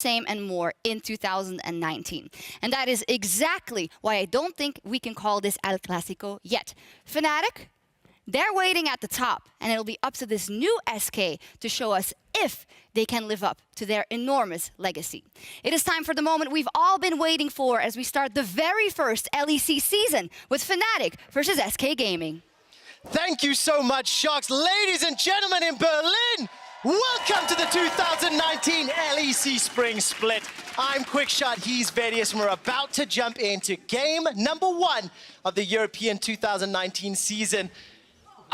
same and more in 2019. And that is exactly why I don't think we can call this El Clasico yet. Fnatic, they're waiting at the top, and it'll be up to this new SK to show us if they can live up to their enormous legacy. It is time for the moment we've all been waiting for as we start the very first LEC season with Fnatic versus SK Gaming. Thank you so much, Sharks. Ladies and gentlemen in Berlin, welcome to the 2019 LEC Spring Split. I'm Quickshot, he's Vedius, and we're about to jump into game number 1 of the European 2019 season.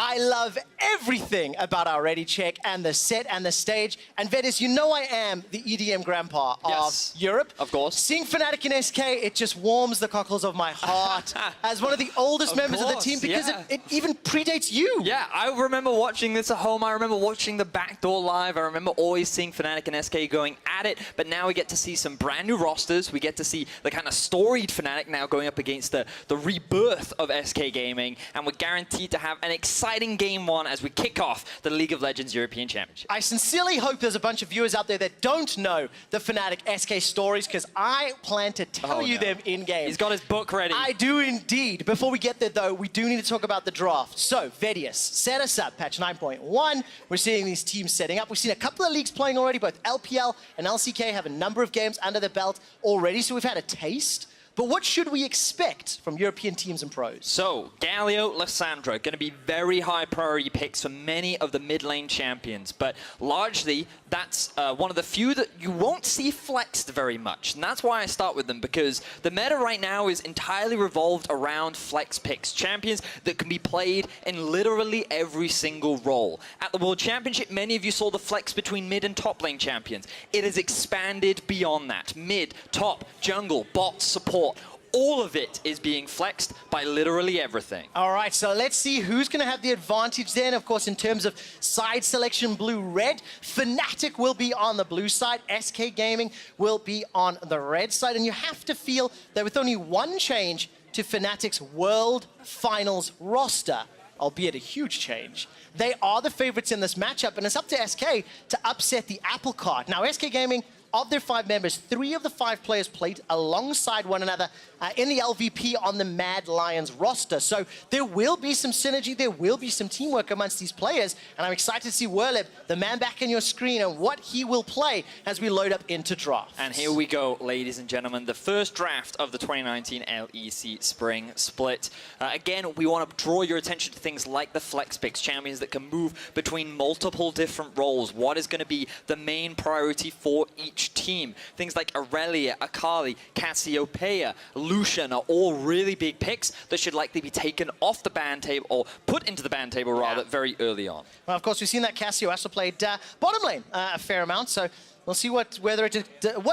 I love everything about our Ready Check and the set and the stage. And Vedius, you know I am the EDM grandpa of Europe. Of course. Seeing Fnatic in SK, it just warms the cockles of my heart as one of the oldest members of the team because it even predates you. Yeah, I remember watching this at home. I remember watching the Backdoor live. I remember always seeing Fnatic and SK going at it. But now we get to see some brand new rosters. We get to see the kind of storied Fnatic now going up against the rebirth of SK Gaming. And we're guaranteed to have an exciting game 1 as we kick off the League of Legends European Championship. I sincerely hope there's a bunch of viewers out there that don't know the Fnatic SK stories, because I plan to tell you them in-game. He's got his book ready. I do indeed. Before we get there, though, we do need to talk about the draft. So, Vedius, set us up. Patch 9.1, we're seeing these teams setting up. We've seen a couple of leagues playing already. Both LPL and LCK have a number of games under their belt already, so we've had a taste. But what should we expect from European teams and pros? So, Galio, Lissandra, going to be very high priority picks for many of the mid lane champions. But largely, that's one of the few that you won't see flexed very much. And that's why I start with them, because the meta right now is entirely revolved around flex picks. Champions that can be played in literally every single role. At the World Championship, many of you saw the flex between mid and top lane champions. It has expanded beyond that. Mid, top, jungle, bot, support. All of it is being flexed by literally everything. All right, so let's see who's going to have the advantage then. Of course, in terms of side selection, blue-red, Fnatic will be on the blue side, SK Gaming will be on the red side, and you have to feel that with only one change to Fnatic's World Finals roster, albeit a huge change, they are the favorites in this matchup, and it's up to SK to upset the apple cart. Now, SK Gaming, of their 5 members, 3 of the 5 players played alongside one another in the LVP on the Mad Lions roster. So there will be some synergy, there will be some teamwork amongst these players, and I'm excited to see Werlib, the man back in your screen, and what he will play as we load up into draft. And here we go, ladies and gentlemen, the first draft of the 2019 LEC Spring Split. Again, we want to draw your attention to things like the flex picks, champions that can move between multiple different roles. What is going to be the main priority for each team? Things like Aurelia, Akali, Cassiopeia, Lucian are all really big picks that should likely be taken off the ban table, or put into the ban table rather, very early on. Well, of course, we've seen that Cassio also played bottom lane a fair amount, so we'll see what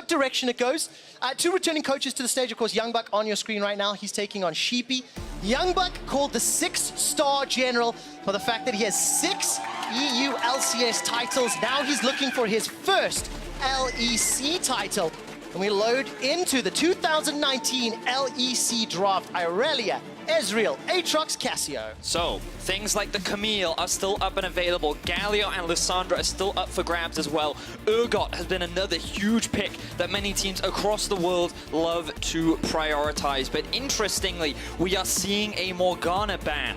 direction it goes. 2 returning coaches to the stage, of course, Youngbuck on your screen right now. He's taking on Sheepy. Youngbuck called the 6-star general for the fact that he has 6 EU LCS titles. Now he's looking for his first LEC title. And we load into the 2019 LEC draft. Irelia, Ezreal, Aatrox, Cassio. So, things like the Camille are still up and available. Galio and Lissandra are still up for grabs as well. Urgot has been another huge pick that many teams across the world love to prioritize. But interestingly, we are seeing a Morgana ban.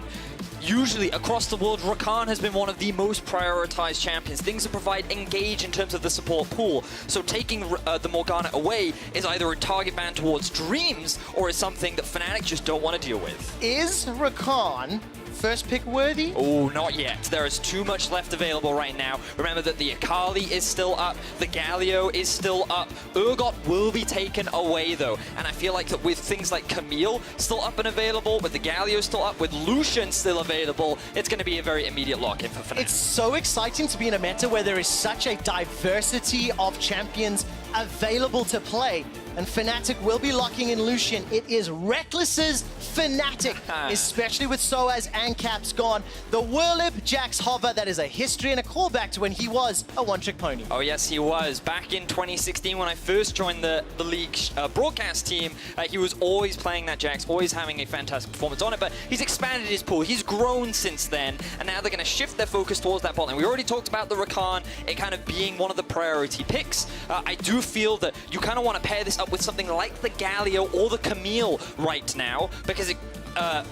Usually, across the world, Rakan has been one of the most prioritized champions. Things that provide engage in terms of the support pool. So taking the Morgana away is either a target ban towards Dreams, or is something that Fnatic just don't want to deal with. Is Rakan first pick worthy? Oh, not yet. There is too much left available right now. Remember that the Akali is still up, the Galio is still up. Urgot will be taken away though, and I feel like that with things like Camille still up and available, with the Galio still up, with Lucian still available, it's going to be a very immediate lock-in for Fnatic. It's so exciting to be in a meta where there is such a diversity of champions available to play. and Fnatic will be locking in Lucian. It is Reckless's Fnatic, especially with Soaz and Caps gone. The Whirlip Jax Hover, that is a history and a callback to when he was a one-trick pony. Oh yes, he was. Back in 2016 when I first joined the league broadcast team, he was always playing that Jax, always having a fantastic performance on it, but he's expanded his pool. He's grown since then, and now they're going to shift their focus towards that bot lane. We already talked about the Rakan, it kind of being one of the priority picks. I do feel that you kind of want to pair this up with something like the Galio or the Camille right now, because it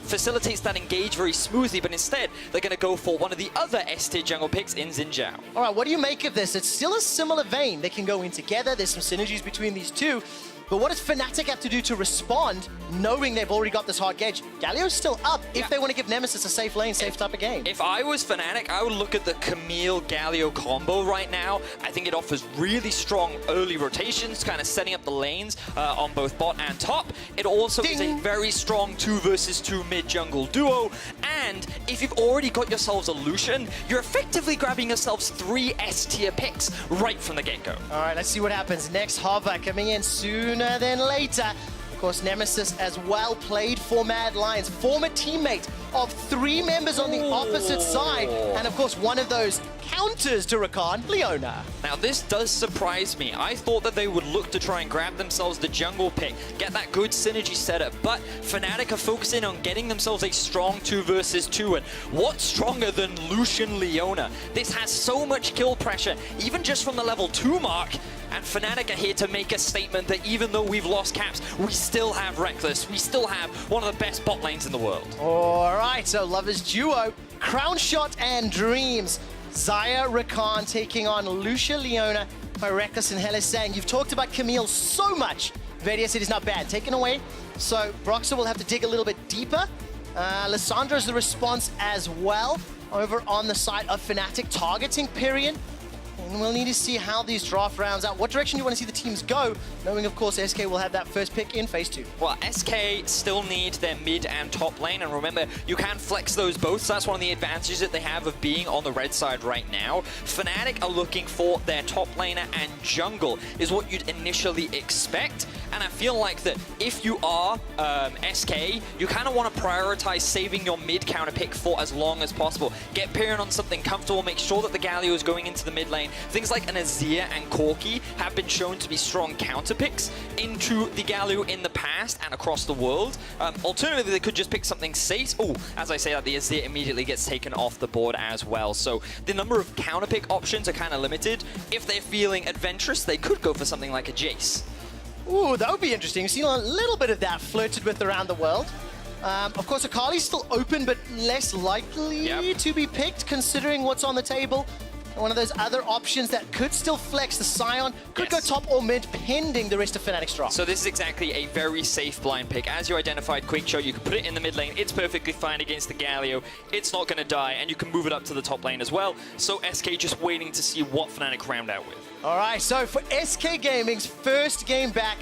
facilitates that engage very smoothly, but instead they're going to go for one of the other S-tier jungle picks in Xin Zhao. All right, what do you make of this? It's still a similar vein. They can go in together. There's some synergies between these two. But what does Fnatic have to do to respond, knowing they've already got this hard gauge? Galio's still up if they want to give Nemesis a safe lane, safe type of game. If I was Fnatic, I would look at the Camille-Galio combo right now. I think it offers really strong early rotations, kind of setting up the lanes on both bot and top. It also is a very strong 2 versus 2 mid-jungle duo. And if you've already got yourselves a Lucian, you're effectively grabbing yourselves 3 S-tier picks right from the get-go. All right, let's see what happens. Next, Hover coming in sooner than later. Of course, Nemesis as well played for Mad Lions, former teammate of 3 members on the opposite side, and of course one of those counters to Rakan, Leona. Now this does surprise me. I thought that they would look to try and grab themselves the jungle pick, get that good synergy setup, but Fnatic are focusing on getting themselves a strong 2 versus 2, and what's stronger than Lucian Leona? This has so much kill pressure, even just from the level 2 mark, and Fnatic are here to make a statement that even though we've lost Caps, we still have Reckless, we still have one of the best bot lanes in the world. All right, so Lovers duo, Crown Shot and Dreams. Xayah Rakan taking on Lucia Leona by Reckless and Helisang. You've talked about Camille so much. Vedia said he's not bad. Taken away, so Broxer will have to dig a little bit deeper. Lysandro's the response as well over on the side of Fnatic, targeting Pyrion. And we'll need to see how these draft rounds out. What direction do you want to see the teams go? Knowing, of course, SK will have that first pick in Phase 2. Well, SK still need their mid and top lane, and remember, you can flex those both, so that's one of the advantages that they have of being on the red side right now. Fnatic are looking for their top laner, and jungle is what you'd initially expect. And I feel like that if you are SK, you kind of want to prioritize saving your mid counter pick for as long as possible. Get Pyrion on something comfortable, make sure that the Galio is going into the mid lane. Things like an Azir and Corki have been shown to be strong counter picks into the Galio in the past and across the world. Alternatively, they could just pick something safe. Oh, as I say that, the Azir immediately gets taken off the board as well. So the number of counter pick options are kind of limited. If they're feeling adventurous, they could go for something like a Jace. Ooh, that would be interesting. We've seen a little bit of that flirted with around the world. Of course, Akali's still open, but less likely to be picked, considering what's on the table. And one of those other options that could still flex, the Scion, could go top or mid, pending the rest of Fnatic's drop. So this is exactly a very safe blind pick. As you identified, Quick Show, you can put it in the mid lane. It's perfectly fine against the Galio. It's not going to die, and you can move it up to the top lane as well. So SK just waiting to see what Fnatic round out with. All right, so for SK Gaming's first game back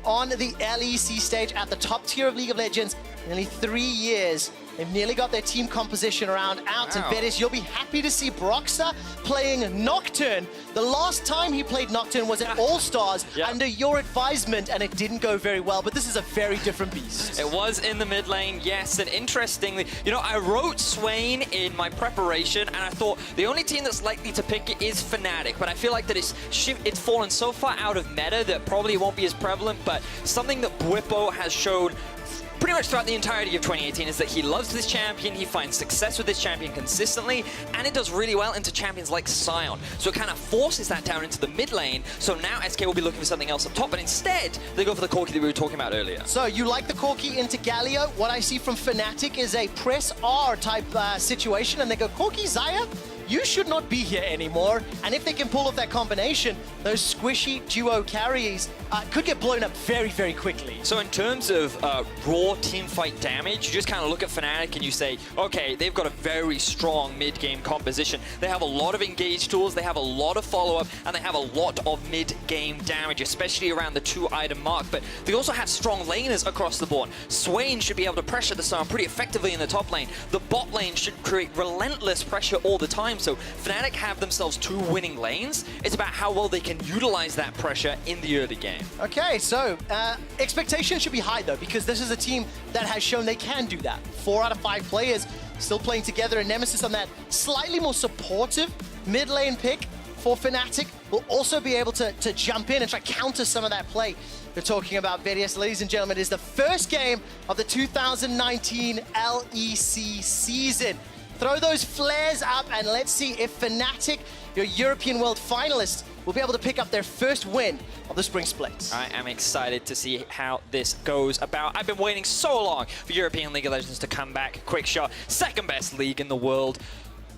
on the LEC stage at the top tier of League of Legends, nearly 3 years. They've nearly got their team composition around out. And Bettis, you'll be happy to see Broxer playing Nocturne. The last time he played Nocturne was at All-Stars under your advisement, and it didn't go very well. But this is a very different beast. It was in the mid lane, yes. And interestingly, you know, I wrote Swain in my preparation, and I thought the only team that's likely to pick it is Fnatic. But I feel like that it's fallen so far out of meta that probably won't be as prevalent. But something that Bwipo has shown pretty much throughout the entirety of 2018 is that he loves this champion, he finds success with this champion consistently, and it does really well into champions like Scion. So it kind of forces that down into the mid lane, so now SK will be looking for something else up top, but instead, they go for the Corki that we were talking about earlier. So you like the Corki into Galio. What I see from Fnatic is a press R type situation, and they go, Corki, Xayah, you should not be here anymore. And if they can pull off that combination, those squishy duo carries could get blown up very, very quickly. So in terms of raw teamfight damage, you just kind of look at Fnatic and you say, okay, they've got a very strong mid-game composition. They have a lot of engage tools, they have a lot of follow-up, and they have a lot of mid-game damage, especially around the 2-item mark. But they also have strong laners across the board. Swain should be able to pressure the Scion pretty effectively in the top lane. The bot lane should create relentless pressure all the time. time. So Fnatic have themselves 2 winning lanes. It's about how well they can utilize that pressure in the early game. Okay, so expectations should be high though, because this is a team that has shown they can do that. 4 out of 5 players still playing together, and Nemesis on that slightly more supportive mid lane pick for Fnatic will also be able to jump in and try to counter some of that play. We're talking about Verius, ladies and gentlemen. It is the first game of the 2019 LEC season. Throw those flares up and let's see if Fnatic, your European World finalists, will be able to pick up their first win of the Spring Split. I am excited to see how this goes about. I've been waiting so long for European League of Legends to come back. Quick shot, second best league in the world.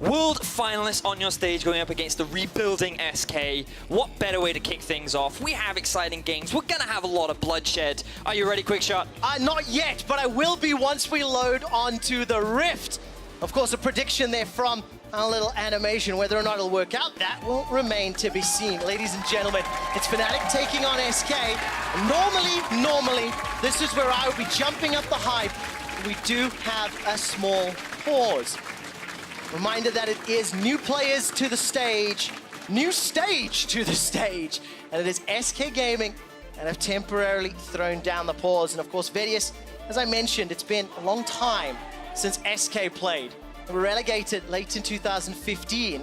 World finalists on your stage going up against the rebuilding SK. What better way to kick things off? We have exciting games. We're going to have a lot of bloodshed. Are you ready, Quick Shot? Not yet, but I will be once we load onto the Rift. Of course, a prediction there from a little animation. Whether or not it'll work out, that will remain to be seen. Ladies and gentlemen, it's Fnatic taking on SK. Normally, this is where I would be jumping up the hype. We do have a small pause. Reminder that it is new players to the stage, new stage to the stage, and it is SK Gaming that have temporarily thrown down the pause. And of course, Verius, as I mentioned, it's been a long time since SK played. They were relegated late in 2015,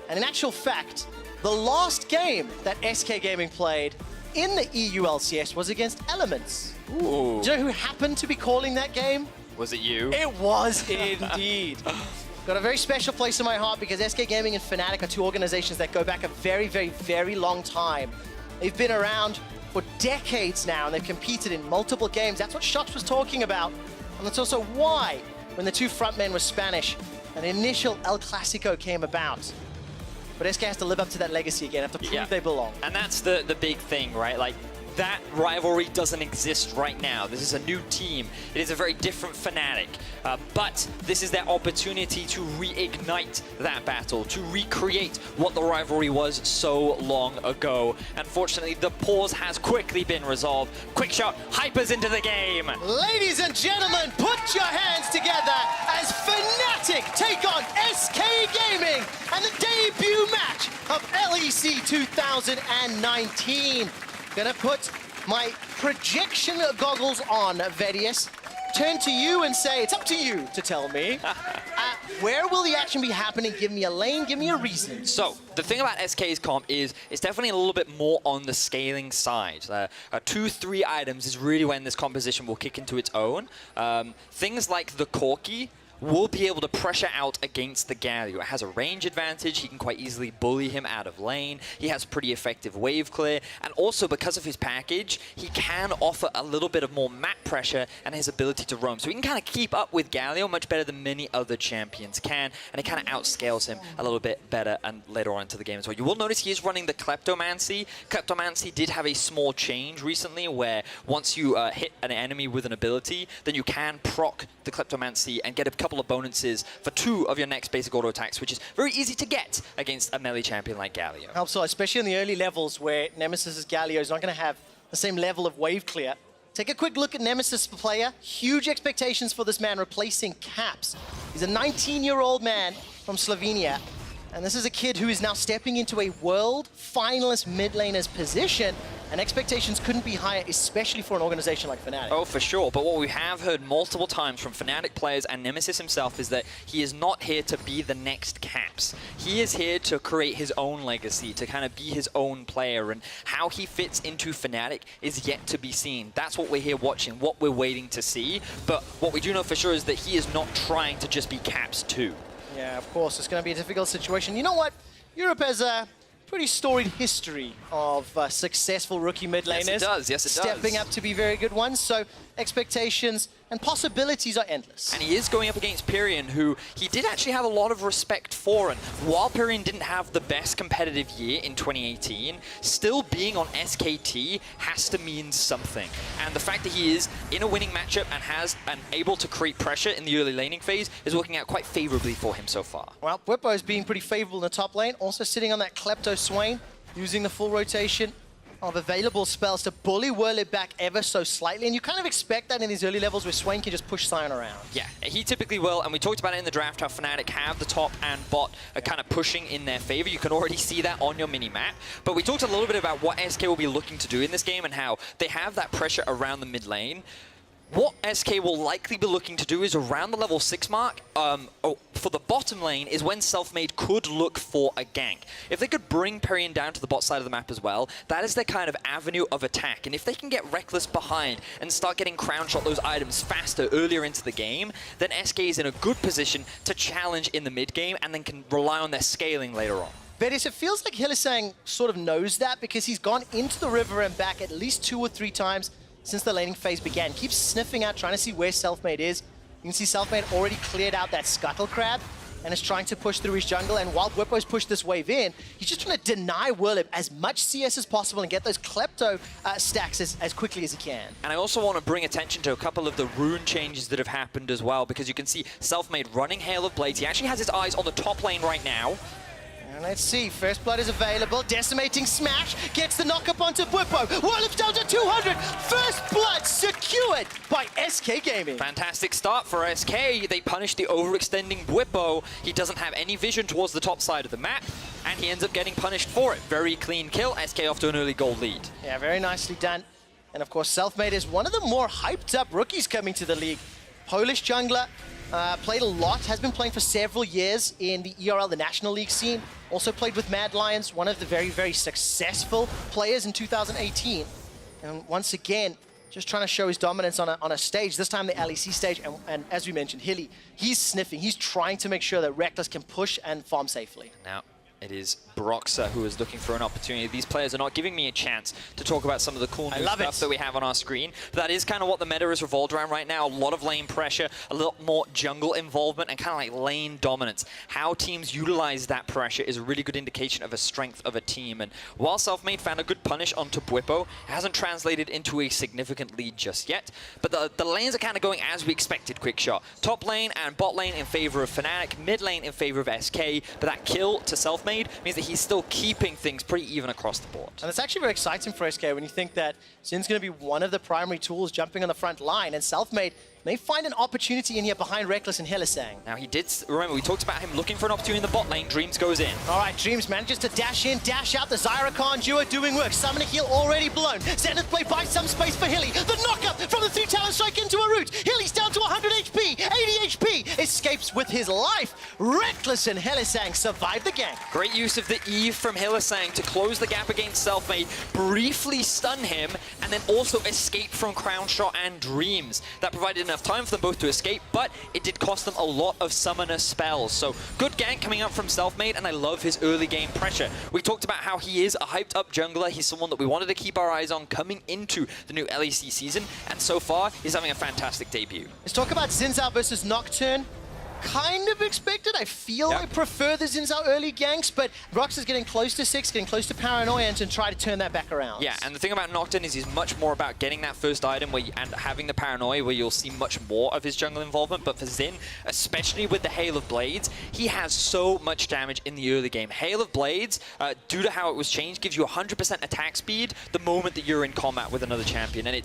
and in actual fact, the last game that SK Gaming played in the EU LCS was against Elements. Ooh. Do you know who happened to be calling that game? Was it you? It was indeed. Got a very special place in my heart because SK Gaming and Fnatic are 2 organizations that go back a very, very, very long time. They've been around for decades now, and they've competed in multiple games. That's what Shots was talking about. And that's also why, when the 2 frontmen were Spanish, an initial El Clasico came about. But SK has to live up to that legacy again, have to prove they belong. And that's the big thing, right? Like, that rivalry doesn't exist right now. This is a new team. It is a very different Fnatic. But this is their opportunity to reignite that battle, to recreate what the rivalry was so long ago. Unfortunately, the pause has quickly been resolved. Quick Shot hypers into the game. Ladies and gentlemen, put your hands together as Fnatic take on SK Gaming and the debut match of LEC 2019. Gonna put my projection goggles on, Verius. Turn to you and say, it's up to you to tell me. Where will the action be happening? Give me a lane, give me a reason. So, the thing about SK's comp is it's definitely a little bit more on the scaling side. 2-3 items is really when this composition will kick into its own. Things like the Corki will be able to pressure out against the Galio. It has a range advantage. He can quite easily bully him out of lane. He has pretty effective wave clear. And also, because of his package, he can offer a little bit of more map pressure and his ability to roam. So he can kind of keep up with Galio much better than many other champions can. And it kind of outscales him a little bit better and later on into the game as well. You will notice he is running the Kleptomancy. Kleptomancy did have a small change recently where once you hit an enemy with an ability, then you can proc the Kleptomancy and get a couple of bonuses for 2 of your next basic auto attacks, which is very easy to get against a melee champion like Galio. Helps a lot, especially in the early levels where Nemesis's Galio is not going to have the same level of wave clear. Take a quick look at Nemesis player. Huge expectations for this man replacing Caps. He's a 19-year-old man from Slovenia. And this is a kid who is now stepping into a world finalist mid laner's position, and expectations couldn't be higher, especially for an organization like Fnatic. Oh, for sure. But what we have heard multiple times from Fnatic players and Nemesis himself is that he is not here to be the next Caps. He is here to create his own legacy, to kind of be his own player, and how he fits into Fnatic is yet to be seen. That's what we're here watching, what we're waiting to see. But what we do know for sure is that he is not trying to just be Caps too. Yeah, of course, it's going to be a difficult situation. You know what? Europe has a pretty storied history of successful rookie mid laners. Yes, it does. Yes, it does. Stepping up to be very good ones. So expectations and possibilities are endless. And he is going up against Pyrion, who he did actually have a lot of respect for. And while Pyrion didn't have the best competitive year in 2018, still being on SKT has to mean something. And the fact that he is in a winning matchup and able to create pressure in the early laning phase is working out quite favorably for him so far. Well, Bwipo is being pretty favorable in the top lane, also sitting on that Klepto Swain, using the full rotation of available spells to bully Whirlip back ever so slightly, and you kind of expect that in these early levels where Swain can just push Sion around. Yeah, he typically will, and we talked about it in the draft, how Fnatic have the top and bot are kind of pushing in their favor. You can already see that on your mini-map, but we talked a little bit about what SK will be looking to do in this game and how they have that pressure around the mid lane. What SK will likely be looking to do is around the level 6 mark, for the bottom lane, is when Selfmade could look for a gank. If they could bring Perian down to the bot side of the map as well, that is their kind of avenue of attack. And if they can get Reckless behind and start getting crown shot those items faster earlier into the game, then SK is in a good position to challenge in the mid game and then can rely on their scaling later on. Vetis, it feels like Hylissang sort of knows that because he's gone into the river and back at least 2 or 3 times since the laning phase began. Keeps sniffing out, trying to see where Selfmade is. You can see Selfmade already cleared out that Scuttle Crab and is trying to push through his jungle. And while Bwipo's pushed this wave in, he's just trying to deny Whirlip as much CS as possible and get those Klepto stacks as quickly as he can. And I also want to bring attention to a couple of the rune changes that have happened as well, because you can see Selfmade running Hail of Blades. He actually has his eyes on the top lane right now. And let's see, First Blood is available. Decimating Smash gets the knock-up onto Bwipo. Whirlip's down to 200. First Blood secured by SK Gaming. Fantastic start for SK. They punish the overextending Bwipo. He doesn't have any vision towards the top side of the map, and he ends up getting punished for it. Very clean kill. SK off to an early gold lead. Yeah, very nicely done. And of course, Selfmade is one of the more hyped-up rookies coming to the league. Polish jungler. Played a lot, has been playing for several years in the ERL, the National League scene. Also played with Mad Lions, one of the very, very successful players in 2018. And once again, just trying to show his dominance on a stage, this time the LEC stage. And as we mentioned, Hilly, he's sniffing. He's trying to make sure that Reckless can push and farm safely. Now, it is Broxah who is looking for an opportunity. These players are not giving me a chance to talk about some of the cool new stuff that we have on our screen. But that is kind of what the meta is revolved around right now. A lot of lane pressure, a lot more jungle involvement, and kind of like lane dominance. How teams utilize that pressure is a really good indication of a strength of a team. And while Selfmade found a good punish onto Bwipo, it hasn't translated into a significant lead just yet. But the lanes are kind of going as we expected, Quickshot. Top lane and bot lane in favor of Fnatic, mid lane in favor of SK. But that kill to Selfmade means that he's still keeping things pretty even across the board. And it's actually very exciting for SK when you think that Zin's going to be one of the primary tools jumping on the front line, and Selfmade may find an opportunity in here behind Reckless and Hylissang. Now he did, remember we talked about him looking for an opportunity in the bot lane. Dreams goes in. All right, Dreams manages to dash in, dash out. The Zyra duo doing work. Summoning heal already blown. Zenith Blade buys some space for Hilly. The knockup from the 3-tower strike into a root. Hilly's down to 100 HP, 80 HP. Escapes with his life. Reckless and Hylissang survive the gank. Great use of the Eve from Hylissang to close the gap against Selfmade, briefly stun him, and then also escape from Crown Shot and Dreams. That provided enough time for them both to escape, but it did cost them a lot of summoner spells. So good gank coming up from Selfmade, and I love his early game pressure. We talked about how he is a hyped up jungler. He's someone that we wanted to keep our eyes on coming into the new LEC season, and so far he's having a fantastic debut. Let's talk about Xin Zhao versus Nocturne. Kind of expected. I feel I prefer the Xin Zhao early ganks, but Rox is getting close to 6, getting close to Paranoia, and try to turn that back around. Yeah, and the thing about Nocturne is he's much more about getting that first item and having the Paranoia where you'll see much more of his jungle involvement. But for Xin, especially with the Hail of Blades, he has so much damage in the early game. Hail of Blades, due to how it was changed, gives you 100% attack speed the moment that you're in combat with another champion, and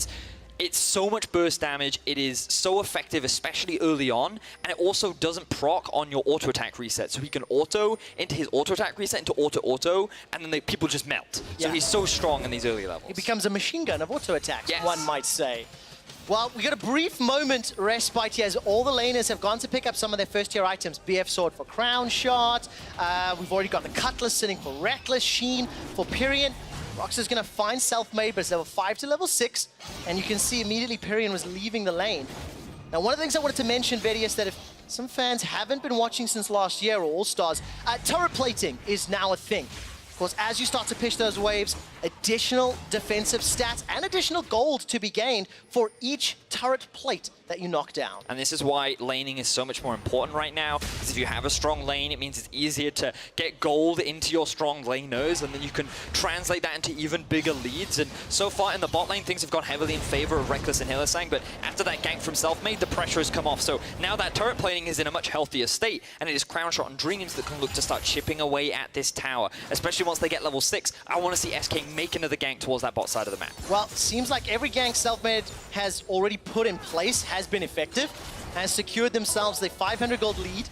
it's so much burst damage, it is so effective, especially early on, and it also doesn't proc on your auto attack reset. So he can auto into his auto attack reset into auto, and then people just melt. So he's so strong in these early levels. He becomes a machine gun of auto attacks, yes, one might say. Well, we got a brief moment respite here as all the laners have gone to pick up some of their first tier items. BF Sword for Crown Shot, we've already got the Cutlass sitting for Reckless, Sheen for Pyrian. Rox is going to find Selfmade, but it's level 5 to level 6, and you can see immediately Pyrian was leaving the lane. Now, one of the things I wanted to mention, Vedi, is that if some fans haven't been watching since last year, or All-Stars, turret plating is now a thing. Of course, as you start to pitch those waves, additional defensive stats and additional gold to be gained for each turret plate that you knock down. And this is why laning is so much more important right now, because if you have a strong lane, it means it's easier to get gold into your strong laners, and then you can translate that into even bigger leads. And so far in the bot lane, things have gone heavily in favor of Reckless and Hylissang, but after that gank from Selfmade, the pressure has come off. So now that turret plating is in a much healthier state, and it is Crown Shot and Dreams that can look to start chipping away at this tower, especially once they get level 6, I want to see SK make another gank towards that bot side of the map. Well, seems like every gank Selfmade has already put in place has been effective, has secured themselves the 500 gold lead.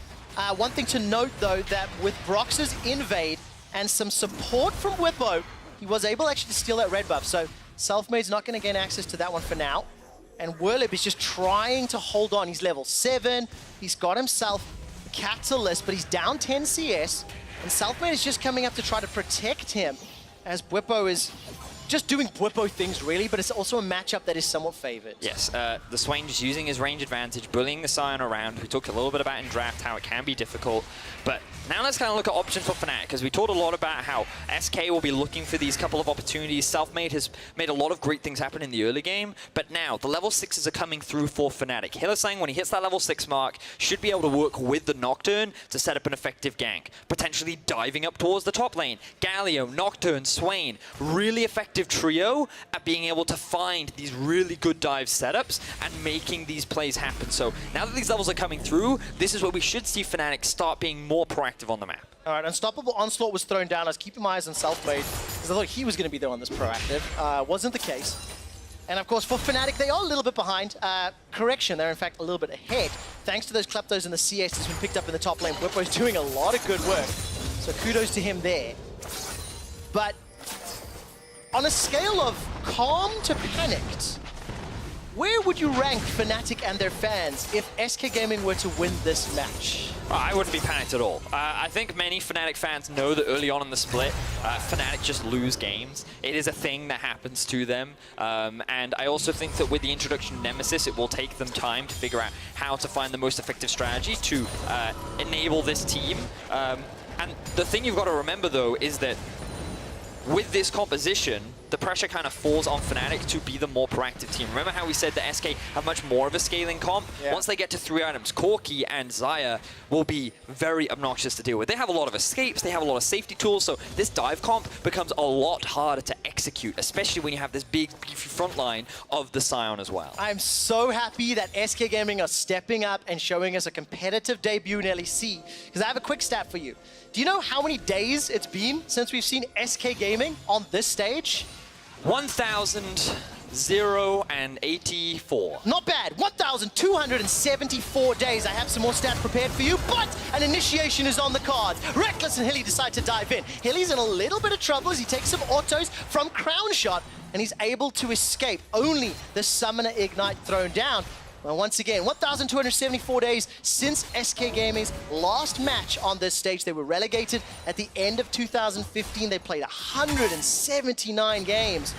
One thing to note, though, that with Brox's invade and some support from Whippo, he was able actually to steal that red buff. So Selfmade's not going to gain access to that one for now. And Whirlip is just trying to hold on. He's level 7. He's got himself a Catalyst, but he's down 10 CS. And Selfmade is just coming up to try to protect him as Whippo is just doing Whippo things, really, but it's also a matchup that is somewhat favored. Yes, the Swain just using his range advantage, bullying the Sion around. We talked a little bit about in draft how it can be difficult, but now let's kind of look at options for Fnatic, because we talked a lot about how SK will be looking for these couple of opportunities. Selfmade has made a lot of great things happen in the early game, but now the level 6s are coming through for Fnatic. Hylissang, when he hits that level 6 mark, should be able to work with the Nocturne to set up an effective gank, potentially diving up towards the top lane. Galio, Nocturne, Swain, really effective trio at being able to find these really good dive setups and making these plays happen. So now that these levels are coming through, this is where we should see Fnatic start being more proactive on the map. All right, Unstoppable Onslaught was thrown down. I was keeping my eyes on Selfmade because I thought he was going to be the one that's proactive. Wasn't the case. And of course, for Fnatic, they are a little bit behind. Correction, they're in fact a little bit ahead. Thanks to those Kleptos and the CS that's been picked up in the top lane. Whippo's doing a lot of good work. So kudos to him there. But on a scale of calm to panicked, where would you rank Fnatic and their fans if SK Gaming were to win this match? I wouldn't be panicked at all. I think many Fnatic fans know that early on in the split, Fnatic just lose games. It is a thing that happens to them. And I also think that with the introduction of Nemesis, it will take them time to figure out how to find the most effective strategy to enable this team. And the thing you've got to remember, though, is that with this composition, the pressure kind of falls on Fnatic to be the more proactive team. Remember how we said that SK have much more of a scaling comp? Yeah. Once they get to 3 items, Corki and Xayah will be very obnoxious to deal with. They have a lot of escapes, they have a lot of safety tools, so this dive comp becomes a lot harder to execute, especially when you have this big, beefy front line of the Sion as well. I'm so happy that SK Gaming are stepping up and showing us a competitive debut in LEC, because I have a quick stat for you. Do you know how many days it's been since we've seen SK Gaming on this stage? 1,084. Not bad. 1,274 days. I have some more stats prepared for you, but an initiation is on the cards. Rekkles and Hilly decide to dive in. Hilly's in a little bit of trouble as he takes some autos from Crown Shot, and he's able to escape. Only the Summoner Ignite thrown down. Well, once again, 1,274 days since SK Gaming's last match on this stage. They were relegated at the end of 2015. They played 179 games.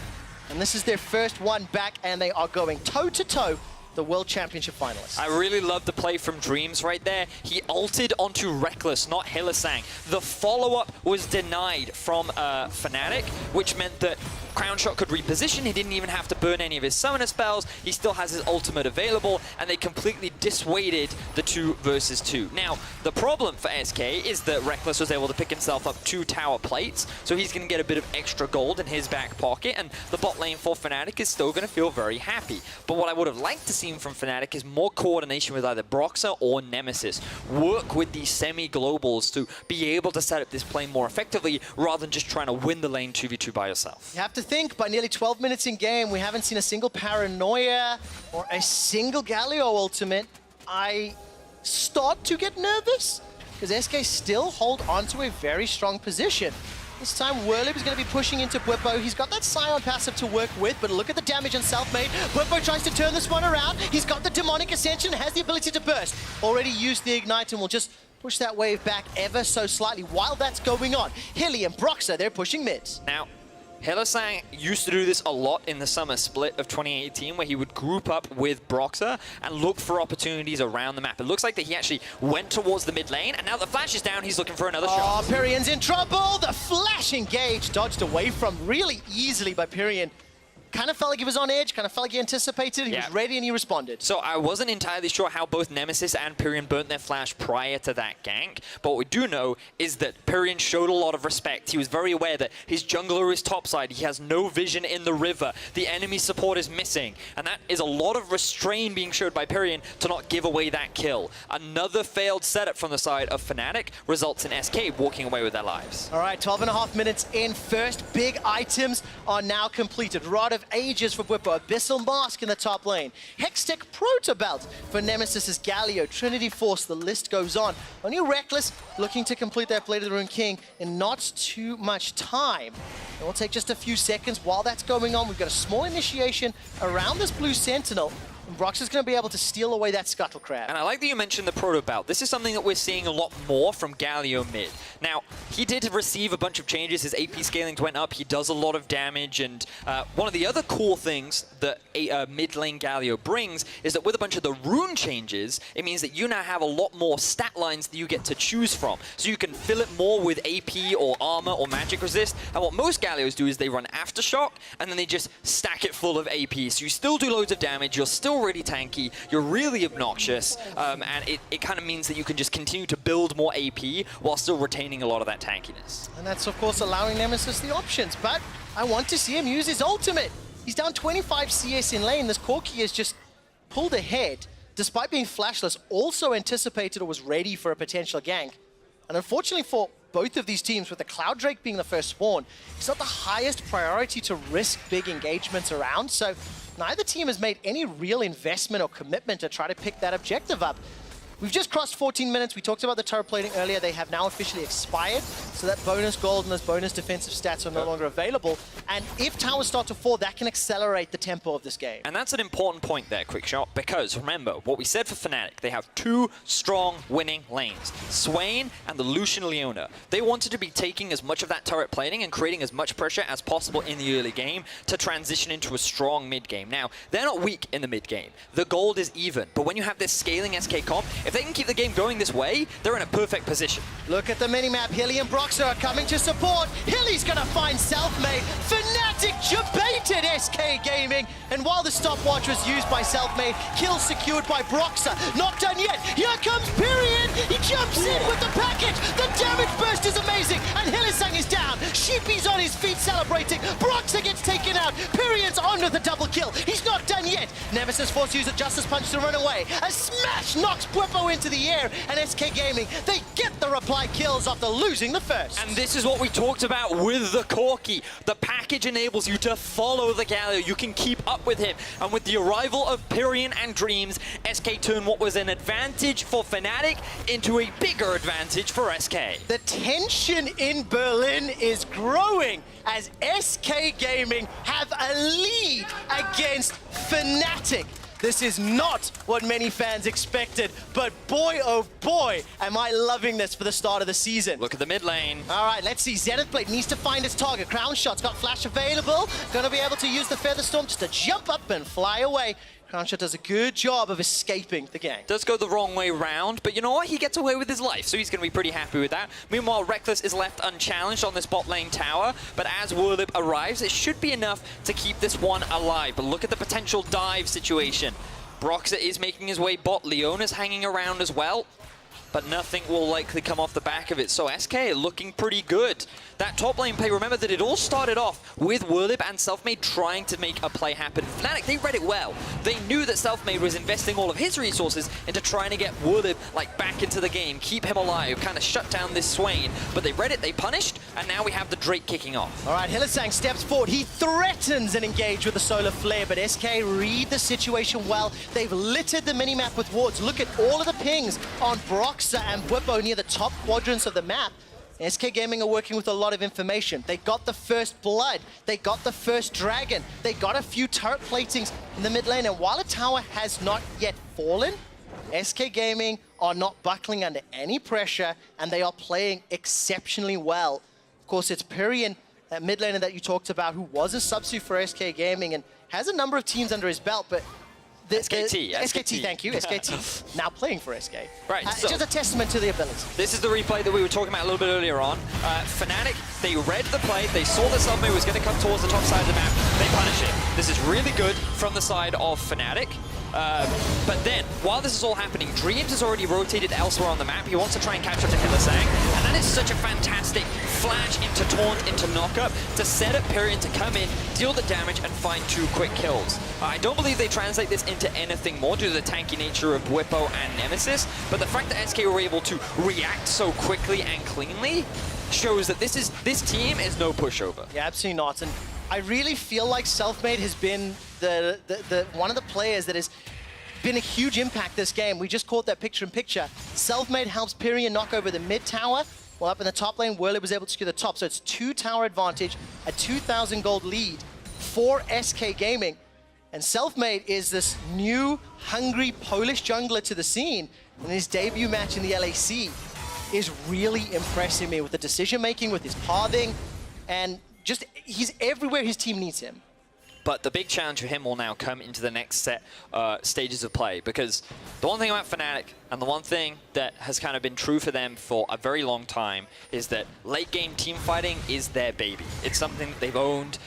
And this is their first one back, and they are going toe-to-toe the World Championship finalists. I really love the play from Dreams right there. He ulted onto Rekkles, not Hylissang. The follow-up was denied from Fnatic, which meant that Crown Shot could reposition. He didn't even have to burn any of his summoner spells. He still has his ultimate available, and they completely dissuaded the 2 versus 2. Now, the problem for SK is that Rekkles was able to pick himself up 2 tower plates, so he's going to get a bit of extra gold in his back pocket, and the bot lane for Fnatic is still going to feel very happy. But what I would have liked to see from Fnatic is more coordination with either Broxah or Nemesis. Work with these semi-globals to be able to set up this play more effectively, rather than just trying to win the lane 2v2 by yourself. You have to think, by nearly 12 minutes in game, we haven't seen a single Paranoia or a single Galio ultimate. I start to get nervous, because SK still hold on to a very strong position. This time, Whirlip is going to be pushing into Whippo. He's got that Sion passive to work with, but look at the damage on Selfmade. Whippo tries to turn this one around. He's got the Demonic Ascension, has the ability to burst. Already used the Ignite and will just push that wave back ever so slightly. While that's going on, Hilly and Broxah, they're pushing mids. Now, Hylissang used to do this a lot in the summer split of 2018, where he would group up with Broxah and look for opportunities around the map. It looks like that he actually went towards the mid lane, and now the flash is down, he's looking for another shot. Oh, Pyrian's in trouble! The flash engage dodged away from really easily by Pyrian. kind of felt like he was on edge, kind of felt like he anticipated, he was ready and he responded. So I wasn't entirely sure how both Nemesis and Pyrion burnt their flash prior to that gank, but what we do know is that Pyrion showed a lot of respect. He was very aware that his jungler is topside, he has no vision in the river, the enemy support is missing, and that is a lot of restraint being showed by Pyrion to not give away that kill. Another failed setup from the side of Fnatic results in SK walking away with their lives. All right, 12.5 minutes in. First big items are now completed. Rod of Ages for Bwipo, Abyssal Mask in the top lane, Hextech Proto Belt for Nemesis's Galio, Trinity Force, the list goes on. Only Reckless looking to complete their Blade of the Rune King in not too much time. It will take just a few seconds. While that's going on, we've got a small initiation around this blue Sentinel. And Brox is going to be able to steal away that Scuttle Crab. And I like that you mentioned the Proto Belt. This is something that we're seeing a lot more from Galio mid. Now, he did receive a bunch of changes. His AP scalings went up. He does a lot of damage. And one of the other cool things that mid lane Galio brings is that with a bunch of the rune changes, it means that you now have a lot more stat lines that you get to choose from. So you can fill it more with AP or armor or magic resist. And what most Galios do is they run Aftershock and then they just stack it full of AP. So you still do loads of damage. You're still really tanky, you're really obnoxious, and it kind of means that you can just continue to build more AP while still retaining a lot of that tankiness. And that's, of course, allowing Nemesis the options, but I want to see him use his ultimate. He's down 25 CS in lane. This Corki has just pulled ahead, despite being flashless, also anticipated or was ready for a potential gank. And unfortunately for both of these teams, with the Cloud Drake being the first spawn, it's not the highest priority to risk big engagements around, so neither team has made any real investment or commitment to try to pick that objective up. We've just crossed 14 minutes. We talked about the turret plating earlier. They have now officially expired, so that bonus gold and those bonus defensive stats are no longer available. And if towers start to fall, that can accelerate the tempo of this game. And that's an important point there, Quickshot, because remember, what we said for Fnatic, they have two strong winning lanes, Swain and the Lucian Leona. They wanted to be taking as much of that turret plating and creating as much pressure as possible in the early game to transition into a strong mid game. Now, they're not weak in the mid game. The gold is even, but when you have this scaling SK comp, if they can keep the game going this way, they're in a perfect position. Look at the minimap. Hilly and Broxer are coming to support. Hilly's gonna find Selfmade. Fnatic debated SK Gaming. And while the stopwatch was used by Selfmade, kill secured by Broxer. Not done yet. Here comes Pyrion. He jumps in with the package. The damage burst is amazing. And Hillisang is down. Sheepy's on his feet celebrating. Broxer gets taken out. Pyrion's on with a double kill. He's not done yet. Nemesis forced to use a Justice Punch to run away. A smash knocks Bwipo into the air, and SK Gaming, they get the reply kills after losing the first. And this is what we talked about with the Corki. The package enables you to follow the Galio. You can keep up with him. And with the arrival of Pyrion and Dreams, SK turned what was an advantage for Fnatic into a bigger advantage for SK. The tension in Berlin is growing as SK Gaming have a lead against Fnatic. This is not what many fans expected, but boy, oh boy, am I loving this for the start of the season. Look at the mid lane. All right, let's see. Zenith Blade needs to find its target. Crown Shot's got flash available. Gonna be able to use the Featherstorm just to jump up and fly away. Crown Shot does a good job of escaping the gang. Does go the wrong way round, but you know what? He gets away with his life, so he's going to be pretty happy with that. Meanwhile, Reckless is left unchallenged on this bot lane tower, but as Whirlip arrives, it should be enough to keep this one alive. But look at the potential dive situation. Broxer is making his way bot. Leona's hanging around as well, but nothing will likely come off the back of it. So SK looking pretty good. That top lane play, remember that it all started off with Whirlip and Selfmade trying to make a play happen. Fnatic, they read it well. They knew that Selfmade was investing all of his resources into trying to get Whirlip back into the game, keep him alive, kind of shut down this Swain. But they read it, they punished, and now we have the Drake kicking off. All right, Hillisang steps forward. He threatens an engage with the Solar Flare, but SK read the situation well. They've littered the minimap with wards. Look at all of the pings on Broxer and Bwipo near the top quadrants of the map. SK Gaming are working with a lot of information. They got the first blood. They got the first dragon. They got a few turret platings in the mid lane. And while a tower has not yet fallen, SK Gaming are not buckling under any pressure, and they are playing exceptionally well. Of course, it's Pyrion, that mid laner that you talked about, who was a substitute for SK Gaming and has a number of teams under his belt, but SKT, thank you, SKT. Now playing for SK. Right, so just a testament to the ability. This is the replay that we were talking about a little bit earlier on. Fnatic, they read the play, they saw the self-made was going to come towards the top side of the map, they punish it. This is really good from the side of Fnatic. But then, while this is all happening, Dreams has already rotated elsewhere on the map. He wants to try and catch up to Hylissang, and that is such a fantastic flash into Taunt, into Knockup, to set up Pyrion to come in, deal the damage, and find 2 quick kills. I don't believe they translate this into anything more due to the tanky nature of Bwipo and Nemesis, but the fact that SK were able to react so quickly and cleanly shows that this team is no pushover. Yeah, absolutely not. And I really feel like Selfmade has been the one of the players that has been a huge impact this game. We just caught that picture-in-picture. Selfmade helps Pyrion knock over the mid tower, while up in the top lane, Whirlib was able to secure the top. So it's 2 tower advantage, a 2,000 gold lead for SK Gaming. And Selfmade is this new, hungry Polish jungler to the scene. And his debut match in the LEC is really impressing me with the decision-making, with his pathing, and just, he's everywhere his team needs him. But the big challenge for him will now come into the next set stages of play, because the one thing about Fnatic, and the one thing that has kind of been true for them for a very long time, is that late game team fighting is their baby. It's something that they've owned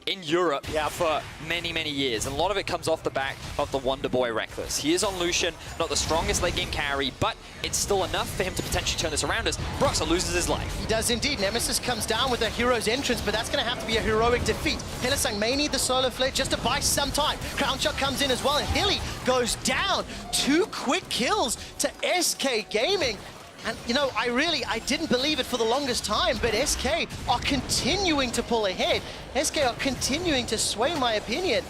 in Europe for many, many years. And a lot of it comes off the back of the Wonder Boy Reckless. He is on Lucian, not the strongest late game carry, but it's still enough for him to potentially turn this around as Broxah loses his life. He does indeed. Nemesis comes down with a hero's entrance, but that's going to have to be a heroic defeat. Hylissang may need the solar flare just to buy some time. Crown Shot comes in as well, and Hilly goes down. 2 quick kills to SK Gaming. And, you know, I didn't believe it for the longest time, but SK are continuing to pull ahead. SK are continuing to sway my opinion.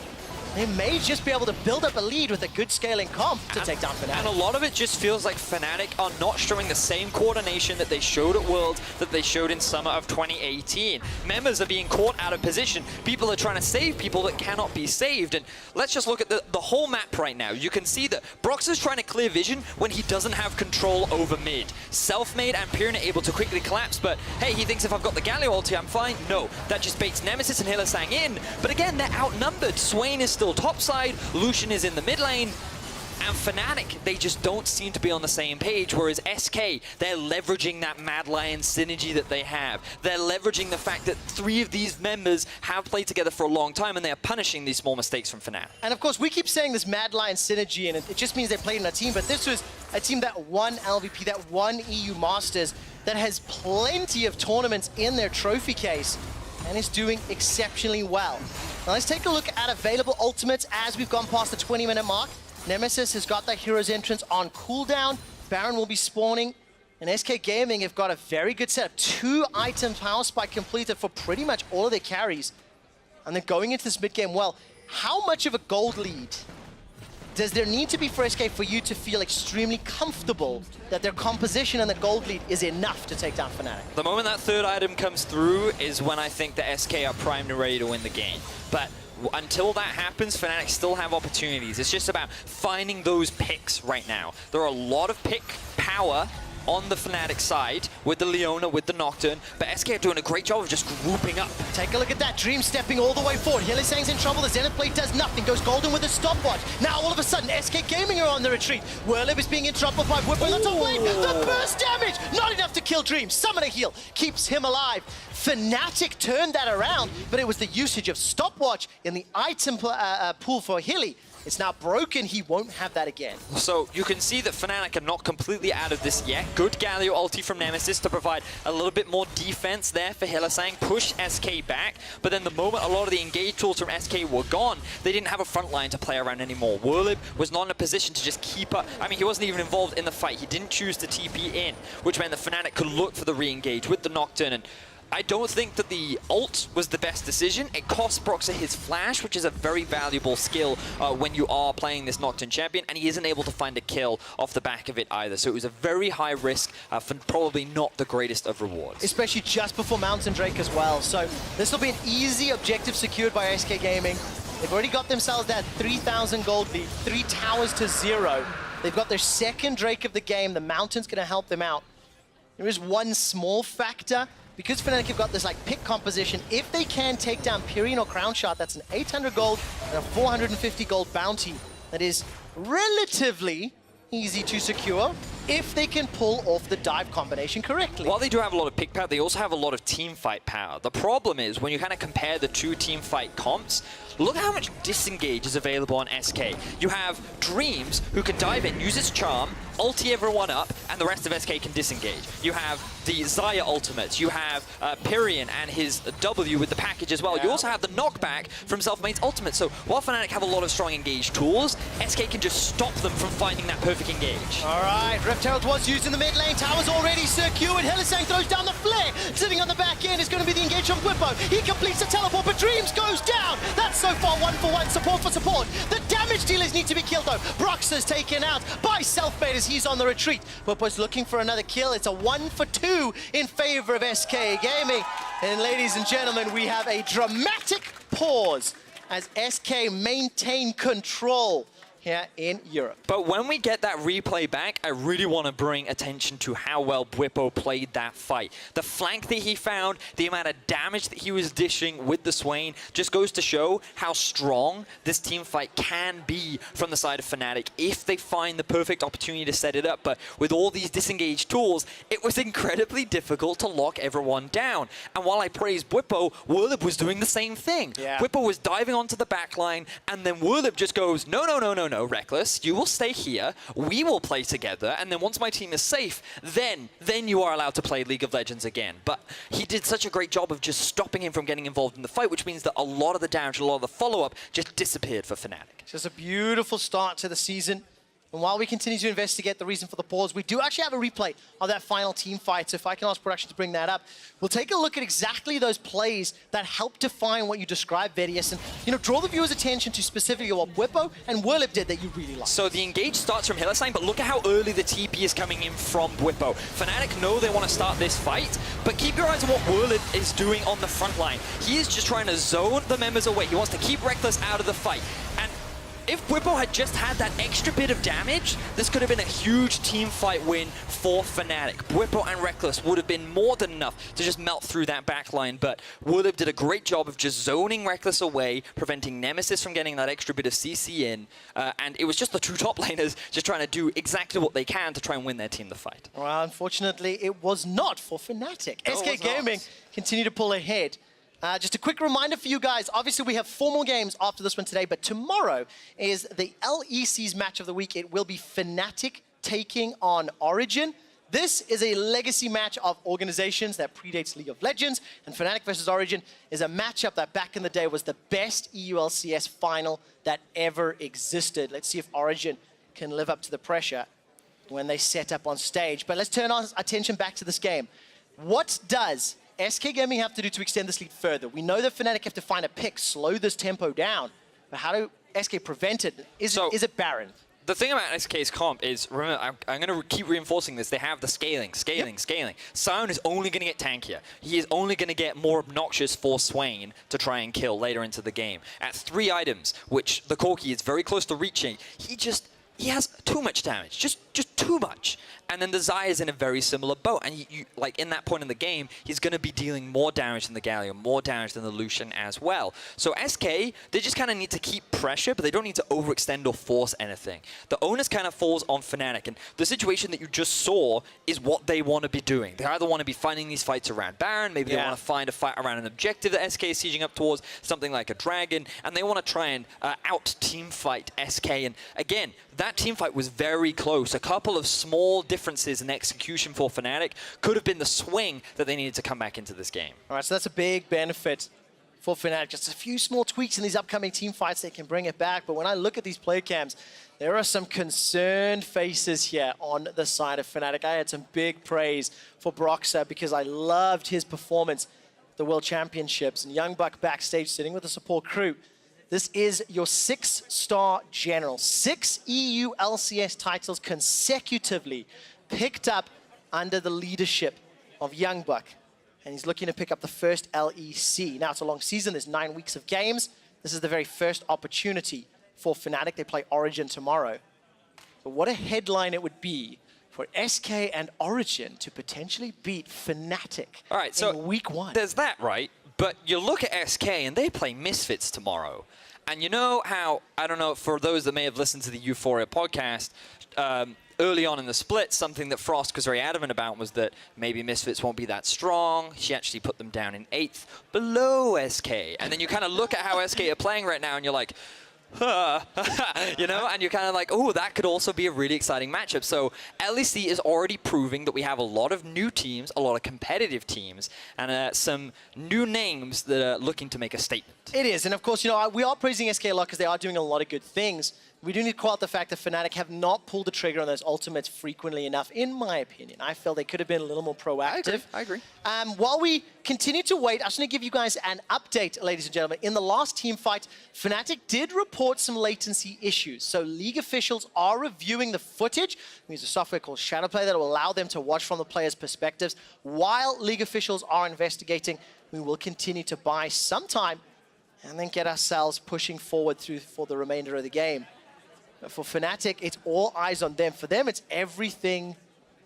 They may just be able to build up a lead with a good scaling comp to take down Fnatic. And a lot of it just feels like Fnatic are not showing the same coordination that they showed at Worlds, that they showed in summer of 2018. Members are being caught out of position. People are trying to save people that cannot be saved. And let's just look at the whole map right now. You can see that Broxah is trying to clear vision when he doesn't have control over mid. Selfmade and Pyrion are able to quickly collapse, but hey, he thinks if I've got the Galio ulti, I'm fine. No, that just baits Nemesis and Hylissang in. But again, they're outnumbered. Swain is still topside, Lucian is in the mid lane, and Fnatic, they just don't seem to be on the same page, whereas SK, they're leveraging that Mad Lion synergy that they have. They're leveraging the fact that 3 of these members have played together for a long time, and they're punishing these small mistakes from Fnatic. And of course, we keep saying this Mad Lion synergy, and it just means they played in a team, but this was a team that won LVP, that won EU Masters, that has plenty of tournaments in their trophy case, and is doing exceptionally well. Now let's take a look at available ultimates as we've gone past the 20-minute mark. Nemesis has got that hero's entrance on cooldown. Baron will be spawning. And SK Gaming have got a very good setup. 2 item power spike completed for pretty much all of their carries. And they're going into this mid-game well. How much of a gold lead does there need to be for SK for you to feel extremely comfortable that their composition and the gold lead is enough to take down Fnatic? The moment that 3rd item comes through is when I think that SK are primed and ready to win the game. But until that happens, Fnatic still have opportunities. It's just about finding those picks right now. There are a lot of pick power on the Fnatic side with the Leona, with the Nocturne, but SK are doing a great job of just grouping up. Take a look at that. Dream stepping all the way forward. Hylissang's in trouble. The Zenith Blade does nothing. Goes golden with a stopwatch. Now all of a sudden, SK Gaming are on the retreat. Whirlib is being interrupted by Whip in the top lane. The burst damage! Not enough to kill Dream. Summon a heal. Keeps him alive. Fnatic turned that around, but it was the usage of stopwatch in the item pool for Hilly. It's now broken. He won't have that again. So you can see that Fnatic are not completely out of this yet. Good Galio ulti from Nemesis to provide a little bit more defense there for Hylissang. Push SK back. But then the moment a lot of the engage tools from SK were gone, they didn't have a front line to play around anymore. Whirlib was not in a position to just keep up. I mean, he wasn't even involved in the fight. He didn't choose to TP in, which meant that Fnatic could look for the re-engage with the Nocturne. And I don't think that the ult was the best decision. It cost Broxah his flash, which is a very valuable skill when you are playing this Nocturne champion, and he isn't able to find a kill off the back of it either. So it was a very high risk for probably not the greatest of rewards. Especially just before Mountain Drake as well. So this will be an easy objective secured by SK Gaming. They've already got themselves that 3,000 gold lead, 3 towers to 0. They've got their 2nd Drake of the game. The Mountain's going to help them out. There is one small factor because Fnatic have got this like pick composition, if they can take down Pyrian or Crown Shot, that's an 800 gold and a 450 gold bounty. That is relatively easy to secure if they can pull off the dive combination correctly. While they do have a lot of pick power, they also have a lot of team fight power. The problem is when you kind of compare the two team fight comps, look at how much disengage is available on SK. You have Dreams, who can dive in, use its charm, ulti everyone up, and the rest of SK can disengage. You have the Xayah ultimates. You have Pyrian and his W with the package as well. Yeah. You also have the knockback from Selfmade's ultimate. So while Fnatic have a lot of strong engage tools, SK can just stop them from finding that perfect engage. All right, Rift Herald was used in the mid lane. Tower's already secured. Hylissang throws down the flare. Sitting on the back end is going to be the engage from Bwipo. He completes the teleport, but Dreams goes down. That's so far 1-for-1, support for support. The damage dealers need to be killed though. Broxah's taken out by Selfmade as he's on the retreat. Bwipo's looking for another kill. It's a 1-for-2 in favor of SK Gaming. And ladies and gentlemen, we have a dramatic pause as SK maintain control here in Europe. But when we get that replay back, I really want to bring attention to how well Bwipo played that fight. The flank that he found, the amount of damage that he was dishing with the Swain, just goes to show how strong this team fight can be from the side of Fnatic if they find the perfect opportunity to set it up. But with all these disengaged tools, it was incredibly difficult to lock everyone down. And while I praise Bwipo, Wurlib was doing the same thing. Yeah. Bwipo was diving onto the backline, and then Wurlib just goes, no, no, no, no, no, Reckless, you will stay here, we will play together, and then once my team is safe, then you are allowed to play League of Legends again. But he did such a great job of just stopping him from getting involved in the fight, which means that a lot of the damage, a lot of the follow-up just disappeared for Fnatic. Just a beautiful start to the season. And while we continue to investigate the reason for the pause, we do actually have a replay of that final team fight. So if I can ask production to bring that up, we'll take a look at exactly those plays that help define what you described, Vedius, and draw the viewer's attention to specifically what Bwipo and Wurlib did that you really like. So the engage starts from Hylissang, but look at how early the TP is coming in from Bwipo. Fnatic know they want to start this fight, but keep your eyes on what Wurlib is doing on the front line. He is just trying to zone the members away. He wants to keep Reckless out of the fight. And if Bwipo had just had that extra bit of damage, this could have been a huge team fight win for Fnatic. Bwipo and Reckless would have been more than enough to just melt through that backline, but Wurlib did a great job of just zoning Reckless away, preventing Nemesis from getting that extra bit of CC in, and it was just the two top laners just trying to do exactly what they can to try and win their team the fight. Well, unfortunately, it was not for Fnatic. No, it SK was Gaming not. continue to pull ahead. Just a quick reminder for you guys, obviously we have 4 more games after this one today, but tomorrow is the LEC's match of the week. It will be Fnatic taking on Origin. This is a legacy match of organizations that predates League of Legends, and Fnatic versus Origin is a matchup that back in the day was the best EULCS final that ever existed. Let's see if Origin can live up to the pressure when they set up on stage. But let's turn our attention back to this game. What does SK Gaming have to do to extend this lead further? We know that Fnatic have to find a pick, slow this tempo down. But how do SK prevent it? Is it Baron? The thing about SK's comp is, remember, I'm going to keep reinforcing this, they have the scaling. Sion is only going to get tankier. He is only going to get more obnoxious for Swain to try and kill later into the game. At 3 items, which the Corki is very close to reaching, he has too much damage, just too much. And then the Xayah is in a very similar boat. And like in that point in the game, he's going to be dealing more damage than the Galio, more damage than the Lucian as well. So SK, they just kind of need to keep pressure, but they don't need to overextend or force anything. The onus kind of falls on Fnatic. And the situation that you just saw is what they want to be doing. They either want to be finding these fights around Baron, maybe they want to find a fight around an objective that SK is sieging up towards, something like a Dragon, and they want to try and out-team fight SK. And again, that team fight was very close. A couple of small differences in execution for Fnatic could have been the swing that they needed to come back into this game. All right, so that's a big benefit for Fnatic. Just a few small tweaks in these upcoming team fights, they can bring it back. But when I look at these play cams, there are some concerned faces here on the side of Fnatic. I had some big praise for Broxah because I loved his performance at the World Championships. And Young Buck backstage sitting with the support crew. This is your 6-star general. 6 EU LCS titles consecutively picked up under the leadership of Young Buck. And he's looking to pick up the first LEC. Now, it's a long season. There's 9 weeks of games. This is the very first opportunity for Fnatic. They play Origin tomorrow. But what a headline it would be for SK and Origin to potentially beat Fnatic All right, so in week 1. There's that, right? But you look at SK and they play Misfits tomorrow. And you know how, I don't know, for those that may have listened to the Euphoria podcast, early on in the split, something that Frost was very adamant about was that maybe Misfits won't be that strong. She actually put them down in 8th, below SK. And then you kind of look at how SK are playing right now and you're like, you know, and you're kind of like, oh, that could also be a really exciting matchup. So LEC is already proving that we have a lot of new teams, a lot of competitive teams, and some new names that are looking to make a statement. It is, and of course, you know, we are praising SK a lot because they are doing a lot of good things. We do need to call out the fact that Fnatic have not pulled the trigger on those ultimates frequently enough, in my opinion. I feel they could have been a little more proactive. I agree. While we continue to wait, I'm just going to give you guys an update, ladies and gentlemen. In the last team fight, Fnatic did report some latency issues. So League officials are reviewing the footage. We use a software called Shadowplay that will allow them to watch from the players' perspectives. While League officials are investigating, we will continue to buy some time and then get ourselves pushing forward for the remainder of the game. For Fnatic, it's all eyes on them. For them, it's everything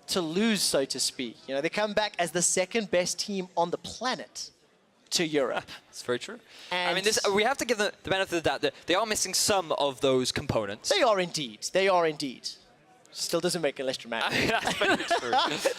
to lose, so to speak. You know, they come back as the second best team on the planet to Europe. That's very true. And I mean, we have to give them the benefit of the doubt that they are missing some of those components. They are indeed. They are indeed. Still doesn't make it less dramatic. That's very true.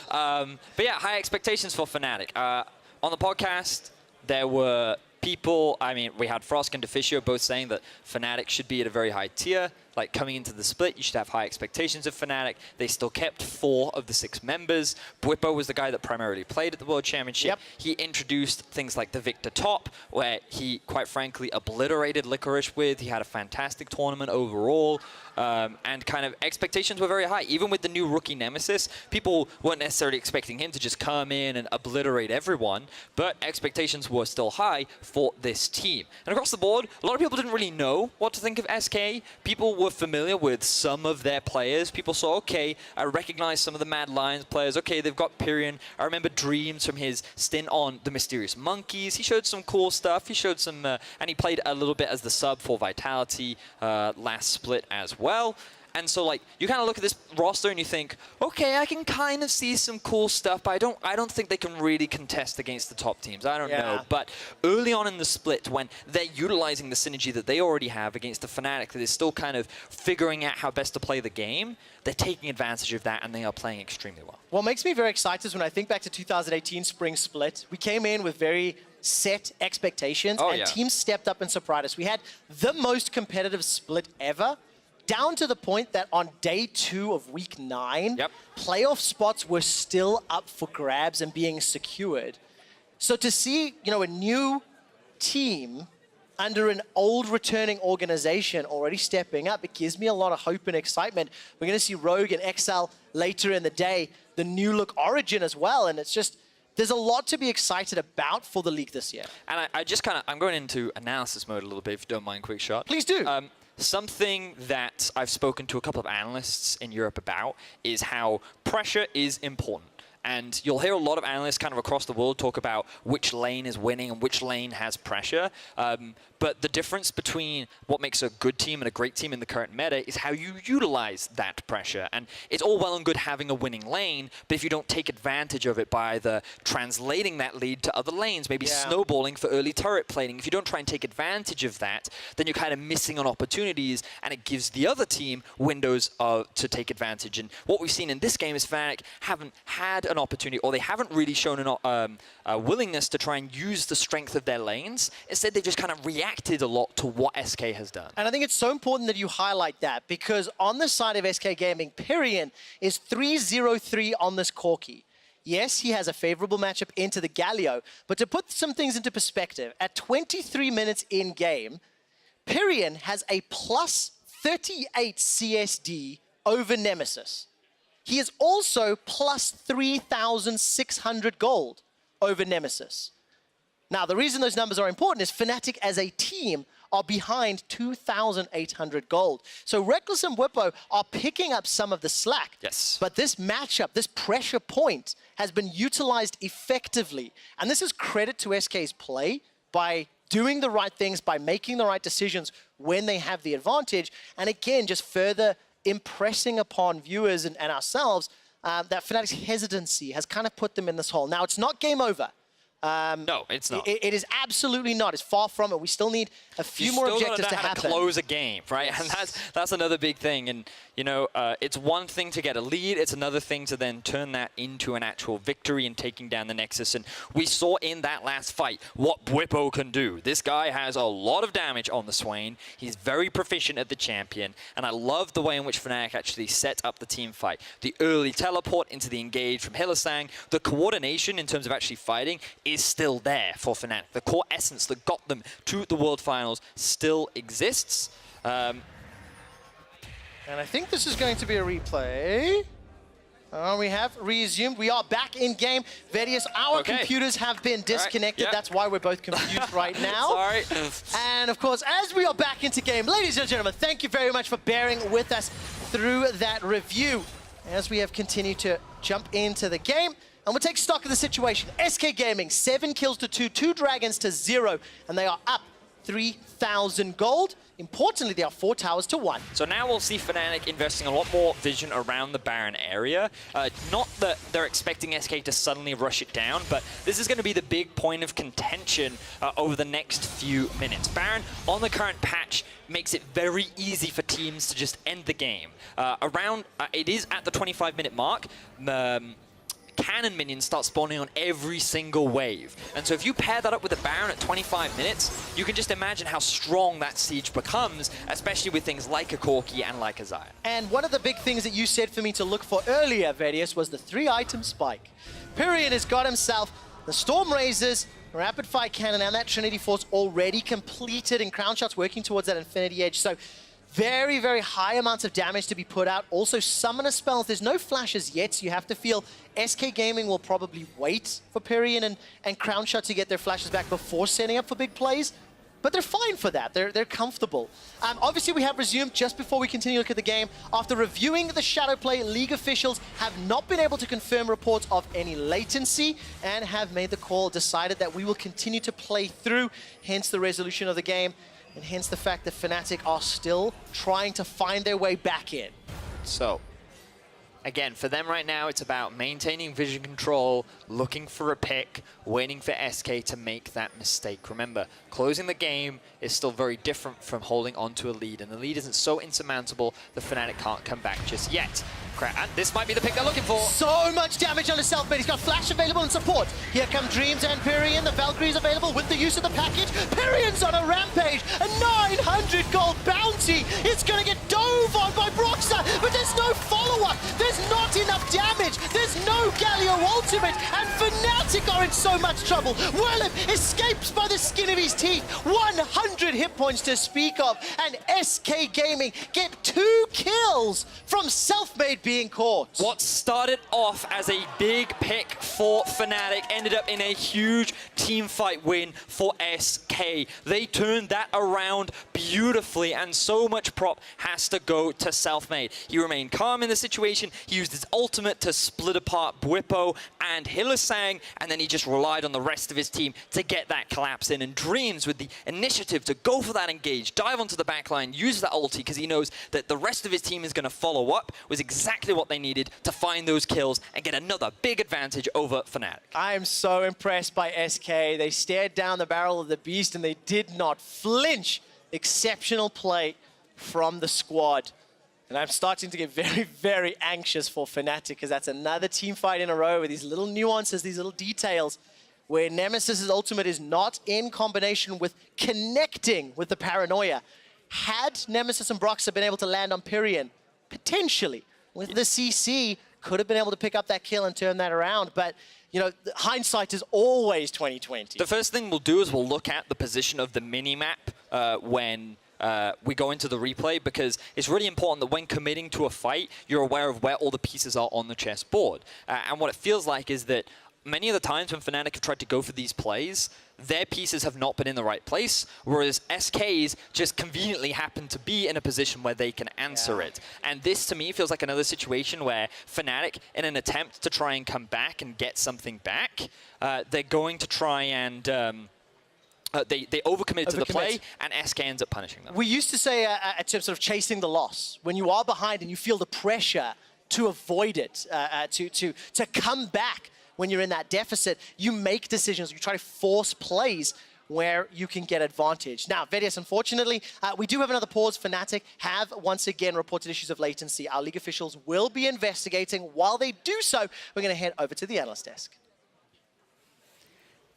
But yeah, high expectations for Fnatic. On the podcast, there were people, I mean, we had Frost and Deficio both saying that Fnatic should be at a very high tier. Like, coming into the split, you should have high expectations of Fnatic. They still kept 4 of the 6 members. Bwipo was the guy that primarily played at the World Championship. Yep. He introduced things like the Victor Top, where he, quite frankly, obliterated Licorice with. He had a fantastic tournament overall. And kind of expectations were very high. Even with the new rookie Nemesis, people weren't necessarily expecting him to just come in and obliterate everyone, but expectations were still high for this team. And across the board, a lot of people didn't really know what to think of SK. People were familiar with some of their players. People saw, okay, I recognize some of the Mad Lions players. Okay, they've got Pyrion. I remember Dreams from his stint on the Mysterious Monkeys. He showed some cool stuff. He showed some, and he played a little bit as the sub for Vitality last split as well. And so, like, you kind of look at this roster and you think, okay, I can kind of see some cool stuff, but I don't think they can really contest against the top teams. I don't know. But early on in the split, when they're utilizing the synergy that they already have against a Fnatic that is still kind of figuring out how best to play the game, they're taking advantage of that and they are playing extremely well. What makes me very excited is when I think back to 2018 Spring Split, we came in with very set expectations and teams stepped up and surprised us. We had the most competitive split ever, down to the point that on day 2 of week 9, playoff spots were still up for grabs and being secured. So to see, you know, a new team under an old returning organization already stepping up, it gives me a lot of hope and excitement. We're going to see Rogue and XL later in the day, the new look Origin as well, and it's just, there's a lot to be excited about for the league this year. And I just kind of, I'm going into analysis mode a little bit, if you don't mind, quick shot. Please do. Something that I've spoken to a couple of analysts in Europe about is how pressure is important. And you'll hear a lot of analysts kind of across the world talk about which lane is winning and which lane has pressure. But the difference between what makes a good team and a great team in the current meta is how you utilize that pressure. And it's all well and good having a winning lane, but if you don't take advantage of it by either translating that lead to other lanes, maybe snowballing for early turret plating, if you don't try and take advantage of that, then you're kind of missing on opportunities, and it gives the other team windows to take advantage. And what we've seen in this game is Fnatic haven't had an opportunity, or they haven't really shown a willingness to try and use the strength of their lanes. Instead, they've just kind of reacted a lot to what SK has done. And I think it's so important that you highlight that, because on the side of SK Gaming, Pyrion is 3-0-3 on this Corki. Yes, he has a favorable matchup into the Galio, but to put some things into perspective, at 23 minutes in game, Pyrion has a plus 38 CSD over Nemesis. He is also plus 3,600 gold over Nemesis. Now, the reason those numbers are important is Fnatic as a team are behind 2,800 gold. So Reckless and Bwipo are picking up some of the slack. Yes. But this matchup, this pressure point, has been utilized effectively. And this is credit to SK's play by doing the right things, by making the right decisions when they have the advantage. And again, just further impressing upon viewers and ourselves that Fnatic's hesitancy has kind of put them in this hole. Now, it's not game over. No, it's not. It is absolutely not. It's far from it. We still need a few more objectives to happen. To close a game, right? Yes. And that's another big thing. And you know, it's one thing to get a lead. It's another thing to then turn that into an actual victory and taking down the Nexus. And we saw in that last fight what Bwipo can do. This guy has a lot of damage on the Swain. He's very proficient at the champion. And I love the way in which Fnatic actually set up the team fight. The early teleport into the engage from Hylissang. The coordination in terms of actually fighting is still there for Fnatic. The core essence that got them to the World Finals still exists. And I think this is going to be a replay. We have resumed. We are back in game. Verius, our computers have been disconnected. That's why we're both confused right now. Sorry. And of course, as we are back into game, ladies and gentlemen, thank you very much for bearing with us through that review. As we have continued to jump into the game, and we'll take stock of the situation. SK Gaming, 7 kills to 2, 2 dragons to 0, and they are up 3,000 gold. Importantly, they are 4 towers to 1. So now we'll see Fnatic investing a lot more vision around the Baron area. Not that they're expecting SK to suddenly rush it down, but this is going to be the big point of contention over the next few minutes. Baron, on the current patch, makes it very easy for teams to just end the game. It is at the 25-minute mark. Cannon minions start spawning on every single wave. And so if you pair that up with a Baron at 25 minutes, you can just imagine how strong that siege becomes, especially with things like a Corki and like a Xayah. And one of the big things that you said for me to look for earlier, Verius, was the 3-item spike. Pyrion has got himself the Storm Razors, Rapid Fire Cannon, and that Trinity Force already completed, and Crown Shot's working towards that Infinity Edge. So very, very high amounts of damage to be put out. Also, Summoner spells. There's no flashes yet, so you have to feel SK Gaming will probably wait for Pyrion and Crown Shot to get their flashes back before setting up for big plays. But they're fine for that. They're comfortable. Obviously, we have resumed just before we continue to look at the game. After reviewing the shadow play, League officials have not been able to confirm reports of any latency and have made the call, decided that we will continue to play through, hence the resolution of the game. And hence the fact that Fnatic are still trying to find their way back in. So, again, for them right now, it's about maintaining vision control, looking for a pick, waiting for SK to make that mistake. Remember, closing the game is still very different from holding onto a lead, and the lead isn't so insurmountable that Fnatic can't come back just yet. And this might be the pick they're looking for. So much damage on the self-made. He's got Flash available in support. Here come Dreams and Pyrion. The Valkyrie's available with the use of the package. Pyrion's on a rampage. A 900 gold bounty. It's going to get dove on by Broxah, but there's no follow-up. There's not enough damage. There's no Galio ultimate, and Fnatic are in so much trouble. Werlip escapes by the skin of his teeth. 100 hit points to speak of, and SK Gaming get 2 kills from self-made being caught. What started off as a big pick for Fnatic ended up in a huge team fight win for SK. They turned that around beautifully, and so much prop has to go to Selfmade. He remained calm in the situation. He used his ultimate to split apart Bwipo and Hylissang, and then he just relied on the rest of his team to get that collapse in. And Dreams, with the initiative to go for that engage, dive onto the backline, use that ulti because he knows that the rest of his team is going to follow up, was exactly what they needed to find those kills and get another big advantage over Fnatic. I am so impressed by SK. They stared down the barrel of the beast and they did not flinch. Exceptional play from the squad. And I'm starting to get very, very anxious for Fnatic because that's another team fight in a row with these little nuances, these little details where Nemesis's ultimate is not in combination with connecting with the paranoia. Had Nemesis and Broxah been able to land on Pyrion, potentially, with the CC, could have been able to pick up that kill and turn that around. But, you know, hindsight is always 20/20. The first thing we'll do is we'll look at the position of the mini-map when we go into the replay, because it's really important that when committing to a fight, you're aware of where all the pieces are on the chessboard. And what it feels like is that many of the times when Fnatic have tried to go for these plays, their pieces have not been in the right place, whereas SK's just conveniently happen to be in a position where they can answer it. And this, to me, feels like another situation where Fnatic, in an attempt to try and come back and get something back, they're going to try and... they overcommit to the play, and SK ends up punishing them. We used to say at terms of chasing the loss, when you are behind and you feel the pressure to avoid it, to come back when you're in that deficit. You make decisions, you try to force plays where you can get advantage. Now, Vedius, unfortunately, we do have another pause. Fnatic have once again reported issues of latency. Our league officials will be investigating. While they do so, we're going to head over to the analyst desk.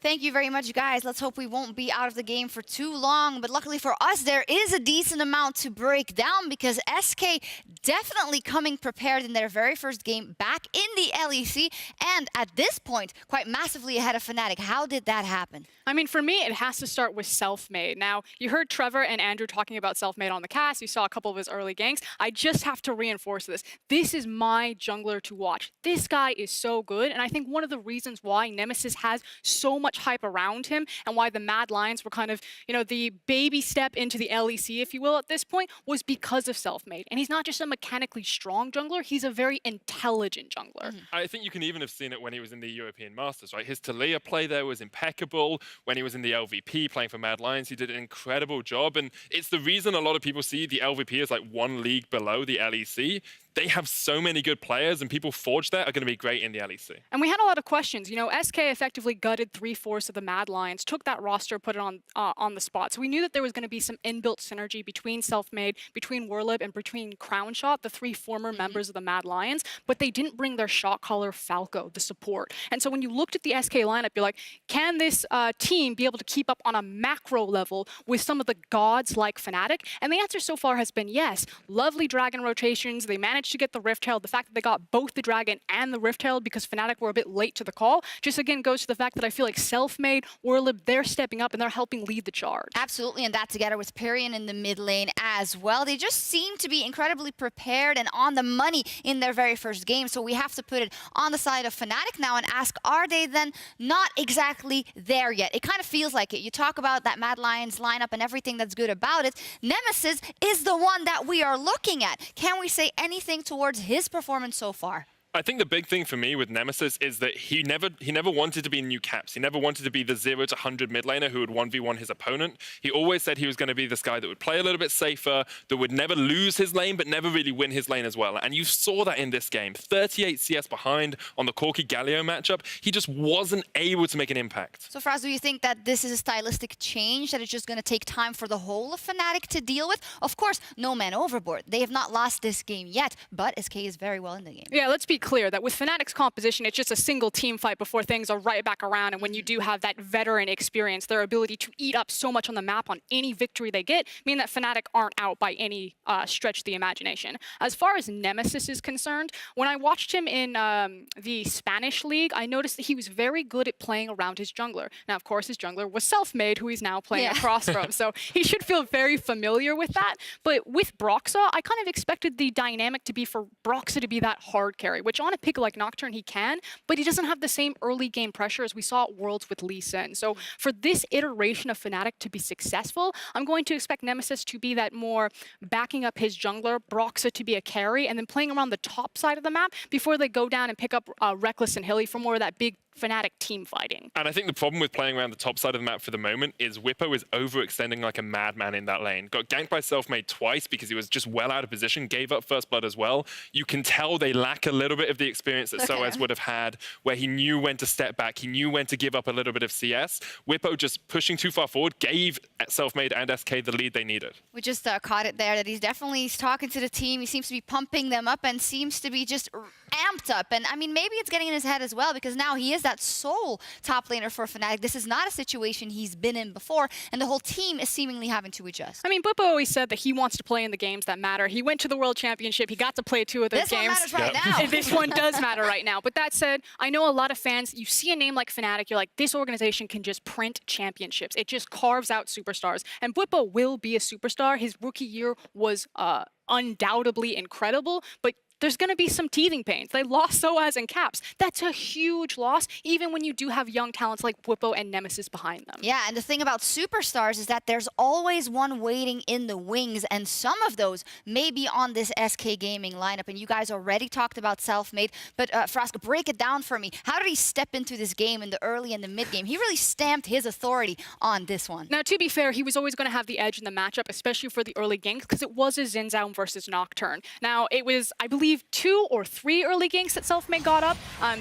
Thank you very much, guys. Let's hope we won't be out of the game for too long. But luckily for us, there is a decent amount to break down because SK definitely coming prepared in their very first game back in the LEC. And at this point, quite massively ahead of Fnatic. How did that happen? I mean, for me, it has to start with Selfmade. Now, you heard Trevor and Andrew talking about Selfmade on the cast. You saw a couple of his early ganks. I just have to reinforce this. This is my jungler to watch. This guy is so good. And I think one of the reasons why Nemesis has so much hype around him and why the Mad Lions were kind of, you know, the baby step into the LEC, if you will, at this point, was because of Selfmade. And he's not just a mechanically strong jungler, he's a very intelligent jungler. I think you can even have seen it when he was in the European Masters, right? His Taliyah play there was impeccable. When he was in the LVP playing for Mad Lions, he did an incredible job. And it's the reason a lot of people see the LVP as like one league below the LEC. They have so many good players, and people forged that are going to be great in the LEC. And we had a lot of questions. You know, SK effectively gutted 3/4 of the Mad Lions, took that roster, put it on the spot. So we knew that there was going to be some inbuilt synergy between Selfmade, between Warlib, and between Crownshot, the 3 former members of the Mad Lions. But they didn't bring their shot caller Falco, the support. And so when you looked at the SK lineup, you're like, can this team be able to keep up on a macro level with some of the gods like Fnatic? And the answer so far has been yes. Lovely dragon rotations. They managed to get the Rift Herald. The fact that they got both the dragon and the Rift Herald because Fnatic were a bit late to the call just again goes to the fact that I feel like Selfmade, Warlib, they're stepping up and they're helping lead the charge. Absolutely, and that together with Pyrion in the mid lane as well. They just seem to be incredibly prepared and on the money in their very first game. So we have to put it on the side of Fnatic now and ask, are they then not exactly there yet? It kind of feels like it. You talk about that Mad Lions lineup and everything that's good about it. Nemesis is the one that we are looking at. Can we say anything towards his performance so far? I think the big thing for me with Nemesis is that he never wanted to be new caps. He never wanted to be the 0 to 100 mid laner who would 1v1 his opponent. He always said he was going to be this guy that would play a little bit safer, that would never lose his lane, but never really win his lane as well. And you saw that in this game. 38 CS behind on the Corki Galio matchup. He just wasn't able to make an impact. So Fraz, do you think that this is a stylistic change, that it's just going to take time for the whole of Fnatic to deal with? Of course, no man overboard. They have not lost this game yet, but SK is very well in the game. Yeah, let's be clear that with Fnatic's composition, it's just a single team fight before things are right back around. And when you do have that veteran experience, their ability to eat up so much on the map on any victory they get, mean that Fnatic aren't out by any stretch of the imagination. As far as Nemesis is concerned, when I watched him in the Spanish league, I noticed that he was very good at playing around his jungler. Now, of course, his jungler was Selfmade, who he's now playing across from. So he should feel very familiar with that. But with Broxah, I kind of expected the dynamic to be for Broxah to be that hard carry, which on a pick like Nocturne he can, but he doesn't have the same early game pressure as we saw at Worlds with Lee Sin. So for this iteration of Fnatic to be successful, I'm going to expect Nemesis to be that more backing up his jungler, Broxah to be a carry, and then playing around the top side of the map before they go down and pick up Reckless and Hilly for more of that big Fnatic team fighting. And I think the problem with playing around the top side of the map for the moment is Whippo is overextending like a madman in that lane. Got ganked by Selfmade twice because he was just well out of position, gave up first blood as well. You can tell they lack a little bit of the experience that Soaz would have had, where he knew when to step back, he knew when to give up a little bit of CS. Whippo just pushing too far forward gave Selfmade and SK the lead they needed. We just caught it there, that he's talking to the team. He seems to be pumping them up and seems to be just amped up. And I mean, maybe it's getting in his head as well, because now he is that sole top laner for Fnatic. This is not a situation he's been in before, and the whole team is seemingly having to adjust. I mean, Buppo always said that he wants to play in the games that matter. He went to the World Championship. He got to play 2 of those games. This one matters right now. This one does matter right now. But that said, I know a lot of fans, you see a name like Fnatic, you're like, this organization can just print championships. It just carves out superstars. And Buppo will be a superstar. His rookie year was undoubtedly incredible, but there's going to be some teething pains. They lost Soaz and Caps. That's a huge loss, even when you do have young talents like Whippo and Nemesis behind them. Yeah, and the thing about superstars is that there's always one waiting in the wings, and some of those may be on this SK Gaming lineup. And you guys already talked about Selfmade, but Fraska, break it down for me. How did he step into this game in the early and the mid game? He really stamped his authority on this one. Now, to be fair, he was always going to have the edge in the matchup, especially for the early games, because it was a Xin Zhao versus Nocturne. Now, it was, I believe, believe 2 or 3 early ganks that Selfmade got up.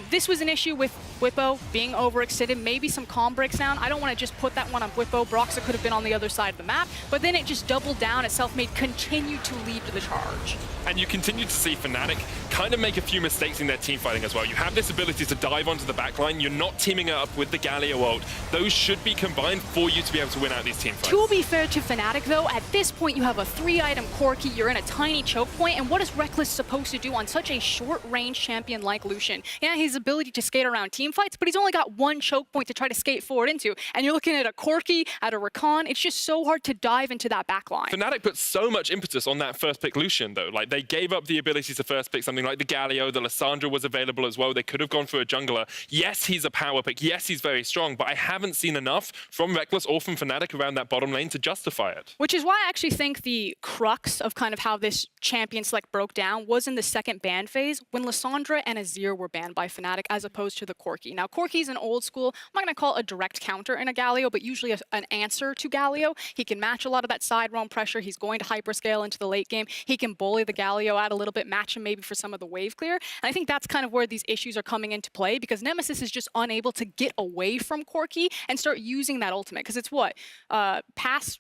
This was an issue with Whippo being overextended, maybe some calm breaks down. I don't want to just put that one on Whippo. Broxa could have been on the other side of the map, but then it just doubled down as Selfmade continued to lead to the charge. And you continue to see Fnatic kind of make a few mistakes in their team fighting as well. You have this ability to dive onto the backline. You're not teaming it up with the Galio ult. Those should be combined for you to be able to win out these team fights. To be fair to Fnatic, though, at this point you have a 3-item Corki, you're in a tiny choke point, and what is Reckless supposed to do on such a short-range champion like Lucian? Yeah, his ability to skate around team fights, but he's only got one choke point to try to skate forward into, and you're looking at a Corki, at a Rakan. It's just so hard to dive into that backline. Fnatic put so much impetus on that first pick Lucian, though. Like, they gave up the ability to first pick something like the Galio. The Lissandra was available as well. They could have gone for a jungler. Yes, he's a power pick. Yes, he's very strong, but I haven't seen enough from Reckless or from Fnatic around that bottom lane to justify it. Which is why I actually think the crux of kind of how this champion select broke down was in the second ban phase when Lissandra and Azir were banned by Fnatic as opposed to the Corki. Now, Corki's an old school, I'm not going to call it a direct counter in a Galio, but usually an answer to Galio. He can match a lot of that side roam pressure. He's going to hyperscale into the late game. He can bully the Galio out a little bit, match him maybe for some of the wave clear. And I think that's kind of where these issues are coming into play because Nemesis is just unable to get away from Corki and start using that ultimate. Because it's what? Past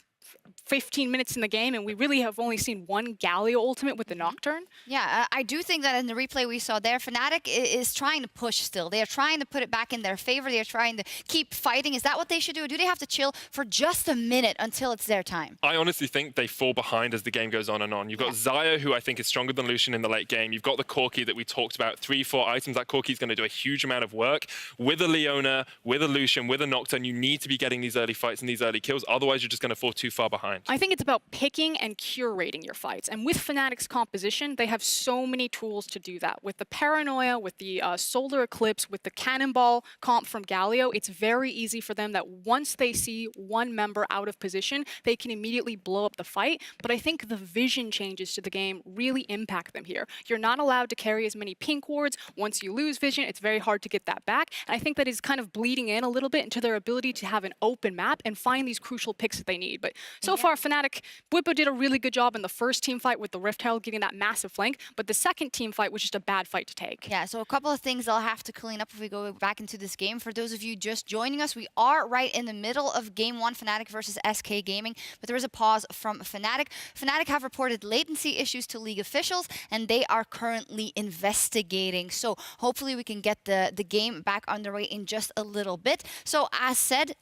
15 minutes in the game, and we really have only seen one Galio ultimate with the Nocturne. Yeah, I do think that in the replay we saw there, Fnatic is trying to push still. They are trying to put it back in their favor. They are trying to keep fighting. Is that what they should do? Or do they have to chill for just a minute until it's their time? I honestly think they fall behind as the game goes on and on. You've got Xayah, who I think is stronger than Lucian in the late game. You've got the Corki that we talked about, 3-4 items. That Corki is going to do a huge amount of work. With a Leona, with a Lucian, with a Nocturne, you need to be getting these early fights and these early kills. Otherwise, you're just going to fall too far behind. I think it's about picking and curating your fights. And with Fnatic's composition, they have so many tools to do that. With the Paranoia, with the Solar Eclipse, with the Cannonball comp from Galio, it's very easy for them that once they see one member out of position, they can immediately blow up the fight. But I think the vision changes to the game really impact them here. You're not allowed to carry as many pink wards. Once you lose vision, it's very hard to get that back. And I think that is kind of bleeding in a little bit into their ability to have an open map and find these crucial picks that they need. But so far, Fnatic, Whippo did a really good job in the first team fight with the Rift Herald getting that massive flank, but the second team fight was just a bad fight to take. Yeah, so a couple of things I'll have to clean up if we go back into this game. For those of you just joining us, we are right in the middle of Game 1, Fnatic versus SK Gaming, but there is a pause from Fnatic. Fnatic have reported latency issues to League officials, and they are currently investigating. So hopefully we can get the game back underway in just a little bit. So as said,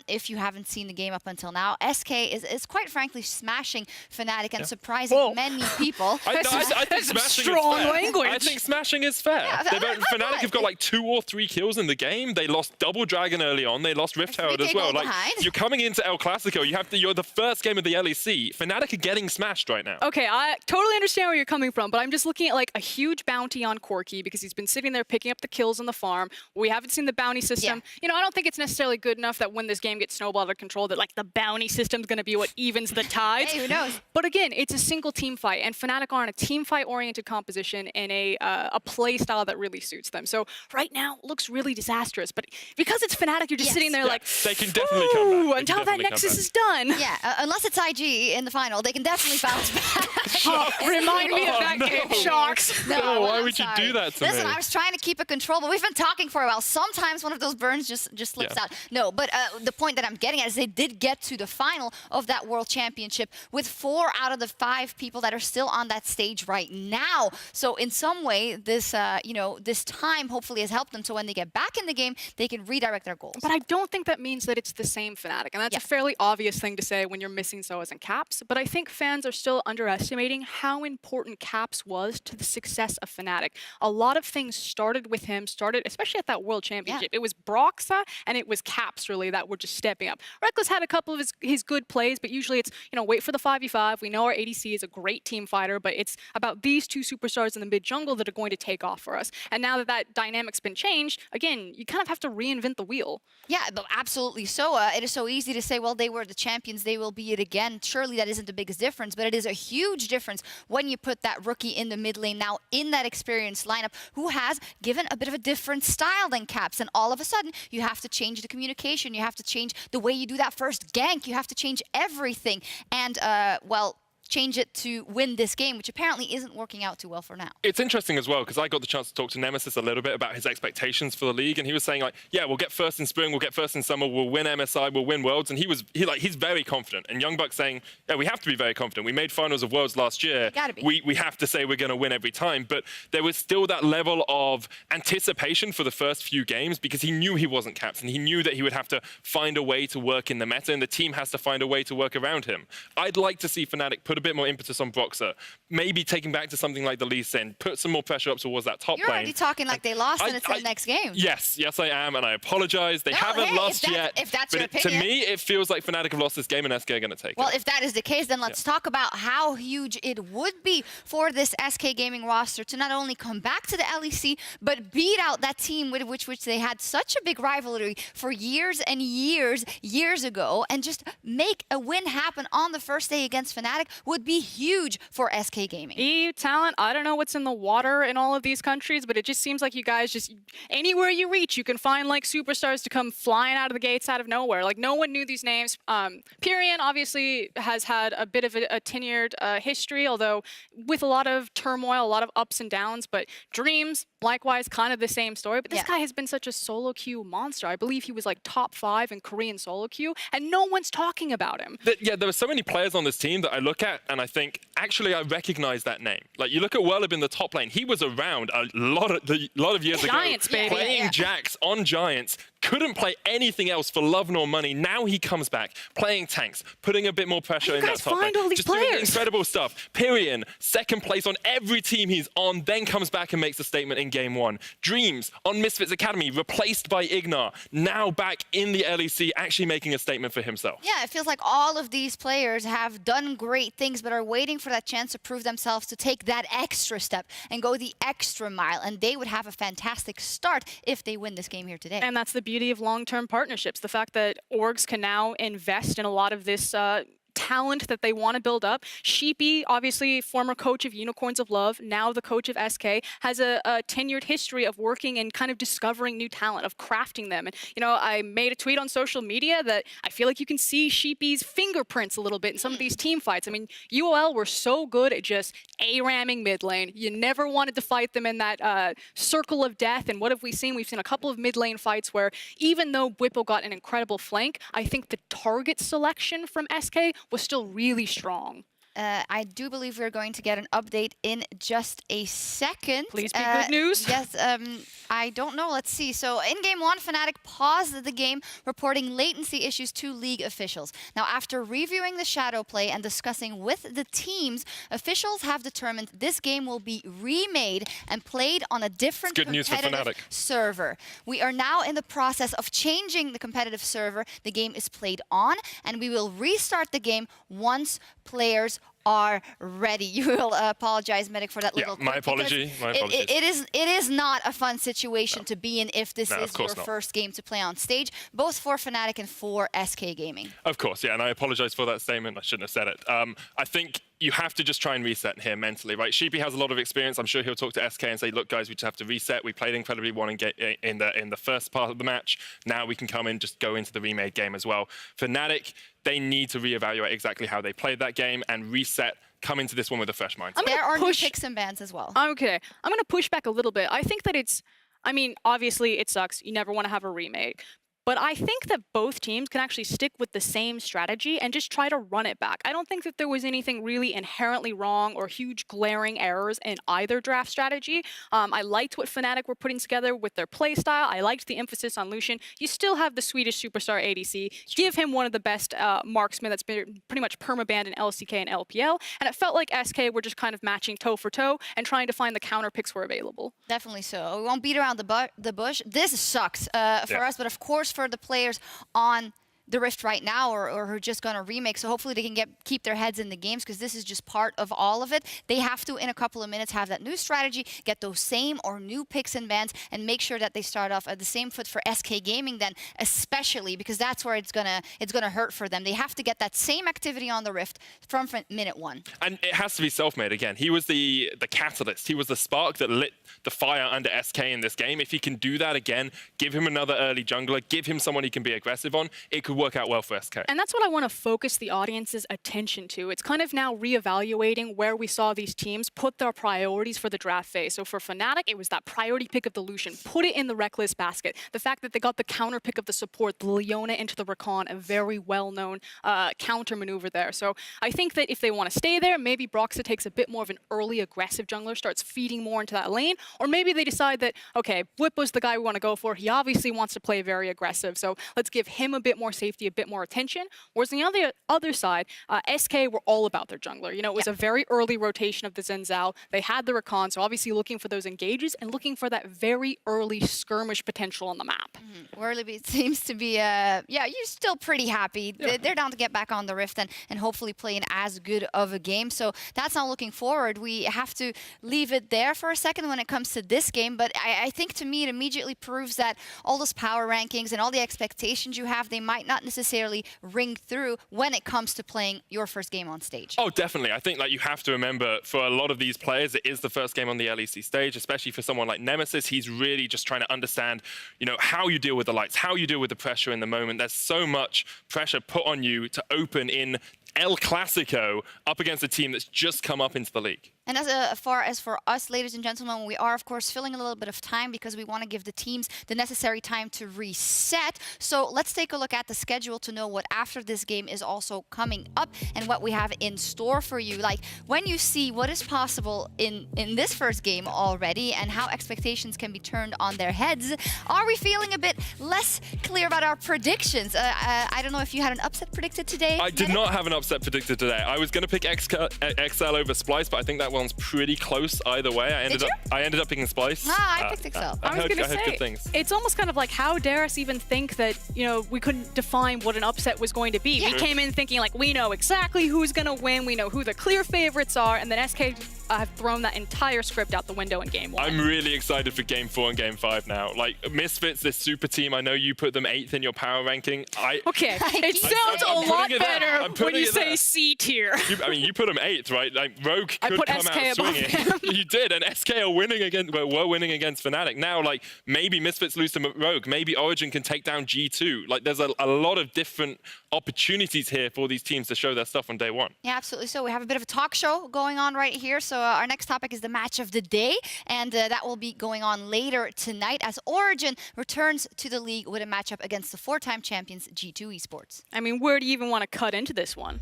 if you haven't seen the game up until now, SK is quite frankly smashing Fnatic and surprising many people. I think smashing strong is fair. language. I think smashing is fair. Fnatic have got like 2 or 3 kills in the game. They lost Double Dragon early on. They lost Rift Herald as well. Like, you're coming into El Clasico. You're the first game of the LEC. Fnatic are getting smashed right now. Okay, I totally understand where you're coming from, but I'm just looking at like a huge bounty on Corki because he's been sitting there picking up the kills on the farm. We haven't seen the bounty system. You know, I don't think it's necessarily good enough that when this game gets snowballed out of control that like the bounty system's going to be what evens the tides. Hey, who knows? But again, it's a single team fight, and Fnatic are in a team fight oriented composition in a play style that really suits them. So right now looks really disastrous, but because it's Fnatic, you're just sitting there like, they can definitely come back. Until that Nexus is done. Yeah, unless it's IG in the final, they can definitely bounce back. Remind me of that game, Sharks. No, why I'm would you sorry. do that to Listen, me? I was trying to keep it control, but we've been talking for a while. Sometimes one of those burns just slips out. No, but the point that I'm getting at is they did get to the final of that World Championship with 4 out of the 5 people that are still on that stage right now. So in some way, this this time hopefully has helped them. So when they get back in the game, they can redirect their goals. But I don't think that means that it's the same Fnatic, and that's a fairly obvious thing to say when you're missing Zoas and Caps. But I think fans are still underestimating how important Caps was to the success of Fnatic. A lot of things started with him, especially at that World Championship. It was Broxa and it was Caps really that were just stepping up. Reckless had a couple of his good plays, but usually it's, wait for the 5v5. We know our ADC is a great team fighter, but it's about these 2 superstars in the mid jungle that are going to take off for us. And now that that dynamic's been changed, again, you kind of have to reinvent the wheel. Yeah, but absolutely so. It is so easy to say, well, they were the champions, they will be it again. Surely that isn't the biggest difference, but it is a huge difference when you put that rookie in the mid lane now in that experienced lineup who has given a bit of a different style than Caps. And all of a sudden, you have to change the communication. You have to change the way you do that first gank. You have to change everything. And, well, change it to win this game, which apparently isn't working out too well for now. It's interesting as well, because I got the chance to talk to Nemesis a little bit about his expectations for the league, and he was saying, like, yeah, we'll get first in spring, we'll get first in summer, we'll win MSI, we'll win Worlds, and he's very confident. And Youngbuck's saying, yeah, we have to be very confident. We made finals of Worlds last year. Gotta be. We have to say we're going to win every time. But there was still that level of anticipation for the first few games, because he knew he wasn't captain. He knew that he would have to find a way to work in the meta, and the team has to find a way to work around him. I'd like to see Fnatic put a bit more impetus on Broxer, maybe taking back to something like the Lee Sin, put some more pressure up towards that top You're lane. already talking like they lost and it's the next game. Yes, I am, and I apologize. They haven't lost yet. If that's but your opinion. to me, it feels like Fnatic have lost this game, and SK are going to take Well, it. if that is the case, then let's talk about how huge it would be for this SK Gaming roster to not only come back to the LEC, but beat out that team with which they had such a big rivalry for years and years ago, and just make a win happen on the first day against Fnatic would be huge for SK Gaming. EU talent, I don't know what's in the water in all of these countries, but it just seems like you guys just, anywhere you reach, you can find like superstars to come flying out of the gates out of nowhere. Like no one knew these names. Pyrian obviously has had a bit of a tenured history, although with a lot of turmoil, a lot of ups and downs, but Dreams, likewise, kind of the same story. But this guy has been such a solo queue monster. I believe he was like top 5 in Korean solo queue, and no one's talking about him. Yeah, there were so many players on this team that I look at and I think, actually, I recognize that name. Like, you look at Werlib in the top lane, he was around a lot of years Giants, ago. baby. Playing Jax on Giants, couldn't play anything else for love nor money. Now he comes back, playing tanks, putting a bit more pressure in that top lane. All these just doing players. incredible stuff. Pyrian, second place on every team he's on, then comes back and makes a statement in game 1. Dreams on Misfits Academy, replaced by Ignar, now back in the LEC, actually making a statement for himself. Yeah, it feels like all of these players have done great things, but are waiting for that chance to prove themselves, to take that extra step and go the extra mile. And they would have a fantastic start if they win this game here today. And that's the beauty of long-term partnerships. The fact that orgs can now invest in a lot of this talent that they want to build up. Sheepy, obviously former coach of Unicorns of Love, now the coach of SK, has a tenured history of working and kind of discovering new talent, of crafting them. And, you know, I made a tweet on social media that I feel like you can see Sheepy's fingerprints a little bit in some of these team fights. I mean, UOL were so good at just A-ramming mid lane. You never wanted to fight them in that circle of death. And what have we seen? We've seen a couple of mid lane fights where even though Bwipo got an incredible flank, I think the target selection from SK was still really strong. I do believe we're going to get an update in just a second. Please be good news. Yes, I don't know. Let's see. So in game 1, Fnatic paused the game, reporting latency issues to league officials. Now, after reviewing the shadow play and discussing with the teams, officials have determined this game will be remade and played on a different Good news for competitive Fnatic. server. We are now in the process of changing the competitive server the game is played on, and we will restart the game once players are ready. You will apologize, Medic, for that little. My apology. My apologies. It is not a fun situation to be in if this is your first game to play on stage, both for Fnatic and for SK Gaming. Of course, yeah, and I apologize for that statement. I shouldn't have said it. I think you have to just try and reset here mentally, right? Sheepy has a lot of experience. I'm sure he'll talk to SK and say, look, guys, we just have to reset. We played incredibly well in the first part of the match. Now we can come in, just go into the remade game as well. Fnatic, they need to reevaluate exactly how they played that game and reset, come into this one with a fresh mindset. There are new picks and bans as well. Okay, I'm going to push back a little bit. I think that I mean, obviously it sucks. You never want to have a remake. But I think that both teams can actually stick with the same strategy and just try to run it back. I don't think that there was anything really inherently wrong or huge glaring errors in either draft strategy. I liked what Fnatic were putting together with their playstyle. I liked the emphasis on Lucian. You still have the Swedish superstar ADC. Give him one of the best marksmen that's been pretty much permabanned in LCK and LPL. And it felt like SK were just kind of matching toe for toe and trying to find the counter picks were available. Definitely so. We won't beat around the bush. This sucks for us, but of course for the players on the Rift right now or who are just going to remake. So hopefully they can keep their heads in the games, because this is just part of all of it. They have to, in a couple of minutes, have that new strategy, get those same or new picks and bans, and make sure that they start off at the same foot for SK Gaming then, especially because that's where it's gonna hurt for them. They have to get that same activity on the Rift from minute 1. And it has to be self-made again. He was the catalyst. He was the spark that lit the fire under SK in this game. If he can do that again, give him another early jungler, give him someone he can be aggressive on, it could work out well for SK. And that's what I want to focus the audience's attention to. It's kind of now reevaluating where we saw these teams put their priorities for the draft phase. So for Fnatic, it was that priority pick of the Lucian, put it in the Reckless basket. The fact that they got the counter pick of the support, the Leona into the Rakan, a very well-known counter maneuver there. So I think that if they want to stay there, maybe Broxah takes a bit more of an early aggressive jungler, starts feeding more into that lane, or maybe they decide that, okay, Whip was the guy we want to go for. He obviously wants to play very aggressive, so let's give him a bit more safety, a bit more attention. Whereas on the other side, SK were all about their jungler. You know, it was a very early rotation of the Xin Zhao. They had the Rakan, so obviously looking for those engages and looking for that very early skirmish potential on the map. Whirlybee seems to be, yeah, you're still pretty happy. They're down to get back on the Rift and hopefully play an as good of a game. So that's not looking forward. We have to leave it there for a second when it comes to this game. But I think to me, it immediately proves that all those power rankings and all the expectations you have, they might not necessarily ring through when it comes to playing your first game on stage. Oh, definitely. I think like you have to remember for a lot of these players, it is the first game on the LEC stage, especially for someone like Nemesis. He's really just trying to understand, you know, how you deal with the lights, how you deal with the pressure in the moment. There's so much pressure put on you to open in El Clasico up against a team that's just come up into the league. And as far as for us, ladies and gentlemen, we are, of course, filling a little bit of time because we want to give the teams the necessary time to reset. So let's take a look at the schedule to know what after this game is also coming up and what we have in store for you. Like, when you see what is possible in this first game already and how expectations can be turned on their heads, are we feeling a bit less clear about our predictions? I don't know if you had an upset predicted today. I did not have an upset predicted today. I was going to pick XL over Splice, but I think that one's pretty close either way. I ended up picking Splice. I picked XL. I was going to say, good things. It's almost kind of like, how dare us even think that, you know, we couldn't define what an upset was going to be. Yeah. We came in thinking like, we know exactly who's going to win, we know who the clear favorites are, and then SK have thrown that entire script out the window in game 1. I'm really excited for game 4 and game 5 now. Like, Misfits, this super team, I know you put them 8th in your power ranking. Okay, it sounds a lot better when you say C tier. I mean, you put them 8th, right? Like, Rogue I could put come SK out above swinging. him. You did, and SK are winning were winning against Fnatic. Now, like, maybe Misfits lose to Rogue. Maybe Origin can take down G2. Like, there's a lot of different opportunities here for these teams to show their stuff on day 1. Yeah, absolutely. So we have a bit of a talk show going on right here. So our next topic is the match of the day, and that will be going on later tonight as Origin returns to the league with a matchup against the 4-time champions G2 eSports. I mean, where do you even want to cut into this one?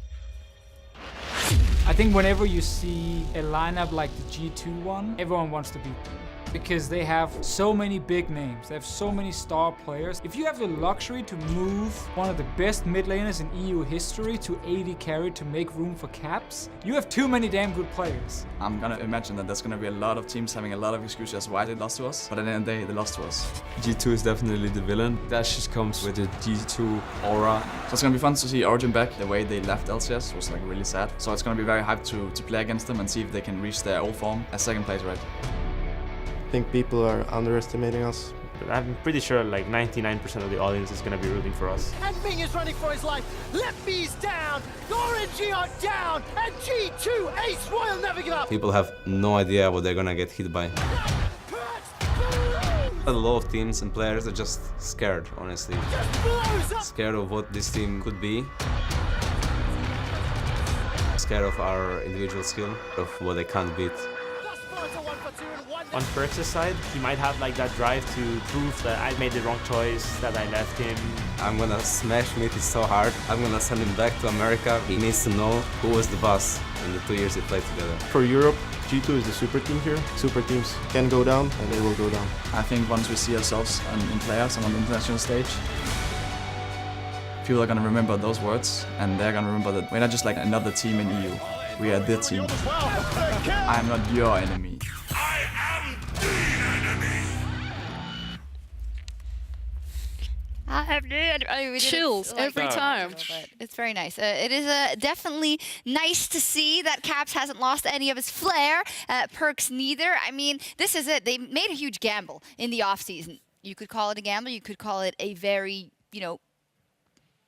I think whenever you see a lineup like the G2 one, everyone wants to beat them. Because they have so many big names, they have so many star players. If you have the luxury to move one of the best mid laners in EU history to AD carry to make room for caps, you have too many damn good players. I'm gonna imagine that there's gonna be a lot of teams having a lot of excuses as why they lost to us, but at the end of the day, they lost to us. G2 is definitely the villain. That just comes with the G2 aura. So it's gonna be fun to see Origin back. The way they left LCS was like really sad. So it's gonna be very hyped to play against them and see if they can reach their old form as second place, right? I think people are underestimating us. But I'm pretty sure like 99% of the audience is going to be rooting for us. And Ming is running for his life. Leppy's down. Orange are down. And G2 Ace Royal never give up. People have no idea what they're gonna get hit by. A lot of teams and players are just scared, honestly. Scared of what this team could be. Scared of our individual skill, of what they can't beat. On Perks' side, he might have like that drive to prove that I made the wrong choice, that I left him. I'm gonna smash Mythic so hard. I'm gonna send him back to America. He needs to know who was the boss in the 2 years they played together. For Europe, G2 is the super team here. Super teams can go down and they will go down. I think once we see ourselves in players and on the international stage, people are gonna remember those words and they're gonna remember that we're not just like another team in EU. We are the team. I'm not your enemy. Chills every time. It's very nice. It is definitely nice to see that Caps hasn't lost any of his flair. Perks neither. I mean, this is it. They made a huge gamble in the offseason. You could call it a gamble. You could call it a very, you know,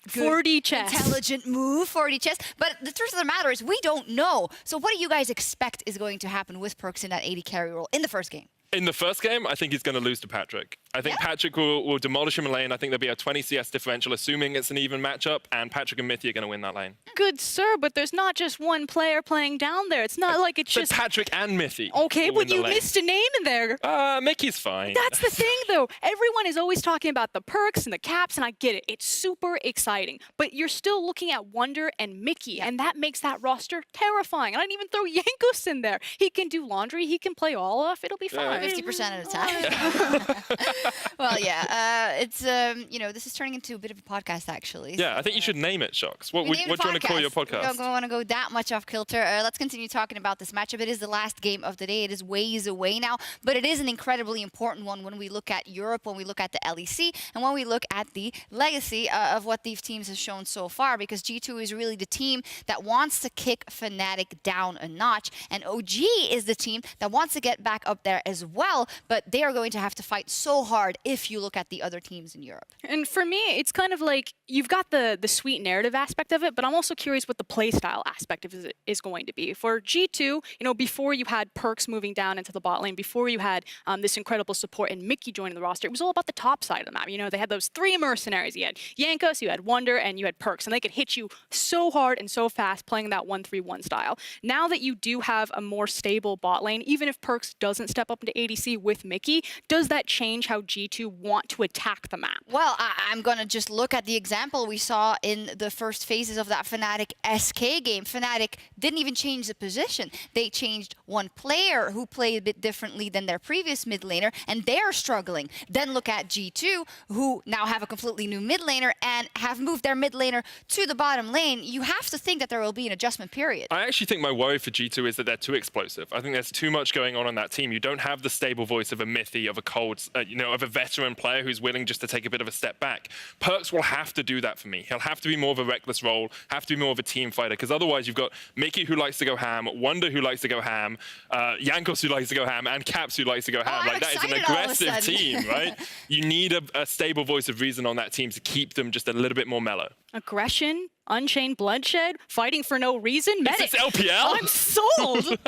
4D chess. Intelligent move, 4D chess. But the truth of the matter is we don't know. So what do you guys expect is going to happen with Perks in that AD carry role in the first game? In the first game, I think he's going to lose to Patrick. I think Patrick will demolish him in lane. I think there'll be a 20 CS differential, assuming it's an even matchup, and Patrick and Mithy are going to win that lane. Good sir, but there's not just one player playing down there. It's not like it's So just Patrick and Mithy. Okay, will win but the you lane. missed a name in there. Mickey's fine. That's the thing, though. Everyone is always talking about the perks and the caps, and I get it. It's super exciting. But you're still looking at Wonder and Mickey, and that makes that roster terrifying. And I didn't even throw Jankos in there. He can do laundry. He can play Olaf. It'll be fine. 50% at a time. Well, yeah, it's you know, this is turning into a bit of a podcast actually. Yeah, so, I think you should name it, Shocks. What we do you named the want to call your We podcast? don't want to go that much off kilter. Let's continue talking about this matchup. It is the last game of the day. It is ways away now, but it is an incredibly important one when we look at Europe, when we look at the LEC, and when we look at the legacy of what these teams have shown so far, because G2 is really the team that wants to kick Fnatic down a notch, and OG is the team that wants to get back up there as well, but they are going to have to fight so hard if you look at the other teams in Europe. And for me, it's kind of like you've got the sweet narrative aspect of it, but I'm also curious what the playstyle aspect of it is going to be. For G2, you know, before you had Perks moving down into the bot lane, before you had this incredible support and Mickey joining the roster, it was all about the top side of the map. You know, they had those three mercenaries. You had Jankos, you had Wonder, and you had Perks, and they could hit you so hard and so fast playing that 1-3-1 style. Now that you do have a more stable bot lane, even if Perks doesn't step up into ADC with Mickey, does that change how G2 want to attack the map? Well, I'm going to just look at the example we saw in the first phases of that Fnatic SK game. Fnatic didn't even change the position. They changed one player who played a bit differently than their previous mid laner, and they're struggling. Then look at G2, who now have a completely new mid laner and have moved their mid laner to the bottom lane. You have to think that there will be an adjustment period. I actually think my worry for G2 is that they're too explosive. I think there's too much going on that team. You don't have the stable voice of a Mithy, of a Cold, you know, of a veteran player who's willing just to take a bit of a step back. Perks will have to do that for me. He'll have to be more of a reckless role, have to be more of a team fighter, because otherwise you've got Mickey who likes to go ham, Wonder who likes to go ham, Jankos who likes to go ham, and Caps who likes to go ham. I'm Like, that is an excited all of a aggressive sudden. team, right? You need a stable voice of reason on that team to keep them just a little bit more mellow. Aggression, Unchained Bloodshed, fighting for no reason. Is this LPL? I'm sold.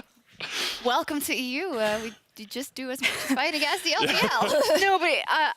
Welcome to EU. We just do as much as fighting as the LPL. No, but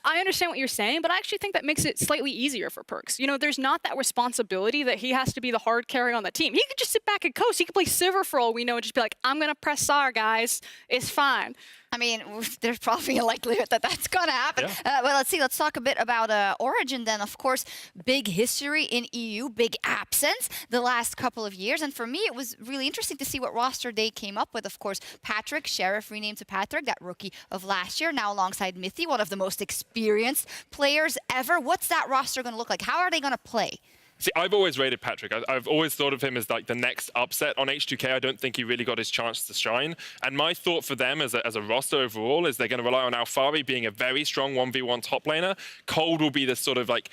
I understand what you're saying, but I actually think that makes it slightly easier for Perks. You know, there's not that responsibility that he has to be the hard carry on the team. He could just sit back and coast. He could play Sivir for all we know and just be like, I'm going to press SAR, guys. It's fine. I mean, there's probably a likelihood that that's going to happen. Yeah. Well, let's see. Let's talk a bit about Origin then. Of course, big history in EU, big absence the last couple of years. And for me, it was really interesting to see what roster they came up with. Of course, Patrick, Sheriff renamed to Patrick, that rookie of last year, now alongside Mithy, one of the most experienced players ever. What's that roster going to look like? How are they going to play? See, I've always rated Patrick. I've always thought of him as like the next upset on H2K. I don't think he really got his chance to shine. And my thought for them as a roster overall is they're going to rely on Alfari being a very strong 1v1 top laner. Cold will be the sort of like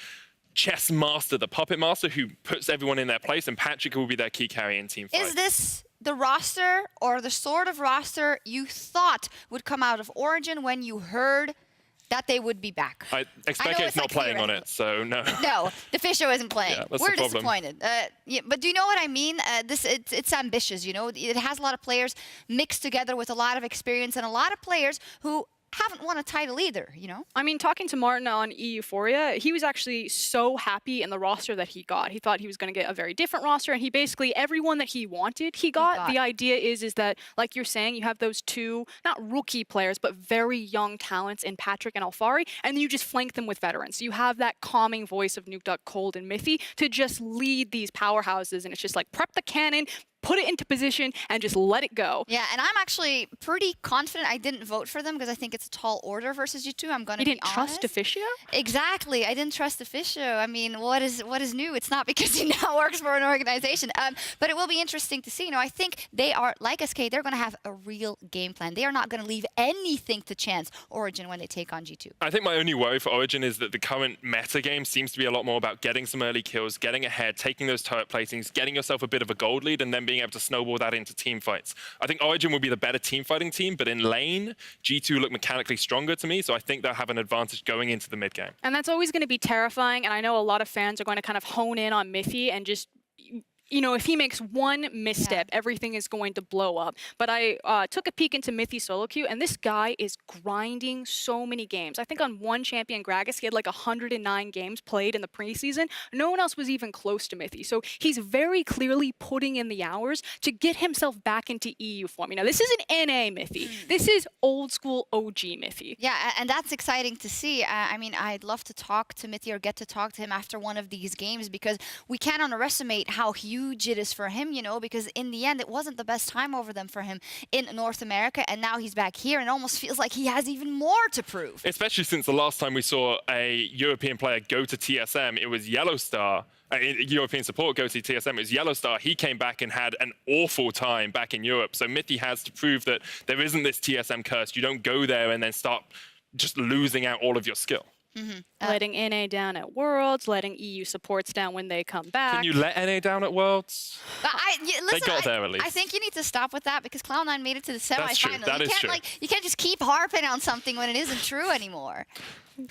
chess master, the puppet master who puts everyone in their place, and Patrick will be their key carry in team fight. Is this the roster or the sort of roster you thought would come out of Origin when you heard that they would be back? Expect it's not playing on it, so no. No, the Fisho isn't playing. Yeah, that's We're the problem. disappointed. Yeah, but do you know what I mean? It's ambitious, you know? It has a lot of players mixed together with a lot of experience and a lot of players who haven't won a title either, you know? I mean, talking to Martin on Euphoria, he was actually so happy in the roster that he got. He thought he was going to get a very different roster, and he basically, everyone that he wanted, he got. The idea is that, like you're saying, you have those two, not rookie players, but very young talents in Patrick and Alfari, and then you just flank them with veterans. So you have that calming voice of Nuke Duck, Cold, and Mithy to just lead these powerhouses, and it's just like, prep the cannon, put it into position, and just let it go. Yeah, and I'm actually pretty confident I didn't vote for them because I think it's a tall order versus G2. I'm going to be honest. You didn't trust Officio? Exactly. I didn't trust Officio. I mean, what is new? It's not because he now works for an organization. But it will be interesting to see. You know, I think they are, like SK, they're going to have a real game plan. They are not going to leave anything to chance Origin when they take on G2. I think my only worry for Origin is that the current meta game seems to be a lot more about getting some early kills, getting ahead, taking those turret placings, getting yourself a bit of a gold lead, and then being able to snowball that into team fights. I think Origin will be the better team fighting team, but in lane, G2 look mechanically stronger to me, so I think they'll have an advantage going into the mid game. And that's always going to be terrifying, and I know a lot of fans are going to kind of hone in on Mithy and just you know, if he makes one misstep, everything is going to blow up. But I took a peek into Mithy solo queue, and this guy is grinding so many games. I think on one champion, Gragas, he had like 109 games played in the preseason. No one else was even close to Mithy. So he's very clearly putting in the hours to get himself back into EU form. You know, this isn't NA Mithy. This is old school OG Mithy. Yeah, and that's exciting to see. I mean, I'd love to talk to Mithy or get to talk to him after one of these games, because we can't underestimate how huge it is for him, you know, because in the end, it wasn't the best time over them for him in North America, and now he's back here, and it almost feels like he has even more to prove. Especially since the last time we saw a European player go to TSM, it was Yellowstar. European support go to TSM, it was Yellowstar. He came back and had an awful time back in Europe. So Mithy has to prove that there isn't this TSM curse. You don't go there and then start just losing out all of your skill. Letting NA down at Worlds, letting EU supports down when they come back. Can you let NA down at Worlds? Listen, They got there at least. I think you need to stop with that, because Cloud9 made it to the semifinals. That's true. That is true. You can't just keep harping on something when it isn't true anymore.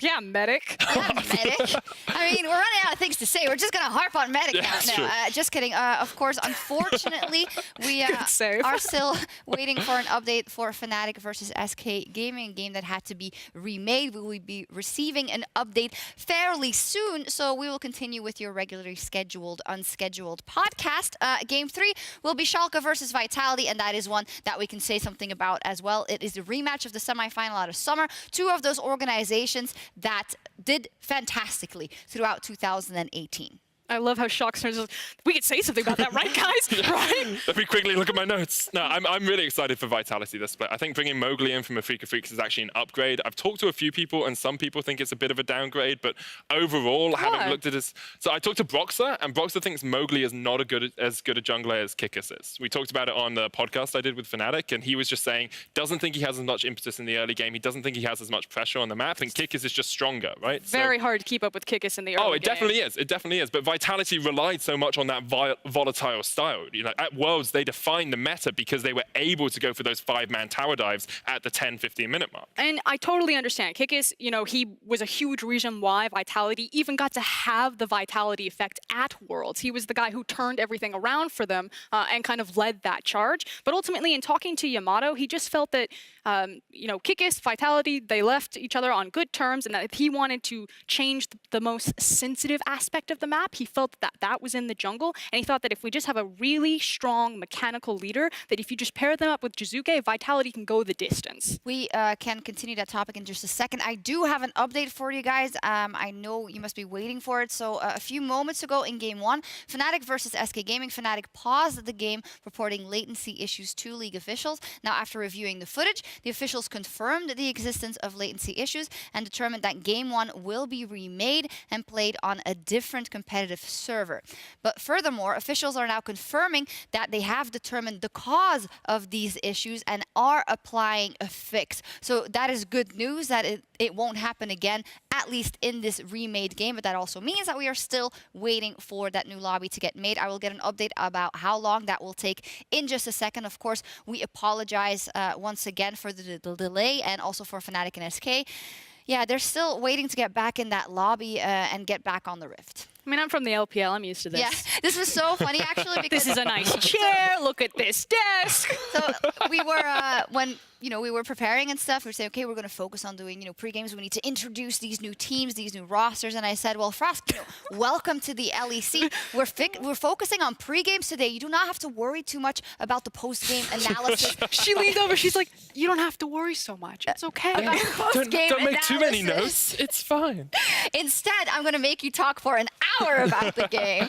Yeah, Medic. Yeah, Medic. I mean, we're running out of things to say. We're just going to harp on Medic now. No, just kidding. Of course, unfortunately, we are still waiting for an update for Fanatic versus SK Gaming, a game that had to be remade. We will be receiving an update fairly soon, so we will continue with your regularly scheduled, unscheduled podcast. Game 3 will be Schalke versus Vitality, and that is one that we can say something about as well. It is a rematch of the semifinal out of summer. Two of those organizations that did fantastically throughout 2018. I love how Shocksters. We could say something about that, right, guys? Right? Let me quickly look at my notes. No, I'm really excited for Vitality this split. I think bringing Mowgli in from Afrika Freaks is actually an upgrade. I've talked to a few people, and some people think it's a bit of a downgrade, but overall, having looked at this... So I talked to Broxer, and Broxer thinks Mowgli is not as good a jungler as Kikis is. We talked about it on the podcast I did with Fnatic, and he was just saying, doesn't think he has as much impetus in the early game. He doesn't think he has as much pressure on the map, and Kikis is just stronger, right? Very hard to keep up with Kikis in the early game. Oh, it definitely is. It definitely is. But Vitality relied so much on that volatile style. You know, at Worlds, they defined the meta because they were able to go for those 5-man tower dives at the 10-15 minute mark. And I totally understand. Kikis, you know, he was a huge reason why Vitality even got to have the Vitality effect at Worlds. He was the guy who turned everything around for them and kind of led that charge. But ultimately, in talking to Yamato, he just felt that, you know, Kikis, Vitality, they left each other on good terms, and that if he wanted to change the most sensitive aspect of the map, he felt that that was in the jungle, and he thought that if we just have a really strong mechanical leader, that if you just pair them up with Jizuke, Vitality can go the distance. We can continue that topic in just a second. I do have an update for you guys. I know you must be waiting for it. So a few moments ago in Game 1, Fnatic versus SK Gaming, Fnatic paused the game, reporting latency issues to League officials. Now, after reviewing the footage, the officials confirmed the existence of latency issues and determined that Game 1 will be remade and played on a different competitive server. But furthermore, officials are now confirming that they have determined the cause of these issues and are applying a fix. So that is good news that it won't happen again, at least in this remade game. But that also means that we are still waiting for that new lobby to get made. I will get an update about how long that will take in just a second. Of course, we apologize once again for the delay, and also for Fnatic and SK. Yeah, they're still waiting to get back in that lobby and get back on the Rift. I mean, I'm from the LPL. I'm used to this. Yeah, this was so funny, actually, because... This is a nice chair. Look at this desk. So we were, when we were preparing and stuff, we were saying, okay, we're going to focus on doing, pre-games. We need to introduce these new teams, these new rosters. And I said, well, Frost, welcome to the LEC. We're focusing on pre-games today. You do not have to worry too much about the post-game analysis. She leaned over. She's like, you don't have to worry so much. It's okay. Don't make too many notes. It's fine. Instead, I'm going to make you talk for an hour about the game.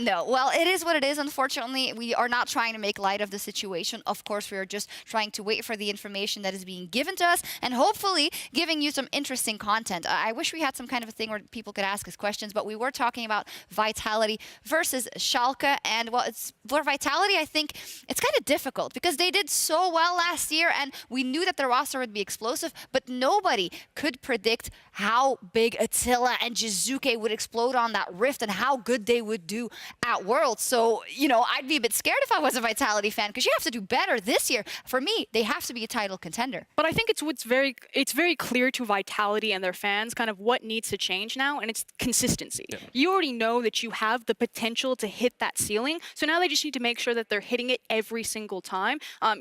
No, well, it is what it is. Unfortunately, we are not trying to make light of the situation. Of course, we are just trying to wait for the information that is being given to us and hopefully giving you some interesting content. I wish we had some kind of a thing where people could ask us questions, but we were talking about Vitality versus Schalke. And well, for Vitality, I think it's kind of difficult because they did so well last year and we knew that their roster would be explosive, but nobody could predict how big Attila and Jizuke would explode on that Rift and how good they would do at Worlds. So, I'd be a bit scared if I was a Vitality fan because you have to do better this year. For me, they have to be a title contender. But I think it's very clear to Vitality and their fans kind of what needs to change now, and it's consistency. Yeah. You already know that you have the potential to hit that ceiling, so now they just need to make sure that they're hitting it every single time.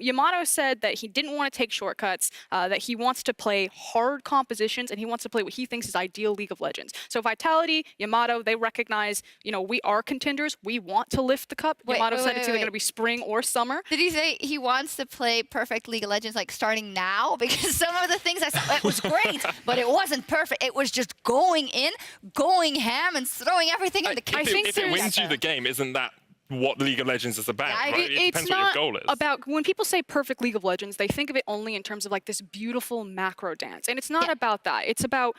Yamato said that he didn't want to take shortcuts, that he wants to play hard compositions, and he wants to play what he thinks is ideal League of Legends. So Vitality, Yamato, they recognize, you know, we are contenders. We want to lift the cup. Yamato said it's either going to be spring or summer. Did he say he wants to play perfect League of Legends like starting now? Because some of the things I saw, it was great, but it wasn't perfect. It was just going in, going ham, and throwing everything in the kitchen. If it wins you the game, isn't that what League of Legends is about, Yeah, right? It It's depends what not your goal is. about, when people say perfect League of Legends, they think of it only in terms of like this beautiful macro dance. And it's not about that. It's about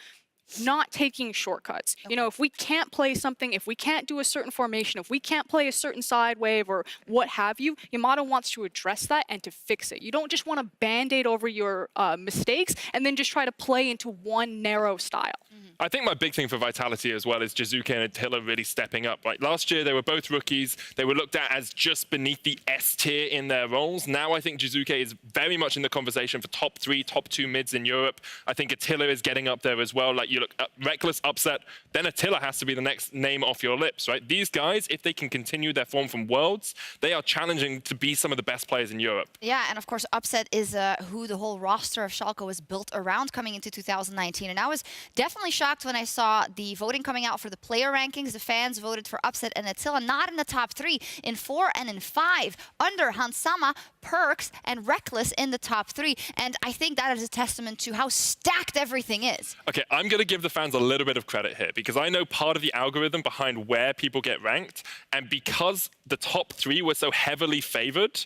not taking shortcuts. You know, if we can't play something, if we can't do a certain formation, if we can't play a certain side wave or what have you, Yamato wants to address that and to fix it. You don't just want to band-aid over your mistakes and then just try to play into one narrow style. I think my big thing for Vitality as well is Jizuke and Attila really stepping up. Like last year, they were both rookies. They were looked at as just beneath the S tier in their roles. Now I think Jizuke is very much in the conversation for top 3, top 2 mids in Europe. I think Attila is getting up there as well. Like you look at Reckless, Upset, then Attila has to be the next name off your lips, right? These guys, if they can continue their form from Worlds, they are challenging to be some of the best players in Europe. Yeah, and of course, Upset is who the whole roster of Schalke was built around coming into 2019. And I was definitely shocked when I saw the voting coming out for the player rankings. The fans voted for Upset and Attila not in the top 3, in 4 and in 5, under Hansama, Perks, and Reckless in the top 3. And I think that is a testament to how stacked everything is. Okay, I'm going to give the fans a little bit of credit here because I know part of the algorithm behind where people get ranked, and because the top 3 were so heavily favored,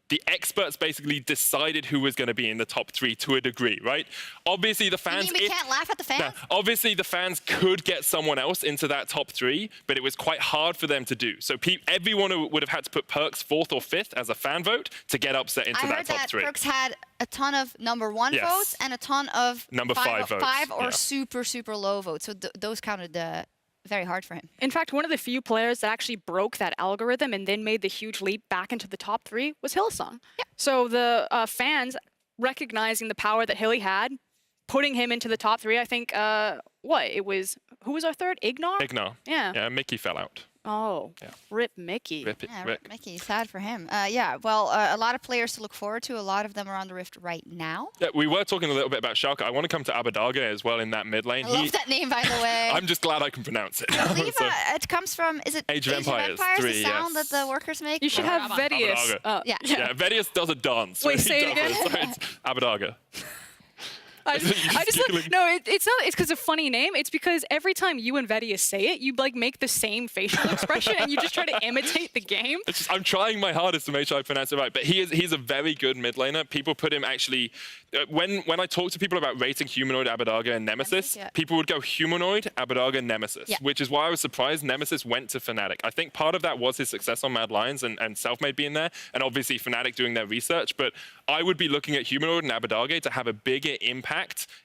the experts basically decided who was going to be in the top 3 to a degree, right? Obviously, the fans... You mean we can't laugh at the fans? No, obviously, the fans could get someone else into that top 3, but it was quite hard for them to do. So everyone would have had to put Perks 4th or 5th as a fan vote to get Upset into that top 3. Perks had a ton of number 1 Yes. votes and a ton of Number 5 votes. 5 or Yeah. super, super low votes. So those counted very hard for him. In fact, one of the few players that actually broke that algorithm and then made the huge leap back into the top 3 was Hillsong. Yeah. So the fans recognizing the power that Hilly had, putting him into the top 3, I think, who was our third? Ignar? Ignar. Yeah. Yeah, Mickey fell out. Oh, Yeah. rip Mickey. Rip it, Yeah, Rick. Mickey, sad for him. Yeah, well, a lot of players to look forward to. A lot of them are on the Rift right now. Yeah, we were talking a little bit about Schalke. I want to come to Abadaga as well in that mid lane. I love that name, by the way. I'm just glad I can pronounce it. I believe So, it comes from, is it Age of Empires the 3, sound yes. that the workers make? You should have Vedius. Abadaga. Yeah. yeah, Vedius does a dance. Wait, when he say it does again? So it's Abadaga. I just giggling. no, it's not. It's because a funny name. It's because every time you and Vedius say it, you like make the same facial expression and you just try to imitate the game. It's just, I'm trying my hardest to make sure I pronounce it right, but he's a very good mid laner. People put him actually, when I talk to people about rating Humanoid, Abadaga, and Nemesis, yeah. people would go Humanoid, Abadaga, Nemesis, Yeah. which is why I was surprised Nemesis went to Fnatic. I think part of that was his success on Mad Lions and Selfmade being there, and obviously Fnatic doing their research, but I would be looking at Humanoid and Abadaga to have a bigger impact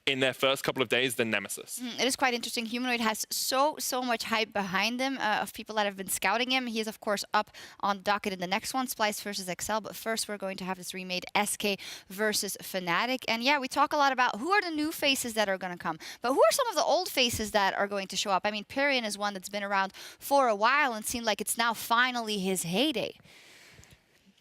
in their first couple of days than Nemesis. It is quite interesting. Humanoid has so much hype behind him of people that have been scouting him. He is, of course, up on the docket in the next one, Splice versus Excel. But first, we're going to have this remade SK versus Fnatic. And yeah, we talk a lot about who are the new faces that are going to come. But who are some of the old faces that are going to show up? I mean, Pyrian is one that's been around for a while and seemed like it's now finally his heyday.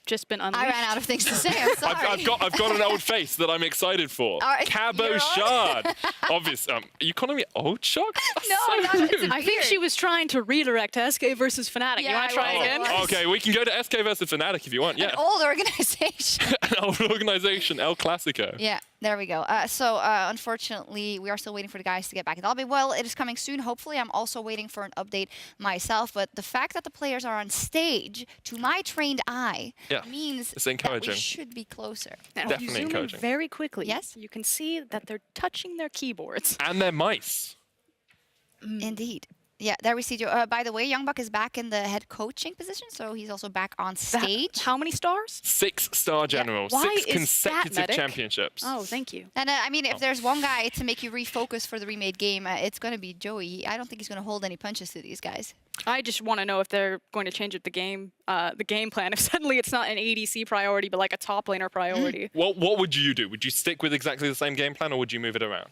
Just been unleashed. I ran out of things to say. I'm sorry. I've got an old face that I'm excited for. All right, Cabo you're on. Shard. Obviously, are you calling me old Shock? That's No, so not- it's rude. I think she was trying to redirect SK versus Fnatic. Yeah, You want I to try was. again? I was. Okay, we can go to SK versus Fnatic if you want. Yeah, An old organization. an old organization, El Clasico. Yeah, there we go. So unfortunately, we are still waiting for the guys to get back in the lobby. Well, it is coming soon. Hopefully, I'm also waiting for an update myself. But the fact that the players are on stage, to my trained eye, Yeah, means it's that encouraging. we should be closer. And Definitely if you zoom in encouraging. very quickly, Yes? you can see that they're touching their keyboards. And their mice. Indeed. Yeah, there we see Joe. By the way, Youngbuck is back in the head coaching position, so he's also back on stage. How many stars? 6-star general, Why 6 is that, consecutive Medic? championships. Oh, thank you. And I mean, if there's one guy to make you refocus for the remade game, it's going to be Joey. I don't think he's going to hold any punches to these guys. I just want to know if they're going to change up the game plan. If suddenly it's not an ADC priority, but like a top laner priority. What would you do? Would you stick with exactly the same game plan, or would you move it around?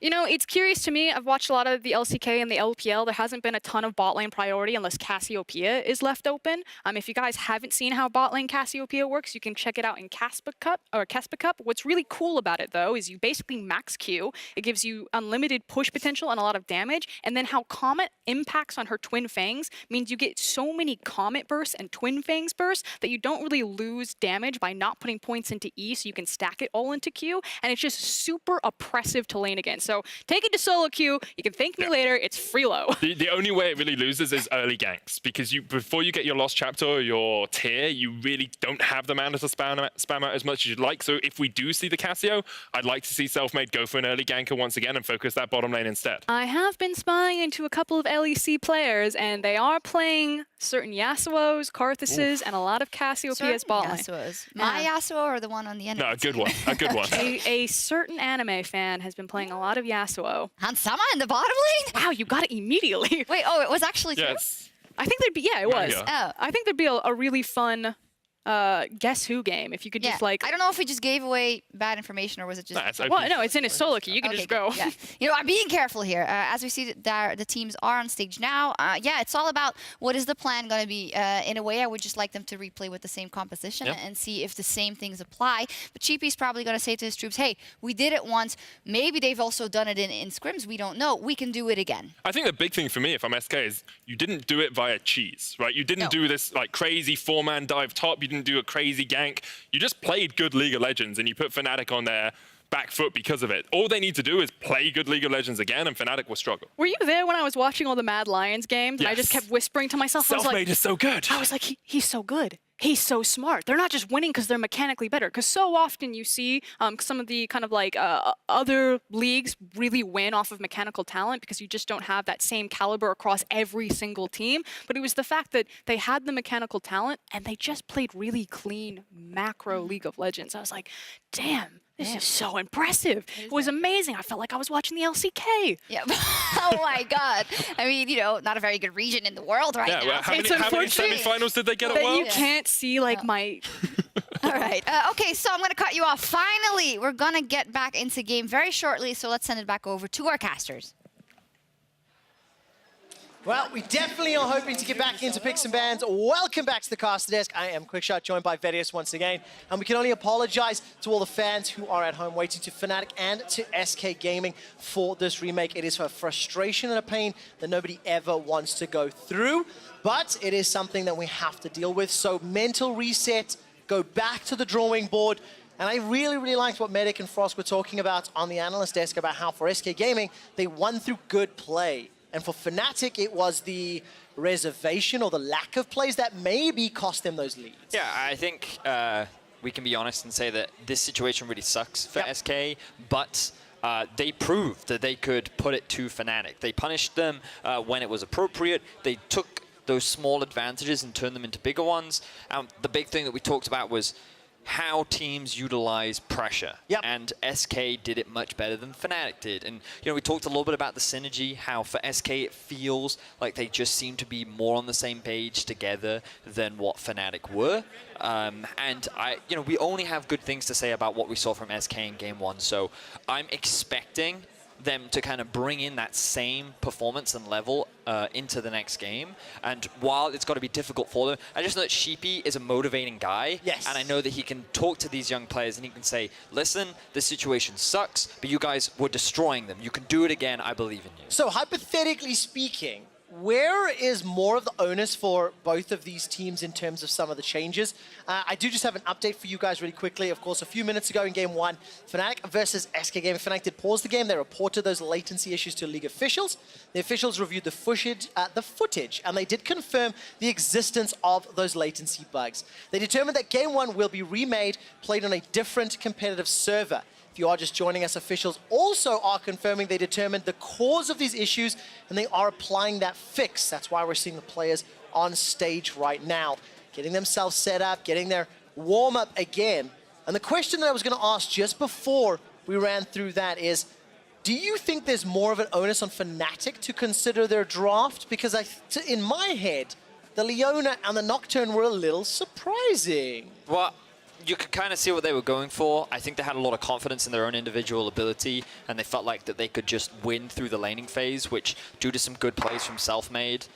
You know, it's curious to me. I've watched a lot of the LCK and the LPL. There hasn't been a ton of bot lane priority unless Cassiopeia is left open. If you guys haven't seen how bot lane Cassiopeia works, you can check it out in Caspa Cup. What's really cool about it, though, is you basically max Q. It gives you unlimited push potential and a lot of damage. And then how Comet impacts on her Twin Fangs means you get so many Comet bursts and Twin Fangs bursts that you don't really lose damage by not putting points into E, so you can stack it all into Q. And it's just super oppressive to lane against. So take it to solo queue. You can thank me later. It's Freelo. The only way it really loses is early ganks, because before you get your Lost Chapter or your tier, you really don't have the mana to spam out as much as you'd like. So if we do see the Cassio, I'd like to see Selfmade go for an early ganker once again and focus that bottom lane instead. I have been spying into a couple of LEC players, and they are playing certain Yasuos, Karthuses, and a lot of Cassiopeia's bot lane. Yasuos. My Yasuo or the one on the end? No, a good one. A good one. A certain anime fan has been playing a lot of Yasuo. Hansama in the bottom lane? Wow, you got it immediately. Wait, oh, it was actually true? Yes. I think there'd be, yeah, it was. Oh. I think there'd be a really fun Guess Who game if you could just like. I don't know if we just gave away bad information or was it just. Nah, it's Well, no, it's in his solo queue. You can Okay, just go. good. Yeah. You know, I'm being careful here. As we see that the teams are on stage now, yeah, it's all about what is the plan going to be. In a way, I would just like them to replay with the same composition and see if the same things apply. But Cheapy's probably going to say to his troops, hey, we did it once. Maybe they've also done it in scrims. We don't know. We can do it again. I think the big thing for me, if I'm SK, is you didn't do it via cheese, right? You didn't do this like crazy 4-man dive top. You didn't do a crazy gank. You just played good League of Legends, and you put Fnatic on their back foot because of it. All they need to do is play good League of Legends again, and Fnatic will struggle. Were you there when I was watching all the Mad Lions games? And I just kept whispering to myself, Selfmade is so good. I was like, he's so good. He's so smart. They're not just winning because they're mechanically better. Because so often you see some of the kind of like other leagues really win off of mechanical talent because you just don't have that same caliber across every single team. But it was the fact that they had the mechanical talent and they just played really clean macro League of Legends. I was like, damn. This is so impressive. It was amazing. I felt like I was watching the LCK. Yeah. Oh my God. I mean, you know, not a very good region in the world right now. Well, how many semi-finals did they get at You can't see like my... All right. Okay, so I'm going to cut you off. Finally, we're going to get back into game very shortly, so let's send it back over to our casters. Well, we definitely are hoping to get back into picks and bans. Welcome back to the caster desk. I am Quickshot, joined by Vedius once again. And we can only apologize to all the fans who are at home waiting to Fnatic and to SK Gaming for this remake. It is a frustration and a pain that nobody ever wants to go through. But it is something that we have to deal with. So mental reset, go back to the drawing board. And I really, really liked what Medic and Frost were talking about on the analyst desk about how for SK Gaming, they won through good play. And for Fnatic, it was the reservation or the lack of plays that maybe cost them those leads. Yeah, I think we can be honest and say that this situation really sucks for SK, but they proved that they could put it to Fnatic. They punished them when it was appropriate. They took those small advantages and turned them into bigger ones. The big thing that we talked about was how teams utilize pressure. And SK did it much better than Fnatic did. And, you know, we talked a little bit about the synergy, how for SK it feels like they just seem to be more on the same page together than what Fnatic were. And you know, we only have good things to say about what we saw from SK in Game 1. So I'm expecting them to kind of bring in that same performance and level into the next game. And while it's got to be difficult for them, I just know that Sheepy is a motivating guy. Yes. And I know that he can talk to these young players and he can say, listen, this situation sucks, but you guys were destroying them. You can do it again. I believe in you. So hypothetically speaking, where is more of the onus for both of these teams in terms of some of the changes? I do just have an update for you guys really quickly. Of course, a few minutes ago in Game 1, Fnatic versus SK Gaming. Fnatic did pause the game. They reported those latency issues to league officials. The officials reviewed the footage, and they did confirm the existence of those latency bugs. They determined that Game 1 will be remade, played on a different competitive server. If you are just joining us, officials also are confirming they determined the cause of these issues and they are applying that fix. That's why we're seeing the players on stage right now, getting themselves set up, getting their warm-up again. And the question that I was going to ask just before we ran through that is, do you think there's more of an onus on Fnatic to consider their draft? Because in my head, the Leona and the Nocturne were a little surprising. Well, you could kind of see what they were going for. I think they had a lot of confidence in their own individual ability, and they felt like that they could just win through the laning phase, which, due to some good plays from Selfmade,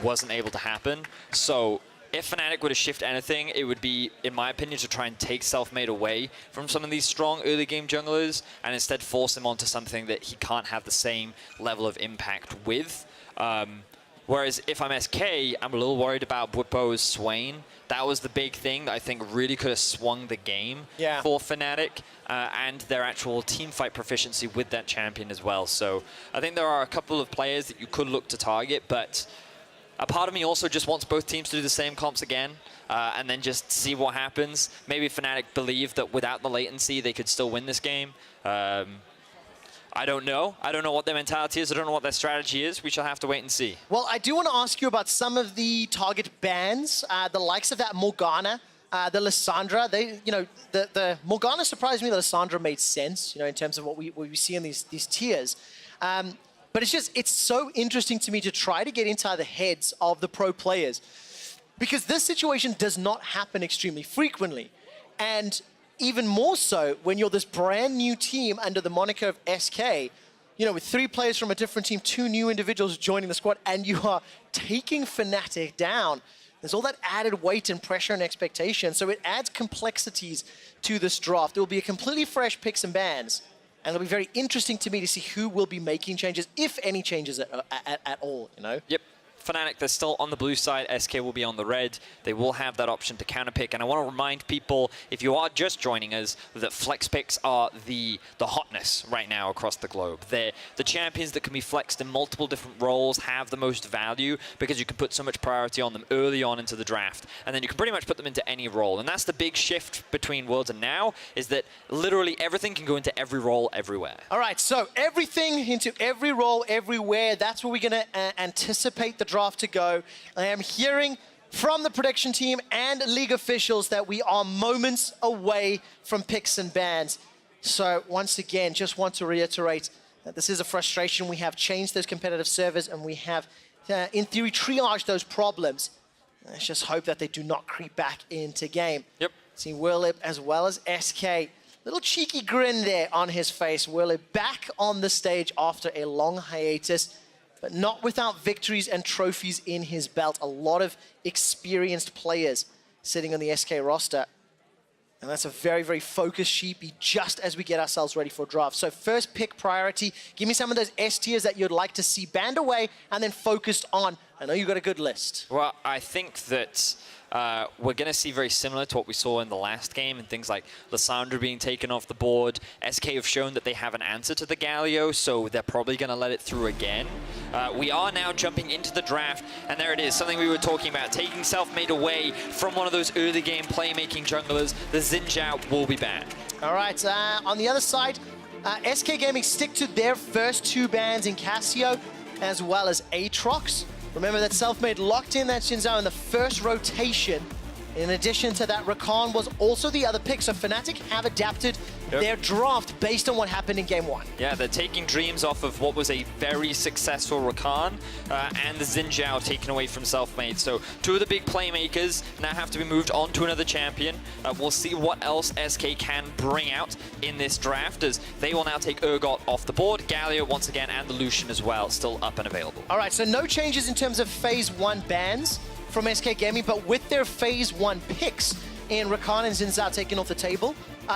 wasn't able to happen. So if Fnatic were to shift anything, it would be, in my opinion, to try and take Selfmade away from some of these strong early game junglers and instead force him onto something that he can't have the same level of impact with. Whereas if I'm SK, I'm a little worried about Bwipo's Swain. That was the big thing that I think really could have swung the game for Fnatic, and their actual team fight proficiency with that champion as well. So I think there are a couple of players that you could look to target, but a part of me also just wants both teams to do the same comps again, and then just see what happens. Maybe Fnatic believe that without the latency, they could still win this game. I don't know. I don't know what their mentality is. I don't know what their strategy is. We shall have to wait and see. Well, I do want to ask you about some of the target bans, the likes of that Morgana, the Lissandra. They, you know, the Morgana surprised me. The Lissandra made sense, you know, in terms of what we see in these tiers. But it's so interesting to me to try to get inside the heads of the pro players, because this situation does not happen extremely frequently. And even more so when you're this brand new team under the moniker of SK, you know, with 3 players from a different team, 2 new individuals joining the squad, and you are taking Fnatic down. There's all that added weight and pressure and expectation, so it adds complexities to this draft. It will be a completely fresh picks and bans, and it'll be very interesting to me to see who will be making changes, if any changes at all, you know? Yep. Fnatic, they're still on the blue side. SK will be on the red. They will have that option to counterpick. And I want to remind people, if you are just joining us, that flex picks are the hotness right now across the globe. They're the champions that can be flexed in multiple different roles, have the most value, because you can put so much priority on them early on into the draft. And then you can pretty much put them into any role. And that's the big shift between Worlds and now, is that literally everything can go into every role everywhere. All right, so everything into every role everywhere. That's where we're going to anticipate the draft to go. I am hearing from the production team and league officials that we are moments away from picks and bans. So once again, just want to reiterate that this is a frustration. We have changed those competitive servers, and we have, in theory, triaged those problems. Let's just hope that they do not creep back into game. Yep. See Wirlip as well as SK. Little cheeky grin there on his face. Wirlip back on the stage after a long hiatus, but not without victories and trophies in his belt. A lot of experienced players sitting on the SK roster. And that's a very, very focused Sheepy just as we get ourselves ready for draft. So first pick priority, give me some of those S tiers that you'd like to see banned away and then focused on. I know you've got a good list. Well, I think that we're going to see very similar to what we saw in the last game, and things like Lissandra being taken off the board. SK have shown that they have an answer to the Galio, so they're probably going to let it through again. We are now jumping into the draft, and there it is, something we were talking about, taking Selfmade away from one of those early game playmaking junglers. The Xin Zhao will be back. All right, on the other side, SK Gaming stick to their first 2 bans in Casio as well as Aatrox. Remember that Selfmade locked in that Xin Zhao in the first rotation. In addition to that, Rakan was also the other pick, so Fnatic have adapted their draft based on what happened in Game 1. Yeah, they're taking dreams off of what was a very successful Rakan, and the Xin Zhao taken away from Selfmade. So 2 of the big playmakers now have to be moved on to another champion. We'll see what else SK can bring out in this draft, as they will now take Urgot off the board, Galio once again, and the Lucian as well, still up and available. All right, so no changes in terms of Phase 1 bans from SK Gaming, but with their Phase 1 picks in Rakan and Xin Zhao taken off the table,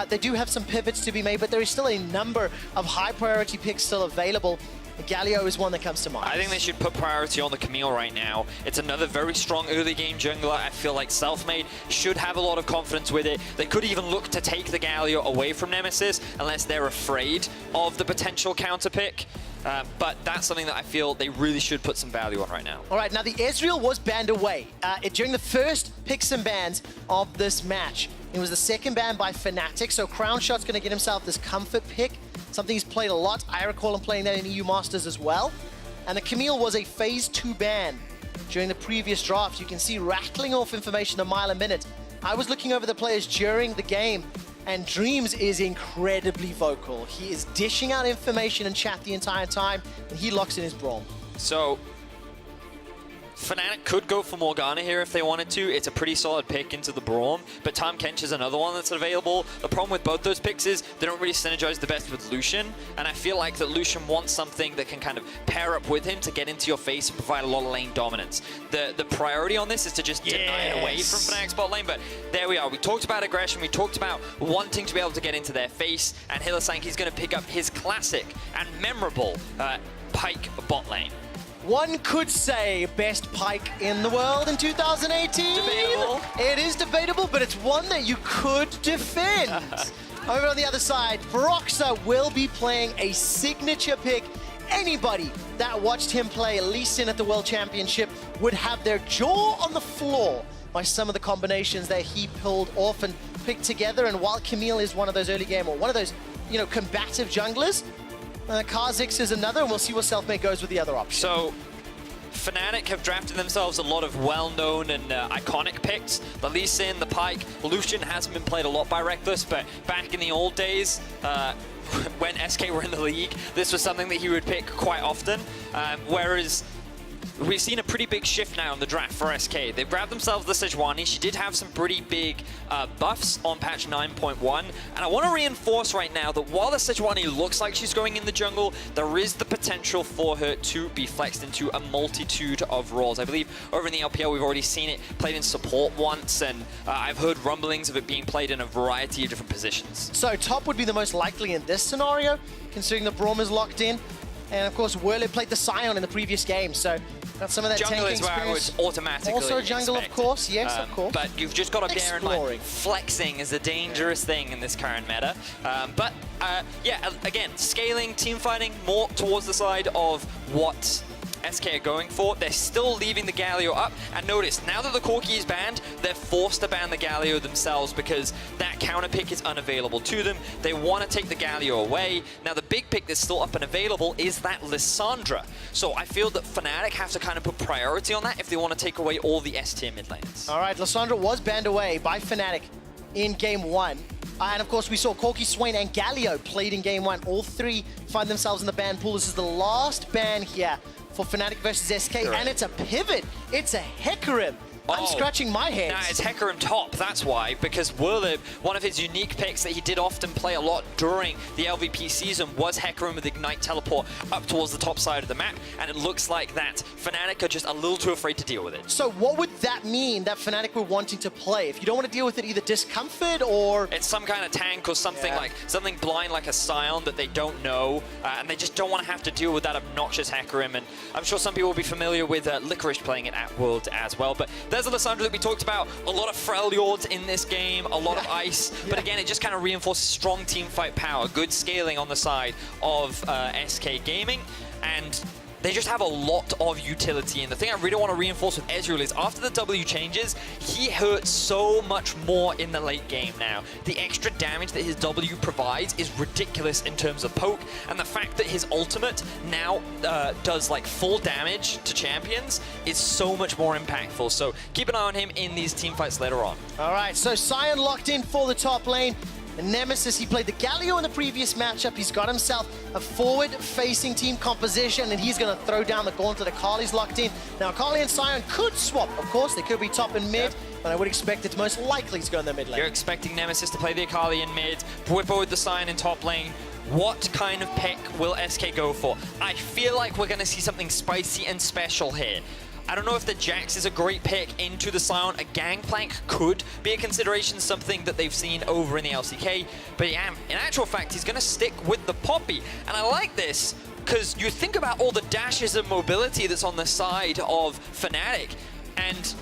they do have some pivots to be made, but there is still a number of high priority picks still available. Galio is one that comes to mind. I think they should put priority on the Camille right now. It's another very strong early game jungler. I feel like Selfmade should have a lot of confidence with it. They could even look to take the Galio away from Nemesis, unless they're afraid of the potential counter pick. But that's something that I feel they really should put some value on right now. All right, now the Ezreal was banned away during the first picks and bans of this match. It was the second ban by Fanatic, so Crown Shot's going to get himself this comfort pick, something he's played a lot. I recall him playing that in EU Masters as well. And the Camille was a phase 2 ban during the previous draft. You can see rattling off information a mile a minute. I was looking over the players during the game, and Dreams is incredibly vocal. He is dishing out information in chat the entire time, and he locks in his Braum. So Fnatic could go for Morgana here if they wanted to. It's a pretty solid pick into the Braum, but Tahm Kench is another one that's available. The problem with both those picks is they don't really synergize the best with Lucian, and I feel like that Lucian wants something that can kind of pair up with him to get into your face and provide a lot of lane dominance. The priority on this is to just deny it away from Fnatic's bot lane, but there we are. We talked about aggression, we talked about wanting to be able to get into their face, and Hylissangki's going to pick up his classic and memorable Pyke bot lane. One could say best Pyke in the world in 2018. Debatable. It is debatable, but it's one that you could defend. Over on the other side, Broxah will be playing a signature pick. Anybody that watched him play Lee Sin at the World Championship would have their jaw on the floor by some of the combinations that he pulled off and picked together. And while Camille is one of those early game, or one of those, combative junglers, Kha'Zix is another, and we'll see where Selfmade goes with the other option. So, Fnatic have drafted themselves a lot of well-known and iconic picks. The Lee Sin, the Pyke, Lucian hasn't been played a lot by Reckless, but back in the old days, when SK were in the league, this was something that he would pick quite often, whereas we've seen a pretty big shift now in the draft for SK. They've grabbed themselves the Sejuani. She did have some pretty big buffs on patch 9.1. And I want to reinforce right now that while the Sejuani looks like she's going in the jungle, there is the potential for her to be flexed into a multitude of roles. I believe over in the LPL, we've already seen it played in support once, and I've heard rumblings of it being played in a variety of different positions. So top would be the most likely in this scenario, considering the Braum is locked in. And of course, Werle played the Scion in the previous game, so got some of that jungle tanking is where experience. I would automatically Also a jungle, expect of course, yes, of course. But you've just got to bear in mind, flexing is a dangerous thing in this current meta. Yeah, again, scaling, team fighting more towards the side of what SK are going for. They're still leaving the Galio up, and notice, now that the Corki is banned, they're forced to ban the Galio themselves because that counter pick is unavailable to them. They want to take the Galio away. Now the big pick that's still up and available is that Lissandra. So I feel that Fnatic have to kind of put priority on that if they want to take away all the S-tier mid lanes. All right, Lissandra was banned away by Fnatic in game 1. And of course, we saw Corki, Swain, and Galio played in game 1. All three find themselves in the ban pool. This is the last ban here for Fnatic versus SK, and it's a pivot. It's a Hecarim. I'm scratching my head. Nah, it's Hecarim top, that's why, because Werle, one of his unique picks that he did often play a lot during the LVP season was Hecarim with Ignite Teleport up towards the top side of the map, and it looks like that Fnatic are just a little too afraid to deal with it. So what would that mean that Fnatic were wanting to play? If you don't want to deal with it, either discomfort or... It's some kind of tank or something like something blind like a Scion that they don't know, and they just don't want to have to deal with that obnoxious Hecarim, and I'm sure some people will be familiar with Licorice playing it at Worlds as well, but there's a Lissandra that we talked about, a lot of Freljords in this game, a lot of ice, but again, it just kind of reinforces strong team fight power, good scaling on the side of SK Gaming, and they just have a lot of utility. And the thing I really want to reinforce with Ezreal is after the W changes, he hurts so much more in the late game now. The extra damage that his W provides is ridiculous in terms of poke, and the fact that his ultimate now does like full damage to champions is so much more impactful. So keep an eye on him in these team fights later on. All right, so Scion locked in for the top lane. And Nemesis, he played the Galio in the previous matchup. He's got himself a forward-facing team composition, and he's going to throw down the gauntlet. Akali's locked in. Now, Akali and Scion could swap. Of course, they could be top and mid, but I would expect it's most likely to go in the mid lane. You're expecting Nemesis to play the Akali in mid, Whippo with the Scion in top lane. What kind of pick will SK go for? I feel like we're going to see something spicy and special here. I don't know if the Jax is a great pick into the Scion. A Gangplank could be a consideration, something that they've seen over in the LCK. But yeah, in actual fact, he's going to stick with the Poppy. And I like this because you think about all the dashes and mobility that's on the side of Fnatic. And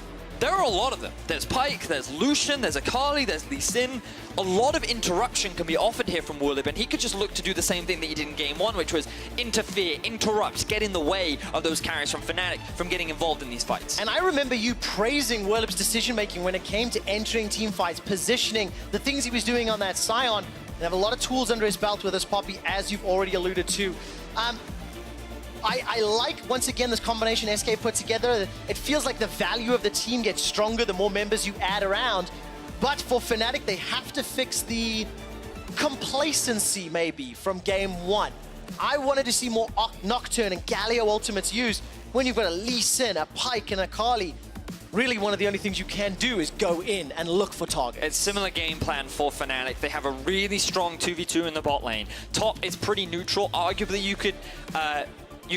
there are a lot of them. There's Pyke, there's Lucian, there's Akali, there's Lee Sin. A lot of interruption can be offered here from Woolib, and he could just look to do the same thing that he did in Game 1, which was interfere, interrupt, get in the way of those carries from Fnatic from getting involved in these fights. And I remember you praising Woolib's decision-making when it came to entering team fights, positioning, the things he was doing on that Scion. They have a lot of tools under his belt with this Poppy, as you've already alluded to. I like, once again, this combination SK put together. It feels like the value of the team gets stronger the more members you add around. But for Fnatic, they have to fix the complacency, maybe, from Game 1. I wanted to see more Nocturne and Galio ultimates used when you've got a Lee Sin, a Pyke, and a Kali. Really, one of the only things you can do is go in and look for targets. It's similar game plan for Fnatic. They have a really strong 2v2 in the bot lane. Top is pretty neutral. Arguably, you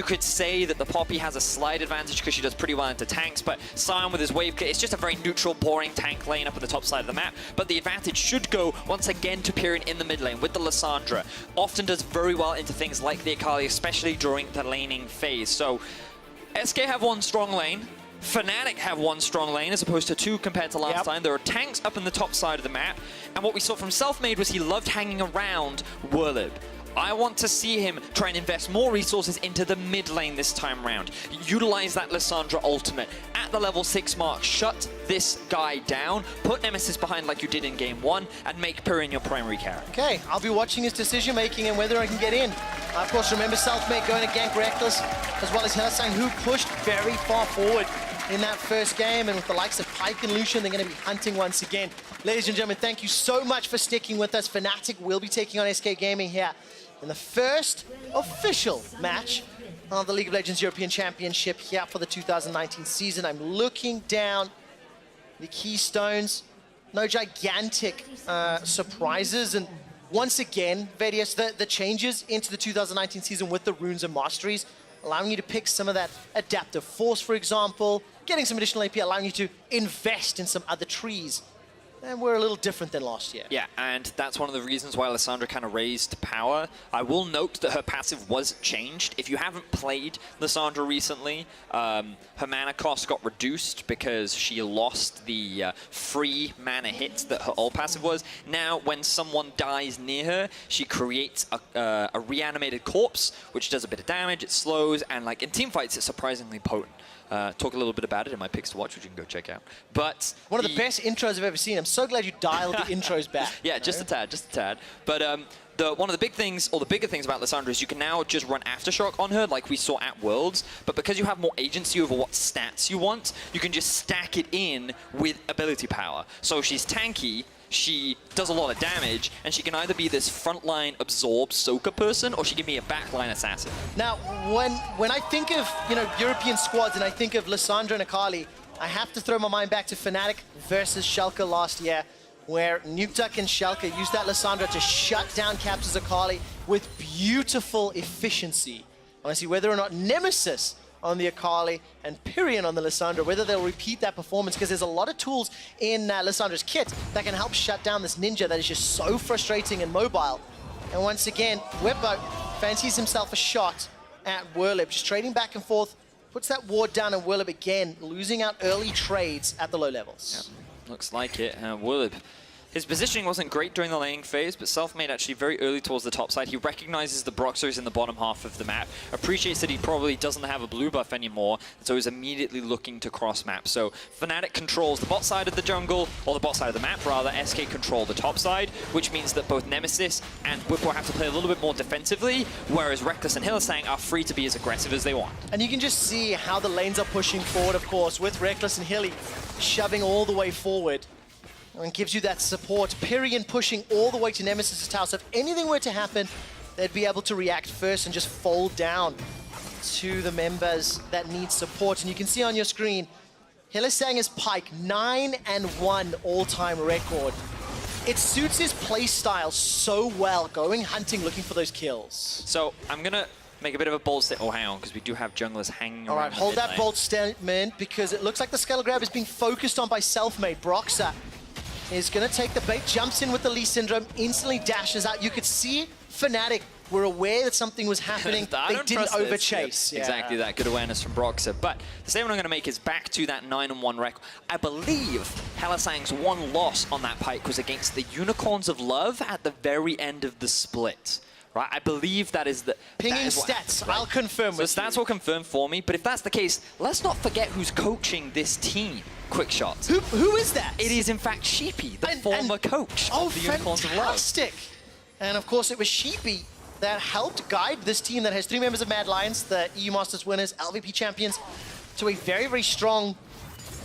could say that the Poppy has a slight advantage because she does pretty well into tanks, but Sion with his wave kit, it's just a very neutral, boring tank lane up at the top side of the map. But the advantage should go, once again, to Pyrion in the mid lane with the Lissandra. Often does very well into things like the Akali, especially during the laning phase. So, SK have one strong lane. Fnatic have one strong lane as opposed to two compared to last time. There are tanks up in the top side of the map. And what we saw from Selfmade was he loved hanging around Woolib. I want to see him try and invest more resources into the mid lane this time around. Utilize that Lissandra ultimate at the level 6 mark. Shut this guy down. Put Nemesis behind like you did in Game 1 and make Pyrion your primary character. Okay, I'll be watching his decision making and whether I can get in. Of course, remember Selfmade going to gank Reckless, as well as Hellsang, who pushed very far forward in that first game. And with the likes of Pyke and Lucian, they're going to be hunting once again. Ladies and gentlemen, thank you so much for sticking with us. Fnatic will be taking on SK Gaming here in the first official match of the League of Legends European Championship here for the 2019 season. I'm looking down the keystones. No gigantic surprises. And once again, Vedius, the changes into the 2019 season with the runes and masteries, allowing you to pick some of that adaptive force, for example, getting some additional AP, allowing you to invest in some other trees. And we're a little different than last year. Yeah, and that's one of the reasons why Lissandra kind of raised power. I will note that her passive was changed. If you haven't played Lissandra recently, her mana cost got reduced because she lost the free mana hits that her ult passive was. Now, when someone dies near her, she creates a reanimated corpse, which does a bit of damage, it slows, and like in team fights, it's surprisingly potent. Talk a little bit about it in my picks to watch, which you can go check out. But one of the best intros I've ever seen. I'm so glad you dialed the intros back. Yeah, just a tad, just a tad. But one of the big things, or the bigger things about Lissandra is you can now just run Aftershock on her like we saw at Worlds, but because you have more agency over what stats you want, you can just stack it in with ability power. So she's tanky, she does a lot of damage, and she can either be this frontline absorb soaker person, or she can be a backline assassin. Now, when I think of European squads and I think of Lissandra and Akali, I have to throw my mind back to Fnatic versus Schalke last year, where Nukeduck and Schalke used that Lissandra to shut down Caps' Akali with beautiful efficiency. I want to see whether or not Nemesis on the Akali and Pyrion on the Lissandra, whether they'll repeat that performance, because there's a lot of tools in Lissandra's kit that can help shut down this ninja that is just so frustrating and mobile. And once again, Whippo fancies himself a shot at Woolib, just trading back and forth, puts that ward down, and Woolib again losing out early trades at the low levels. Yep. Looks like it. Woolib, his positioning wasn't great during the laning phase, but Selfmade actually very early towards the top side. He recognizes the Broxers in the bottom half of the map, appreciates that he probably doesn't have a blue buff anymore, so he's immediately looking to cross map. So Fnatic controls the bot side of the jungle, or the bot side of the map rather. SK control the top side, which means that both Nemesis and Whippo have to play a little bit more defensively, whereas Reckless and Hillsang are free to be as aggressive as they want. And you can just see how the lanes are pushing forward, of course, with Reckless and Hilly shoving all the way forward. And gives you that support. Pyrion pushing all the way to Nemesis' tower. So if anything were to happen, they'd be able to react first and just fold down to the members that need support. And you can see on your screen, Hillsang's Pyke, 9-1 all-time record. It suits his playstyle so well, going hunting, looking for those kills. So I'm going to make a bit of a bold statement. Oh, hang on, because we do have junglers hanging around. All right, hold that bold statement, because it looks like the Scale Grab is being focused on by Selfmade. Broxer is going to take the bait, jumps in with the Lee Syndrome, instantly dashes out. You could see Fnatic were aware that something was happening. I They don't didn't trust this. overchase. Yep, Yeah. exactly that. Good awareness from Broxah. But the statement I'm going to make is back to that 9-1 record. I believe Helisang's one loss on that pike was against the Unicorns of Love at the very end of the split. Right, I believe that is the... Pinging stats, I'll confirm So with stats you. will confirm for me, but if that's the case, let's not forget who's coaching this team, Quickshot. Who is that? It is, in fact, Sheepy, the former coach Oh, of the Unicorns of Love. fantastic! And of course, it was Sheepy that helped guide this team that has 3 members of Mad Lions, the EU Masters winners, LVP champions, to a very, very strong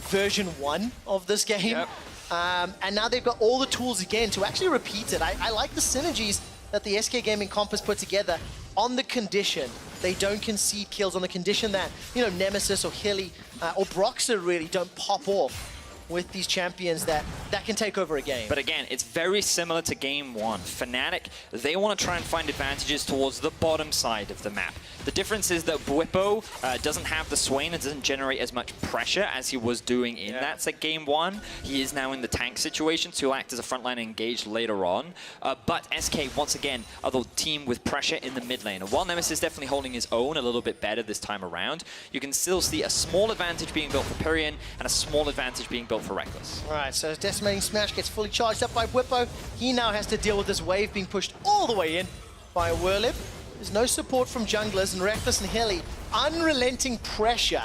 version 1 of this game. Yep. And now they've got all the tools again to actually repeat it. I like the synergies that the SK Gaming comp has put together on the condition they don't concede kills, on the condition that, you know, Nemesis or Hilly or Broxah really don't pop off with these champions that can take over a game. But again, it's very similar to game 1. Fnatic, they want to try and find advantages towards the bottom side of the map. The difference is that Bwipo doesn't have the Swain and doesn't generate as much pressure as he was doing in that game 1. He is now in the tank situation, so he'll act as a frontline engaged later on. But SK, once again, are the team with pressure in the mid lane. And while Nemesis is definitely holding his own a little bit better this time around, you can still see a small advantage being built for Pyrian and a small advantage being built for Reckless. All right, so Decimating Smash gets fully charged up by Bwipo. He now has to deal with this wave being pushed all the way in by Whirlib. There's no support from junglers, and Reckless and Hilly, unrelenting pressure.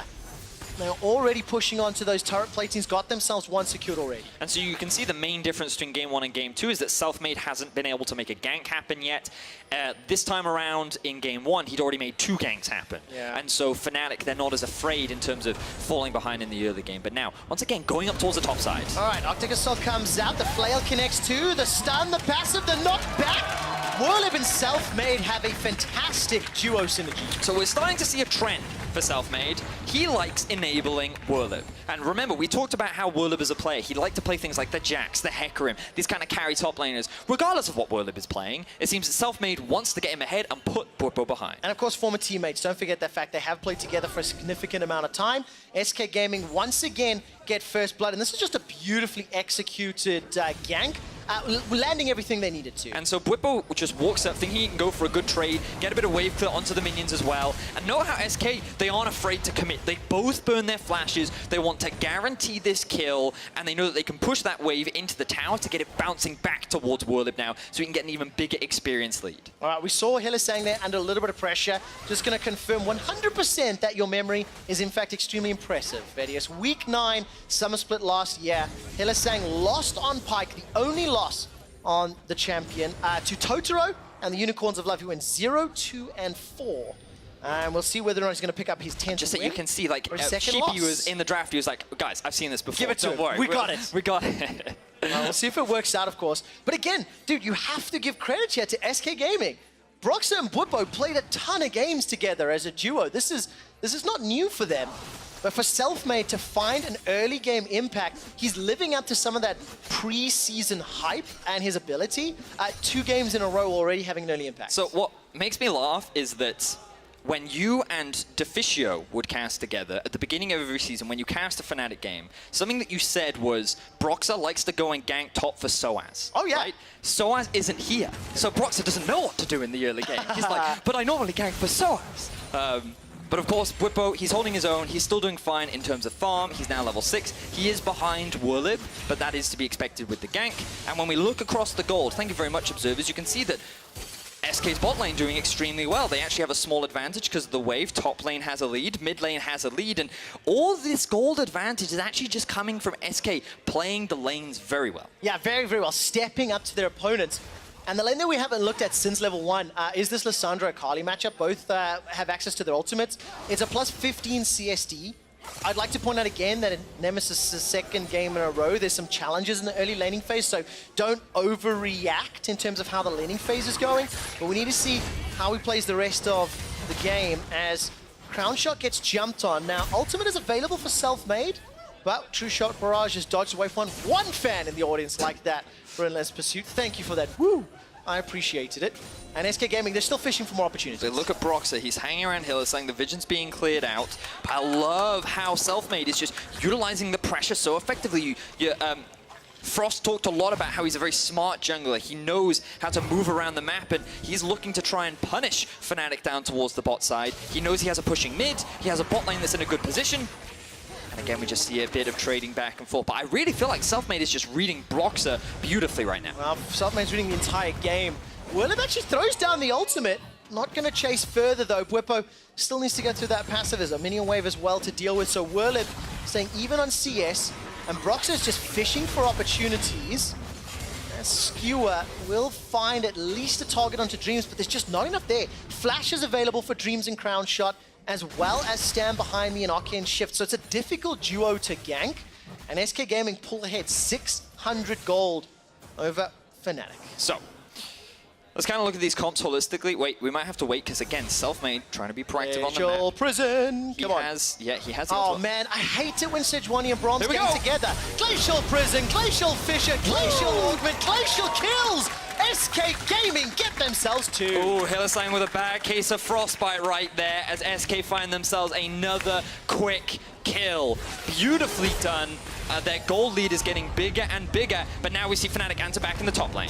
They're already pushing onto those turret platings, got themselves one secured already. And so you can see the main difference between game 1 and game 2 is that Selfmade hasn't been able to make a gank happen yet. This time around in game 1, he'd already made 2 ganks happen. Yeah. And so Fnatic, they're not as afraid in terms of falling behind in the early game. But now, once again, going up towards the top side. All right, Arctic Assault comes out, the flail connects too, the stun, the passive, the knockback. Whirlib and Selfmade have a fantastic duo synergy. So we're starting to see a trend for Selfmade. He likes enabling Whirlib. And remember, we talked about how Whirlib is a player. He liked to play things like the Jax, the Hecarim, these kind of carry top laners. Regardless of what Whirlib is playing, it seems that Selfmade wants to get him ahead and put Bwipo behind. And of course, former teammates. Don't forget that fact. They have played together for a significant amount of time. SK Gaming once again get first blood. And this is just a beautifully executed gank. Landing everything they needed to. And so Bwipo just walks up thinking he can go for a good trade, get a bit of wave clear onto the minions as well. And know how SK, they aren't afraid to commit. They both burn their flashes. They want to guarantee this kill. And they know that they can push that wave into the tower to get it bouncing back towards Whirlib now so he can get an even bigger experience lead. All right, we saw Helisang there under a little bit of pressure. Just going to confirm 100% that your memory is in fact extremely impressive, Vedius. Week 9, Summer Split last year. Helisang lost on Pike, the only loss on the champion, to Totoro and the Unicorns of Love, who went 0, 2, and 4. And we'll see whether or not he's going to pick up his 10th Just that win you can see, like, or his second Sheepy loss. was in the draft, he was like, guys, I've seen this before. Give it to Don't him. worry. We got it. We got it. We'll see if it works out, of course. But again, dude, you have to give credit here to SK Gaming. Broxah and Bwipo played a ton of games together as a duo. This is not new for them. But for Selfmade to find an early game impact, he's living up to some of that pre-season hype and his ability. 2 games in a row already having an early impact. So what makes me laugh is that when you and Deficio would cast together at the beginning of every season, when you cast a Fnatic game, something that you said was Broxah likes to go and gank top for Soaz. Oh, yeah. Right? Soaz isn't here, so Broxah doesn't know what to do in the early game. He's like, but I normally gank for Soaz. But of course, Bwipo, he's holding his own. He's still doing fine in terms of farm. He's now level 6. He is behind Whirlib, but that is to be expected with the gank. And when we look across the gold, thank you very much, observers, you can see that SK's bot lane doing extremely well. They actually have a small advantage because of the wave. Top lane has a lead, mid lane has a lead, and all this gold advantage is actually just coming from SK playing the lanes very well. Yeah, very, very well. Stepping up to their opponents. And the lane that we haven't looked at since level 1 is this Lissandra Akali matchup. Both have access to their ultimates. It's a plus 15 CSD. I'd like to point out again that in Nemesis' second game in a row, there's some challenges in the early laning phase, so don't overreact in terms of how the laning phase is going. But we need to see how he plays the rest of the game as Crown Shot gets jumped on. Now, ultimate is available for Selfmade, but True Shot Barrage has dodged away from one fan in the audience like that for Endless Pursuit. Thank you for that. Woo! I appreciated it. And SK Gaming, they're still fishing for more opportunities. So look at Broxah, he's hanging around Hill, saying the vision's being cleared out. I love how Selfmade is just utilizing the pressure so effectively. Frost talked a lot about how he's a very smart jungler. He knows how to move around the map, and he's looking to try and punish Fnatic down towards the bot side. He knows he has a pushing mid, he has a bot lane that's in a good position. And again, we just see a bit of trading back and forth. But I really feel like Selfmade is just reading Broxah beautifully right now. Well, Selfmade's reading the entire game. Willip actually throws down the ultimate. Not going to chase further, though. Bwipo still needs to get through that passive. There's a minion wave as well to deal with. So Willip staying even on CS. And Broxah's just fishing for opportunities. And Skewer will find at least a target onto Dreams, but there's just not enough there. Flash is available for Dreams and Crown Shot, as well as Stand Behind Me and Arcane Shift. So it's a difficult duo to gank. And SK Gaming pull ahead 600 gold over Fnatic. So, let's kind of look at these comps holistically. Wait, we might have to wait because, again, Selfmade trying to be proactive on the Glacial map. Prison. Come on. Yeah, he has. Oh man, I hate it when Sejuani and Brahms There we get go. together. Glacial Prison, Glacial Fissure, Glacial Augment, Glacial Kills. SK Gaming get themselves two. Ooh, Hylissang with a bad case of frostbite right there as SK find themselves another quick kill. Beautifully done. Their gold lead is getting bigger and bigger, but now we see Fnatic answer back in the top lane.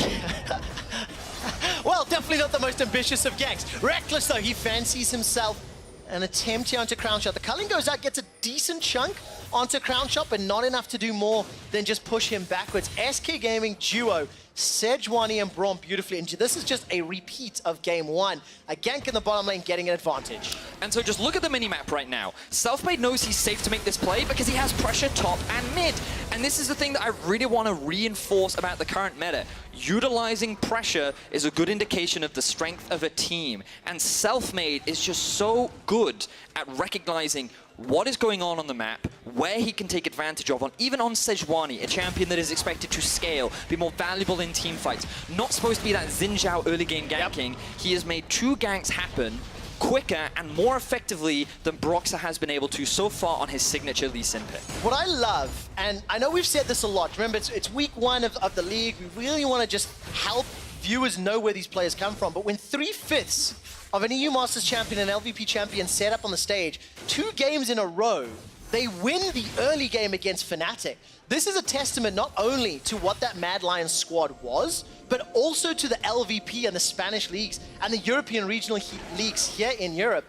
Well, definitely not the most ambitious of ganks. Reckless though, he fancies himself an attempt here onto Crown Shot. The culling goes out, gets a decent chunk onto Crown Shot, but not enough to do more than just push him backwards. SK Gaming duo, Sejuani and Braum beautifully. And this is just a repeat of game one. A gank in the bottom lane getting an advantage. And so just look at the minimap right now. Selfmade knows he's safe to make this play because he has pressure top and mid. And this is the thing that I really want to reinforce about the current meta. Utilizing pressure is a good indication of the strength of a team. And Selfmade is just so good at recognizing what is going on the map, where he can take advantage of, even on Sejuani, a champion that is expected to scale, be more valuable in team fights. Not supposed to be that Xin Zhao early game ganking. Yep. He has made 2 ganks happen quicker and more effectively than Broxah has been able to so far on his signature Lee Sin pick. What I love, and I know we've said this a lot, remember it's week 1 of the league, we really want to just help viewers know where these players come from, but when 3/5 of an EU Masters champion and LVP champion set up on the stage, 2 games in a row, they win the early game against Fnatic. This is a testament not only to what that Mad Lions squad was, but also to the LVP and the Spanish leagues and the European regional leagues here in Europe.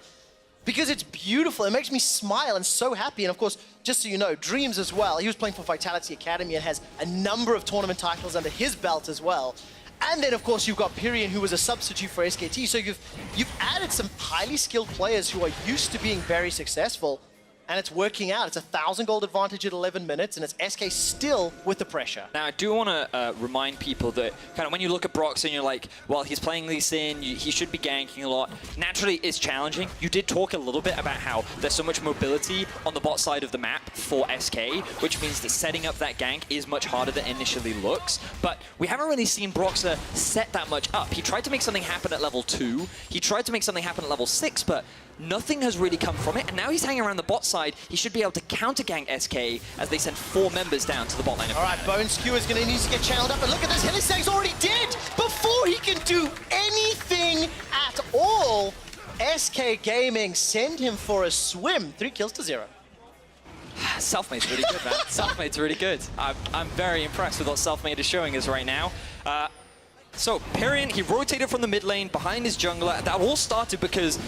Because it's beautiful, it makes me smile and so happy. And of course, just so you know, Dreams as well, he was playing for Vitality Academy and has a number of tournament titles under his belt as well. And then, of course, you've got Pyrian, who was a substitute for SKT. So you've added some highly skilled players who are used to being very successful. And it's working out. It's a 1,000 gold advantage at 11 minutes, and it's SK still with the pressure. Now, I do want to remind people that kind of when you look at Broxah and you're like, well, he's playing Lee Sin, he should be ganking a lot. Naturally, it's challenging. You did talk a little bit about how there's so much mobility on the bot side of the map for SK, which means that setting up that gank is much harder than it initially looks. But we haven't really seen Broxah set that much up. He tried to make something happen at level 2. He tried to make something happen at level 6, but nothing has really come from it, and now he's hanging around the bot side. He should be able to counter-gank SK as they send 4 members down to the bot lane. All right, Bone Skewer's going to need to get channeled up, and look at this, Hylissang's already dead before he can do anything at all. SK Gaming send him for a swim. 3 kills to 0. Selfmade's really good, man. Selfmade's really good. I'm very impressed with what Selfmade is showing us right now. So, Pyrian, he rotated from the mid lane behind his jungler. That all started because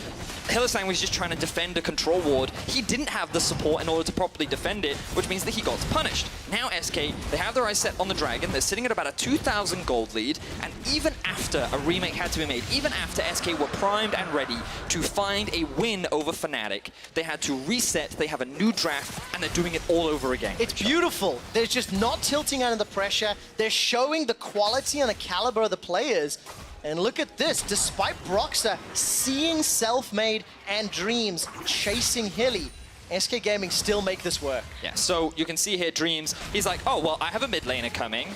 Hylissang was just trying to defend a control ward. He didn't have the support in order to properly defend it, which means that he got punished. Now SK, they have their eyes set on the Dragon. They're sitting at about a 2,000 gold lead, and even after a remake had to be made, even after SK were primed and ready to find a win over Fnatic, they had to reset, they have a new draft, and they're doing it all over again. It's beautiful. They're just not tilting under the pressure. They're showing the quality and the caliber of the players. And look at this, despite Broxah seeing Selfmade and Dreams chasing Hilly, SK Gaming still make this work. Yeah, so you can see here Dreams, he's like, oh, well, I have a mid laner coming.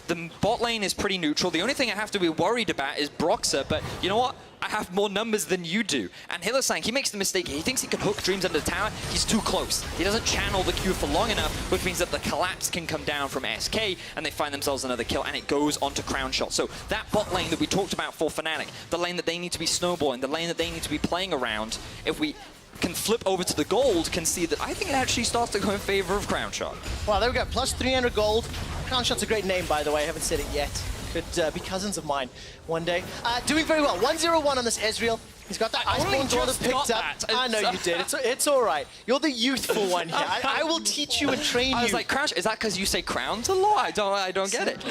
The bot lane is pretty neutral. The only thing I have to be worried about is Broxah, but you know what? I have more numbers than you do. And Hylissang, he makes the mistake. He thinks he can hook Dreams under the tower. He's too close. He doesn't channel the Q for long enough, which means that the collapse can come down from SK, and they find themselves another kill, and it goes onto Crown Shot. So that bot lane that we talked about for Fnatic, the lane that they need to be snowballing, the lane that they need to be playing around, if we can flip over to the gold can see that I think it actually starts to go in favor of Crownshot. Well, there we go. Plus 300 gold. Crownshot's a great name, by the way. I haven't said it yet. Could be cousins of mine one day. Doing very well. 1-0-1 on this Ezreal. He's got that Iceborne Draw picked up. I know you did. It's all right. You're the youthful one here. I will teach you and train you. I was like, Crouch, is that because you say crowns a lot? I don't get it.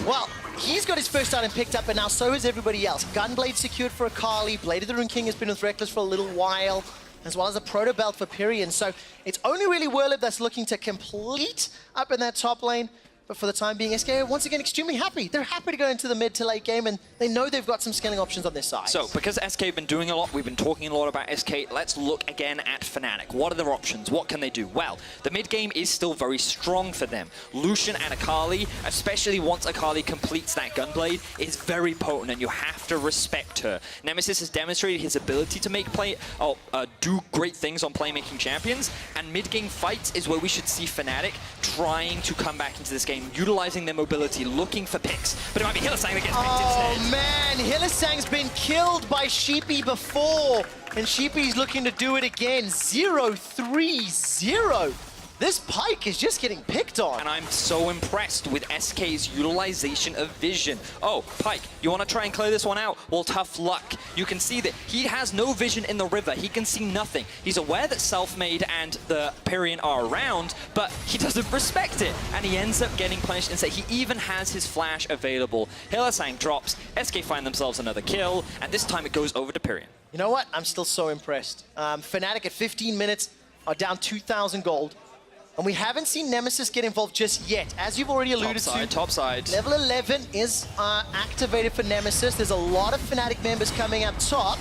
Well, he's got his first item picked up, and now so has everybody else. Gunblade secured for Akali. Blade of the Rune King has been with Reckless for a little while, as well as a proto belt for Pyrian. So it's only really Whirlib that's looking to complete up in that top lane. But for the time being, SK are once again extremely happy. They're happy to go into the mid to late game, and they know they've got some scaling options on their side. So, because SK have been doing a lot, we've been talking a lot about SK, let's look again at Fnatic. What are their options? What can they do? Well, the mid game is still very strong for them. Lucian and Akali, especially once Akali completes that Gunblade, is very potent, and you have to respect her. Nemesis has demonstrated his ability to do great things on playmaking champions, and mid game fights is where we should see Fnatic trying to come back into this game, utilizing their mobility, looking for picks. But it might be Hylissang that gets picked instead. Oh man, Hylissang's been killed by Sheepy before, and Sheepy's looking to do it again. 0-3-0. This Pyke is just getting picked on. And I'm so impressed with SK's utilization of vision. Oh, Pyke, you want to try and clear this one out? Well, tough luck. You can see that he has no vision in the river. He can see nothing. He's aware that Selfmade and the Pyrian are around, but he doesn't respect it. And he ends up getting punished instead. He even has his flash available. Hylissang drops. SK find themselves another kill, and this time it goes over to Pyrian. You know what? I'm still so impressed. Fnatic at 15 minutes are down 2,000 gold. And we haven't seen Nemesis get involved just yet. As you've already alluded to, top side. level 11 is activated for Nemesis. There's a lot of Fnatic members coming up top.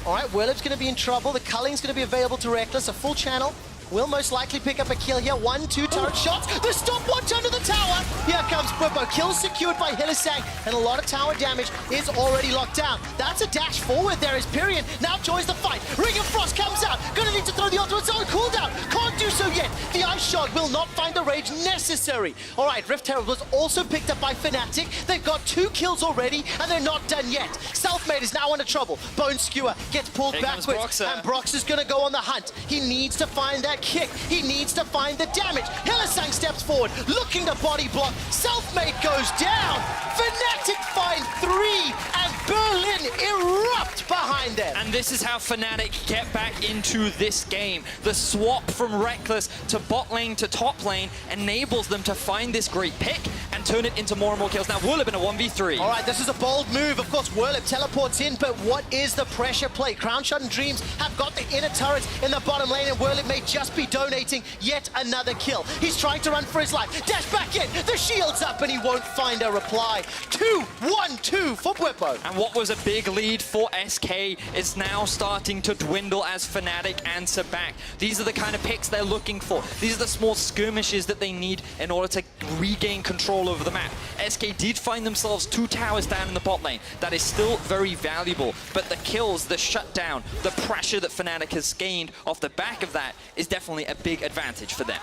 All right, Whirlib's going to be in trouble. The Culling's going to be available to Reckless. A full channel will most likely pick up a kill here. 1-2 turret shots. The stopwatch under the tower. Here comes Bwipo. Kill secured by Hylissang, and a lot of tower damage is already locked down. That's a dash forward there as Pyrian now joins the fight. Ring of Frost comes out. Gonna need to throw the ultimate on cooldown. Can't do so yet. The Ice Shard will not find the rage necessary. All right, Rift Herald was also picked up by Fnatic. They've got 2 kills already, and they're not done yet. Selfmade is now under trouble. Bone Skewer gets pulled backwards, and Brox is gonna go on the hunt. He needs to find that kick. He needs to find the damage. Hylissang steps forward, looking to body block. Selfmade goes down. Fnatic find 3, and Berlin erupt behind them. And this is how Fnatic get back into this game. The swap from Reckless to bot lane to top lane enables them to find this great pick and turn it into more and more kills. Now, Whirlib in a 1v3. All right, this is a bold move. Of course, Whirlib teleports in, but what is the pressure play? Crownshot and Dreams have got the inner turrets in the bottom lane, and Whirlib may just be donating yet another kill. He's trying to run for his life. Dash back in. The shield's up, and he won't find a reply. 2-1-2 for Bwipo. And what was a big lead for SK is now starting to dwindle as Fnatic answer back. These are the kind of picks they're looking for. These are the small skirmishes that they need in order to regain control over the map. SK did find themselves 2 towers down in the bot lane. That is still very valuable, but the kills, the shutdown, the pressure that Fnatic has gained off the back of that is definitely a big advantage for them.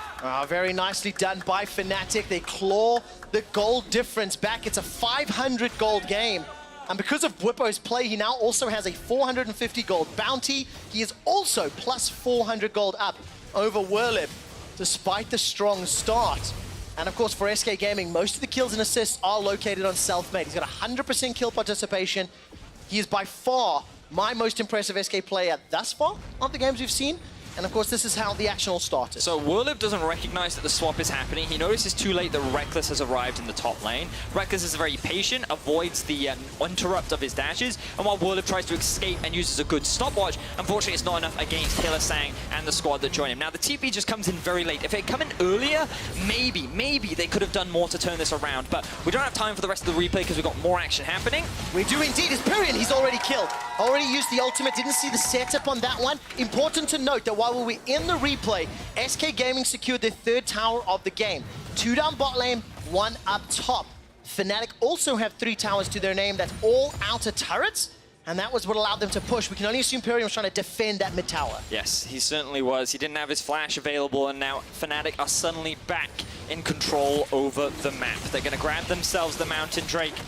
Very nicely done by Fnatic. They claw the gold difference back. It's a 500 gold game. And because of Bwipo's play, he now also has a 450 gold bounty. He is also plus 400 gold up over Whirlib, despite the strong start. And of course, for SK Gaming, most of the kills and assists are located on Selfmade. He's got 100% kill participation. He is by far my most impressive SK player thus far of the games we've seen. And of course, this is how the action all started. So Whirlib doesn't recognize that the swap is happening. He notices too late that Reckless has arrived in the top lane. Reckless is very patient, avoids the interrupt of his dashes, and while Whirlib tries to escape and uses a good stopwatch, unfortunately it's not enough against Hylissang and the squad that join him. Now the TP just comes in very late. If it had come in earlier, maybe they could have done more to turn this around, but we don't have time for the rest of the replay because we've got more action happening. We do indeed. It's Pyrian. He's already killed. Already used the ultimate. Didn't see the setup on that one. Important to note that while we were in the replay, SK Gaming secured their 3rd tower of the game. 2 down bot lane, 1 up top. Fnatic also have 3 towers to their name. That's all outer turrets, and that was what allowed them to push. We can only assume Pyrian was trying to defend that mid tower. Yes, he certainly was. He didn't have his flash available, and now Fnatic are suddenly back in control over the map. They're going to grab themselves the Mountain Drake,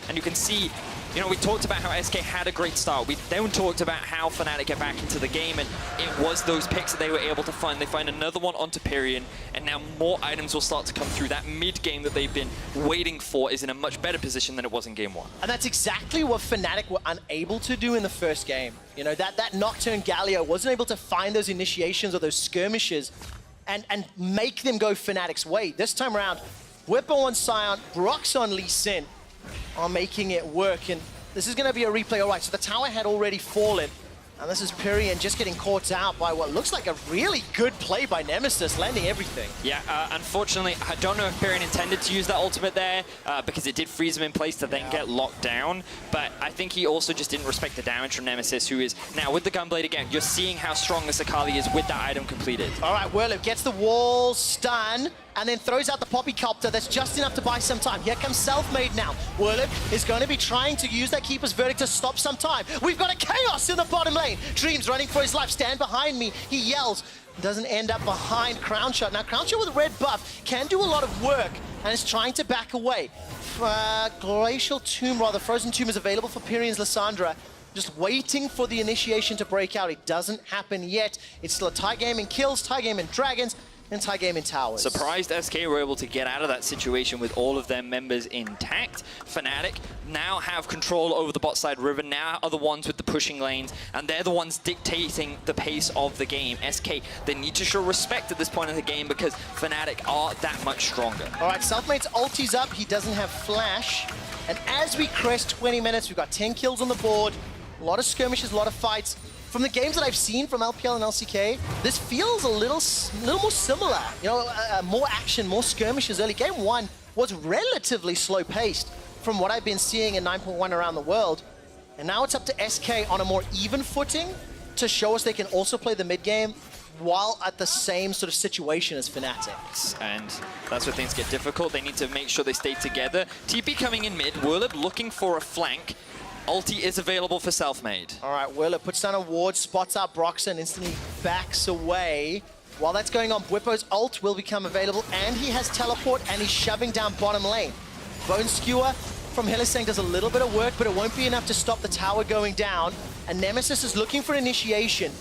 and you can see You know, we talked about how SK had a great start. We then talked about how Fnatic get back into the game, and it was those picks that they were able to find. They find another one onto Pyrion, and now more items will start to come through. That mid-game that they've been waiting for is in a much better position than it was in game one. And that's exactly what Fnatic were unable to do in the first game. You know, that Nocturne Galio wasn't able to find those initiations or those skirmishes and make them go Fnatic's way. This time around, Whippo on Sion, Brox on Lee Sin are making it work, and this is going to be a replay. All right, so the tower had already fallen, and this is Pyrion just getting caught out by what looks like a really good play by Nemesis, landing everything. Yeah, unfortunately, I don't know if Pyrion intended to use that ultimate there, because it did freeze him in place to then get locked down, but I think he also just didn't respect the damage from Nemesis, who is now with the Gunblade again. You're seeing how strong this Akali is with that item completed. All right, Werlip gets the wall stun, and then throws out the Poppycopter. That's just enough to buy some time. Here comes Selfmade now. Werlip is going to be trying to use that Keeper's Verdict to stop some time. We've got a Chaos in the bottom lane. Dreams running for his life. Stand behind me. He yells. Doesn't end up behind Crownshot. Now, Crownshot with a red buff can do a lot of work and is trying to back away. Glacial Tomb, rather, Frozen Tomb is available for Pyrion's Lissandra. Just waiting for the initiation to break out. It doesn't happen yet. It's still a tie game in kills, tie game in dragons, and tie game in towers. Surprised SK were able to get out of that situation with all of their members intact. Fnatic now have control over the bot side river, now are the ones with the pushing lanes, and they're the ones dictating the pace of the game. SK, they need to show respect at this point in the game because Fnatic are that much stronger. All right, Selfmade's ulti's up. He doesn't have flash. And as we crest 20 minutes, we've got 10 kills on the board, a lot of skirmishes, a lot of fights. From the games that I've seen from LPL and LCK, this feels a little more similar. You know, more action, more skirmishes early. Game one was relatively slow-paced from what I've been seeing in 9.1 around the world. And now it's up to SK on a more even footing to show us they can also play the mid-game while at the same sort of situation as Fnatic. And that's where things get difficult. They need to make sure they stay together. TP coming in mid, Werlip looking for a flank. Ulti is available for Selfmade. All right, Werlip puts down a ward, spots out Brox, and instantly backs away. While that's going on, Bwipo's ult will become available, and he has teleport, and he's shoving down bottom lane. Bone Skewer from Hylissang does a little bit of work, but it won't be enough to stop the tower going down. And Nemesis is looking for initiation.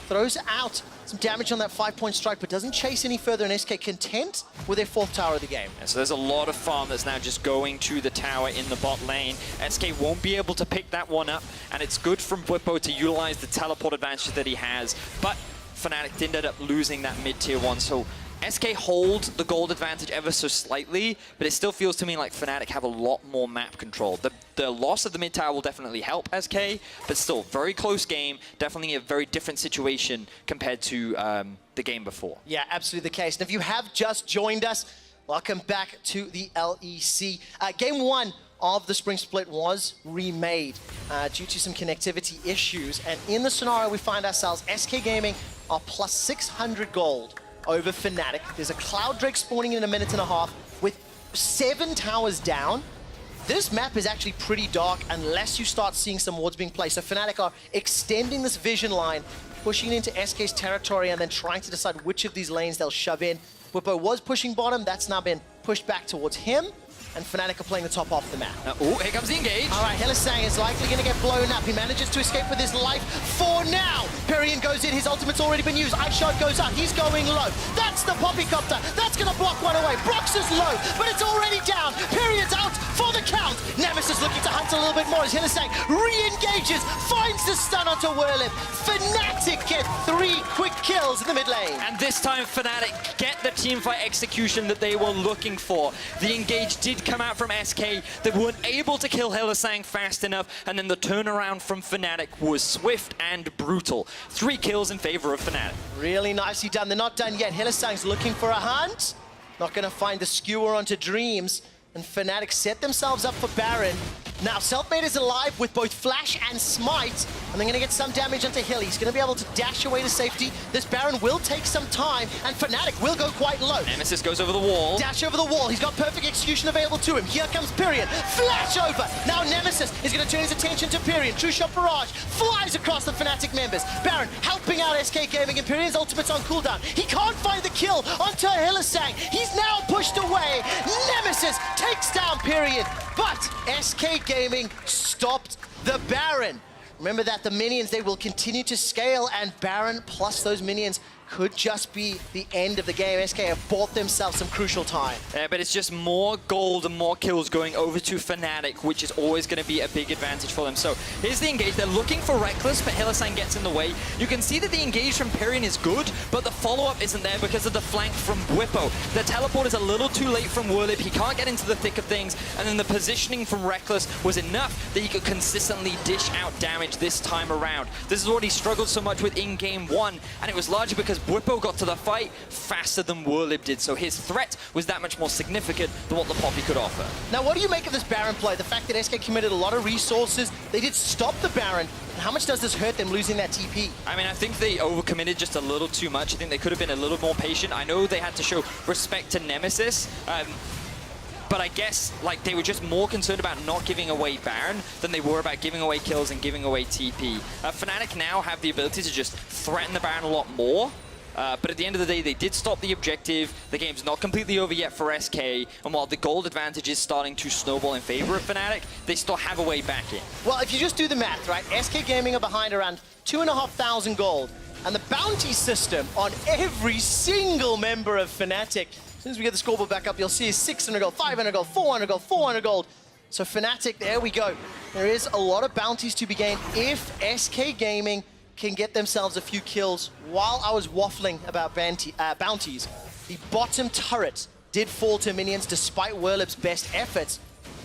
Throws out some damage on that 5-point strike, but doesn't chase any further, and SK content with their 4th tower of the game. And so there's a lot of farm that's now just going to the tower in the bot lane. SK won't be able to pick that one up, and it's good from Bwipo to utilize the teleport advantage that he has, but Fnatic did end up losing that mid-tier one, so SK hold the gold advantage ever so slightly, but it still feels to me like Fnatic have a lot more map control. The loss of the mid tower will definitely help SK, but still, very close game, definitely a very different situation compared to the game before. Yeah, absolutely the case. And if you have just joined us, welcome back to the LEC. Game one of the Spring Split was remade due to some connectivity issues, and in the scenario we find ourselves, SK Gaming are plus 600 gold over Fnatic. There's a Cloud Drake spawning in a minute and a half with 7 towers down. This map is actually pretty dark unless you start seeing some wards being placed. So Fnatic are extending this vision line, pushing it into SK's territory, and then trying to decide which of these lanes they'll shove in. Bwipo was pushing bottom, that's now been pushed back towards him, and Fnatic are playing the top off the map. Oh, here comes the engage. All right, Hylissang is likely going to get blown up. He manages to escape with his life for now. Pyrion goes in, his ultimate's already been used. Ice Shard goes up, he's going low. That's the Poppycopter, that's going to block one away. Brox is low, but it's already down. Pyrion's out for the count. Nemesis looking to hunt a little bit more as Hylissang re-engages, finds the stun onto Werlip. Fnatic get 3 quick kills in the mid lane. And this time Fnatic get the teamfight execution that they were looking for. The engage did come out from SK. They weren't able to kill Hylissang fast enough, and then the turnaround from Fnatic was swift and brutal. 3 kills in favor of Fnatic. Really nicely done. They're not done yet. Hylissang's looking for a hunt. Not going to find the skewer onto Dreams, and Fnatic set themselves up for Baron. Now, Selfmade is alive with both Flash and Smite, and they're going to get some damage onto Hill. He's going to be able to dash away to safety. This Baron will take some time, and Fnatic will go quite low. Nemesis goes over the wall. Dash over the wall. He's got perfect execution available to him. Here comes Pyrion. Flash over. Now Nemesis is going to turn his attention to Pyrion. True Shot Barrage flies across the Fnatic members. Baron helping out SK Gaming, and Pyrion's ultimate's on cooldown. He can't find the kill onto Hylissang. He's now pushed away. Nemesis takes down Pyrion, but SK Gaming stopped the Baron. Remember that the minions, they will continue to scale, and Baron plus those minions could just be the end of the game. SK have bought themselves some crucial time. Yeah, but it's just more gold and more kills going over to Fnatic, which is always going to be a big advantage for them. So here's the engage. They're looking for Reckless, but Hylissang gets in the way. You can see that the engage from Pyrion is good, but the follow-up isn't there because of the flank from Bwipo. The teleport is a little too late from Wurlip. He can't get into the thick of things, and then the positioning from Reckless was enough that he could consistently dish out damage this time around. This is what he struggled so much with in Game 1, and it was largely because Bwipo got to the fight faster than Wurlip did, so his threat was that much more significant than what the Poppy could offer. Now, what do you make of this Baron play? The fact that SK committed a lot of resources, they did stop the Baron. How much does this hurt them losing that TP? I mean, I think they overcommitted just a little too much. I think they could have been a little more patient. I know they had to show respect to Nemesis, but I guess like they were just more concerned about not giving away Baron than they were about giving away kills and giving away TP. Fnatic now have the ability to just threaten the Baron a lot more. But at the end of the day, they did stop the objective. The game's not completely over yet for SK, and while the gold advantage is starting to snowball in favor of Fnatic, they still have a way back in. Well, if you just do the math, right, SK Gaming are behind around 2,500 gold, and the bounty system on every single member of Fnatic, as soon as we get the scoreboard back up, you'll see 600 gold, 500 gold, 400 gold, 400 gold. So Fnatic, there we go. There is a lot of bounties to be gained if SK Gaming can get themselves a few kills. While I was waffling about bounties, the bottom turret did fall to minions despite Wurlip's best efforts,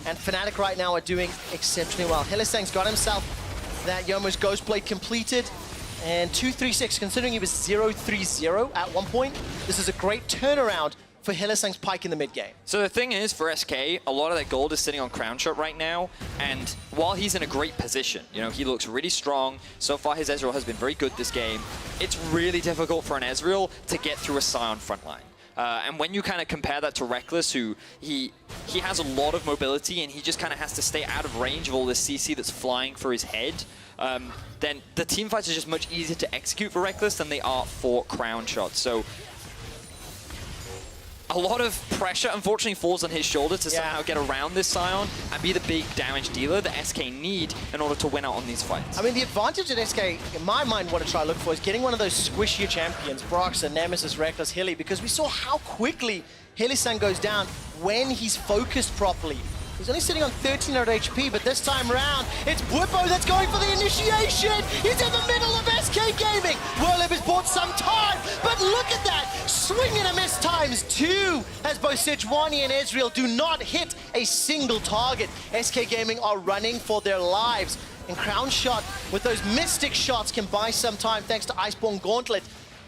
and Fnatic right now are doing exceptionally well. Hylissang's got himself that Youmuu's Ghostblade completed, and 236, considering he was 0-3-0 at one point, this is a great turnaround for Hylissang's Pyke in the mid game. So the thing is, for SK, a lot of their gold is sitting on Crown Shot right now, and while he's in a great position, you know, he looks really strong. So far, his Ezreal has been very good this game. It's really difficult for an Ezreal to get through a Sion frontline. And when you kind of compare that to Reckless, who he has a lot of mobility and he just kind of has to stay out of range of all this CC that's flying for his head, then the team fights are just much easier to execute for Reckless than they are for Crown Shot. So a lot of pressure, unfortunately, falls on his shoulder to somehow get around this Sion and be the big damage dealer that SK need in order to win out on these fights. I mean, the advantage that SK, in my mind, want to try to look for is getting one of those squishier champions, Broxah, Nemesis, Reckless, Hilly, because we saw how quickly Hylissang goes down when he's focused properly. He's only sitting on 1,300 HP, but this time round, it's Bwipo that's going for the initiation! He's in the middle of SK Gaming! Wurlip has bought some time, but look at that! Swing and a miss times two, as both Sejuani and Ezreal do not hit a single target. SK Gaming are running for their lives. And Crown Shot, with those Mystic shots, can buy some time thanks to Iceborne Gauntlet.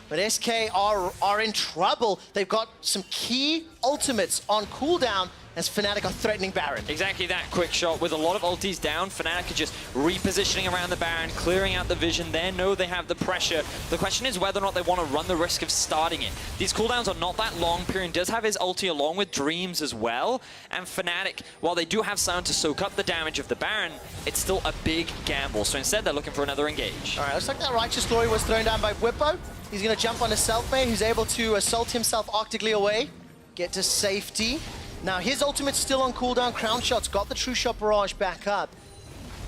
But SK are in trouble. They've got some key ultimates on cooldown as Fnatic are threatening Baron. Exactly that quick shot. With a lot of ultis down, Fnatic are just repositioning around the Baron, clearing out the vision. They know they have the pressure. The question is whether or not they want to run the risk of starting it. These cooldowns are not that long. Pyrion does have his ulti along with Dreams as well. And Fnatic, while they do have Sound to soak up the damage of the Baron, it's still a big gamble. So instead, they're looking for another engage. All right, looks like that Righteous Glory was thrown down by Bwipo. He's going to jump on a Selfmade, who's able to assault himself optically away, get to safety. Now his ultimate's still on cooldown. Crown Shot's got the True Shot Barrage back up.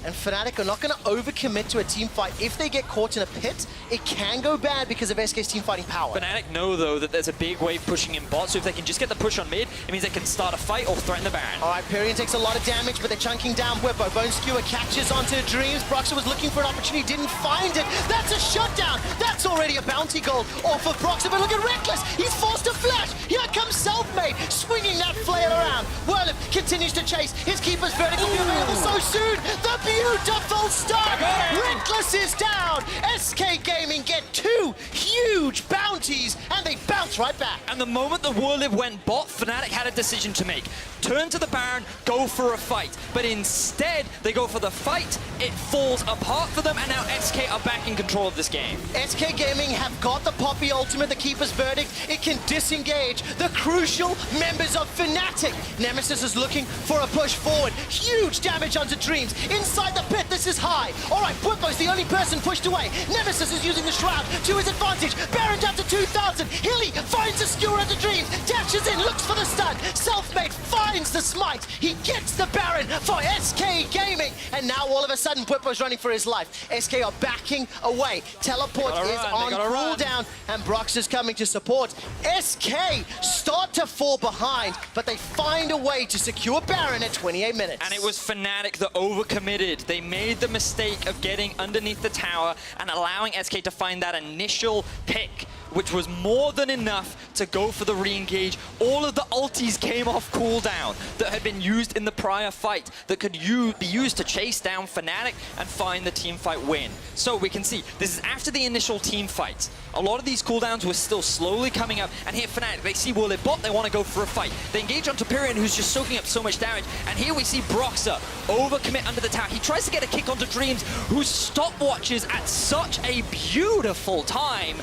And Fnatic are not going to overcommit to a team fight. If they get caught in a pit, it can go bad because of SK's team fighting power. Fnatic know, though, that there's a big wave pushing in bot, so if they can just get the push on mid, it means they can start a fight or threaten the Baron. All right, Pyrion takes a lot of damage, but they're chunking down Bwipo. Bone Skewer catches onto Dreams. Broxah was looking for an opportunity, didn't find it. That's a shutdown. That's already a bounty goal off of Broxah, but look at Reckless. He's forced to flash. Here comes Selfmade, swinging that flail around. Wurlip continues to chase. His Keeper's Verdict will be available so soon. The beautiful start. Reckless is down. SK Gaming get two huge bounties, and they bounce right back. And the moment the Wurlip went bot, Fnatic had a decision to make. Turn to the Baron, go for a fight. But instead, they go for the fight. It falls apart for them, and now SK are back in control of this game. SK Gaming have got the Poppy ultimate, the Keeper's Verdict. It can disengage the crucial members of Fnatic. Nemesis is looking for a push forward. Huge damage onto Dreams. Inside the pit, the Nemesis high. All right, Bwippo's the only person pushed away. Nemesis is using the Shroud to his advantage. Baron down to 2,000. Hilly finds a skewer of the dreams. Dashes in, looks for the stun. Selfmade finds the smite. He gets the Baron for SK Gaming. And now all of a sudden, Bwippo's running for his life. SK are backing away. Teleport is on cooldown, and Brox is coming to support. SK start to fall behind, but they find a way to secure Baron at 28 minutes. And it was Fnatic that overcommitted. They made the mistake of getting underneath the tower and allowing SK to find that initial pick, which was more than enough to go for the re-engage. All of the ultis came off cooldown that had been used in the prior fight that could be used to chase down Fnatic and find the teamfight win. So we can see, this is after the initial team fight. A lot of these cooldowns were still slowly coming up, and here Fnatic, they see Will it bot, they want to go for a fight. They engage on Topirian, who's just soaking up so much damage, and here we see Broxer overcommit under the tower. He tries to get a kick onto Dreams, who stopwatches at such a beautiful time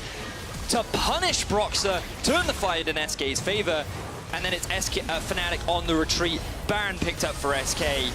to punish Broxer, turn the fight in SK's favor, and then it's Fnatic on the retreat. Baron picked up for SK,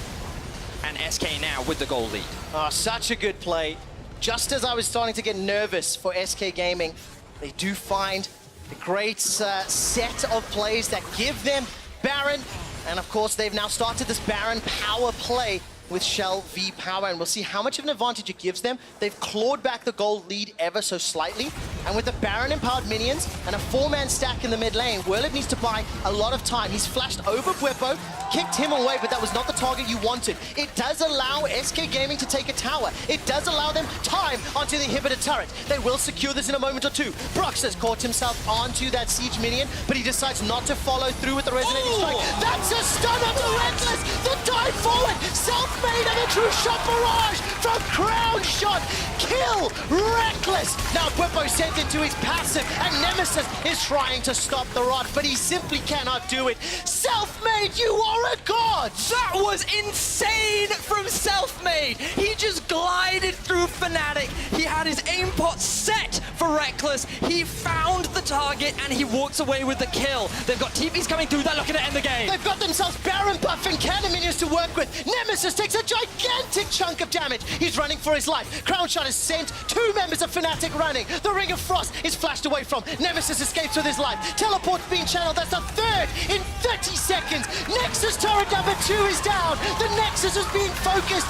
and SK now with the goal lead. Oh, such a good play. Just as I was starting to get nervous for SK Gaming, they do find a great set of plays that give them Baron, and of course they've now started this Baron power play with Shell v Power, and we'll see how much of an advantage it gives them. They've clawed back the gold lead ever so slightly, and with the Baron empowered minions and a 4-man stack in the mid lane, Werlip needs to buy a lot of time. He's flashed over Bwippo, kicked him away, but that was not the target you wanted. It does allow SK Gaming to take a tower. It does allow them time onto the inhibitor turret. They will secure this in a moment or two. Brox has caught himself onto that siege minion, but he decides not to follow through with the resonating strike. That's a stun onto Reckless! The dive forward! Self-made and a true shot barrage from Crown Shot! Kill Reckless! Now Bwippo sent into his passive, and Nemesis is trying to stop the rod, but he simply cannot do it. Self-made, you are a god! That was insane from Selfmade. He just glided through Fnatic. He had his aim pot set for Reckless. He found the target and he walks away with the kill. They've got TPs coming through. They're looking to end the game. They've got themselves Baron buff and cannon minions to work with. Nemesis takes a gigantic chunk of damage. He's running for his life. Crown Shot has sent 2 members of Fnatic running. The Ring of Frost is flashed away from. Nemesis escapes with his life. Teleport's being channeled. That's the 3rd in 30 seconds. Nexus turret number 2 is down. The Nexus is being focused.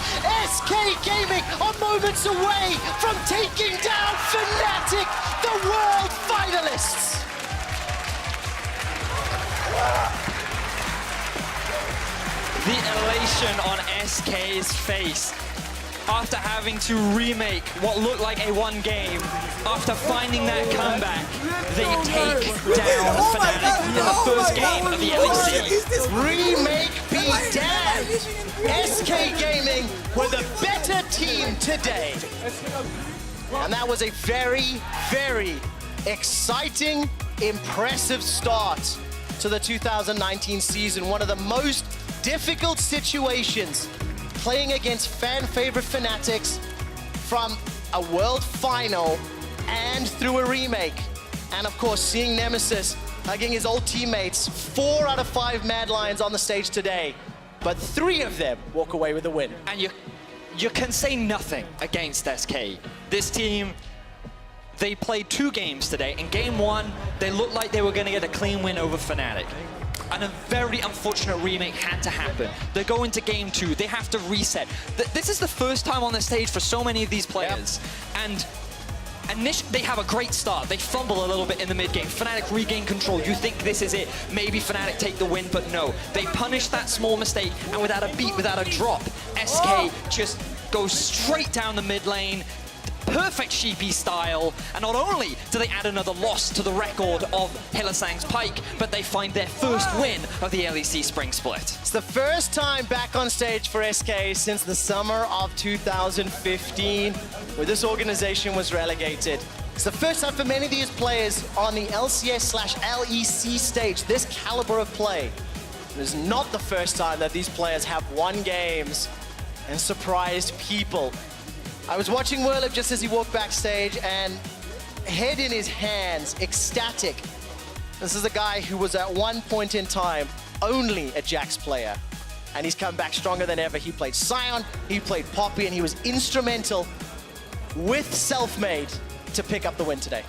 SK Gaming are moments away from taking down Fnatic, the world finalists. The elation on SK's face after having to remake what looked like a 1 game. After finding that comeback, they take down Fnatic in the first game of the LEC. Remake be damned! SK Gaming were the better team today. And that was a very, very exciting, impressive start to the 2019 season. One of the most difficult situations, playing against fan favorite Fanatics from a world final and through a remake. And of course, seeing Nemesis hugging his old teammates. 4 out of 5 Mad Lions on the stage today, but 3 of them walk away with a win. And you can say nothing against SK. This team, they played 2 games today. In game 1, they looked like they were going to get a clean win over Fnatic. And a very unfortunate remake had to happen. They go into game 2, they have to reset. This is the first time on the stage for so many of these players. Yep. And they have a great start. They fumble a little bit in the mid game. Fnatic regain control. You think this is it. Maybe Fnatic take the win, but no. They punish that small mistake, and without a beat, without a drop, SK just goes straight down the mid lane. Perfect Sheepy style, and not only do they add another loss to the record of Hylissang's Pike, but they find their first win of the LEC Spring Split. It's the first time back on stage for SK since the summer of 2015, where this organization was relegated. It's the first time for many of these players on the LCS/LEC stage, this caliber of play. It is not the first time that these players have won games and surprised people. I was watching Werlip just as he walked backstage, and head in his hands, ecstatic. This is a guy who was at one point in time only a Jax player. and he's come back stronger than ever. He played Sion, he played Poppy, and he was instrumental with Selfmade to pick up the win today.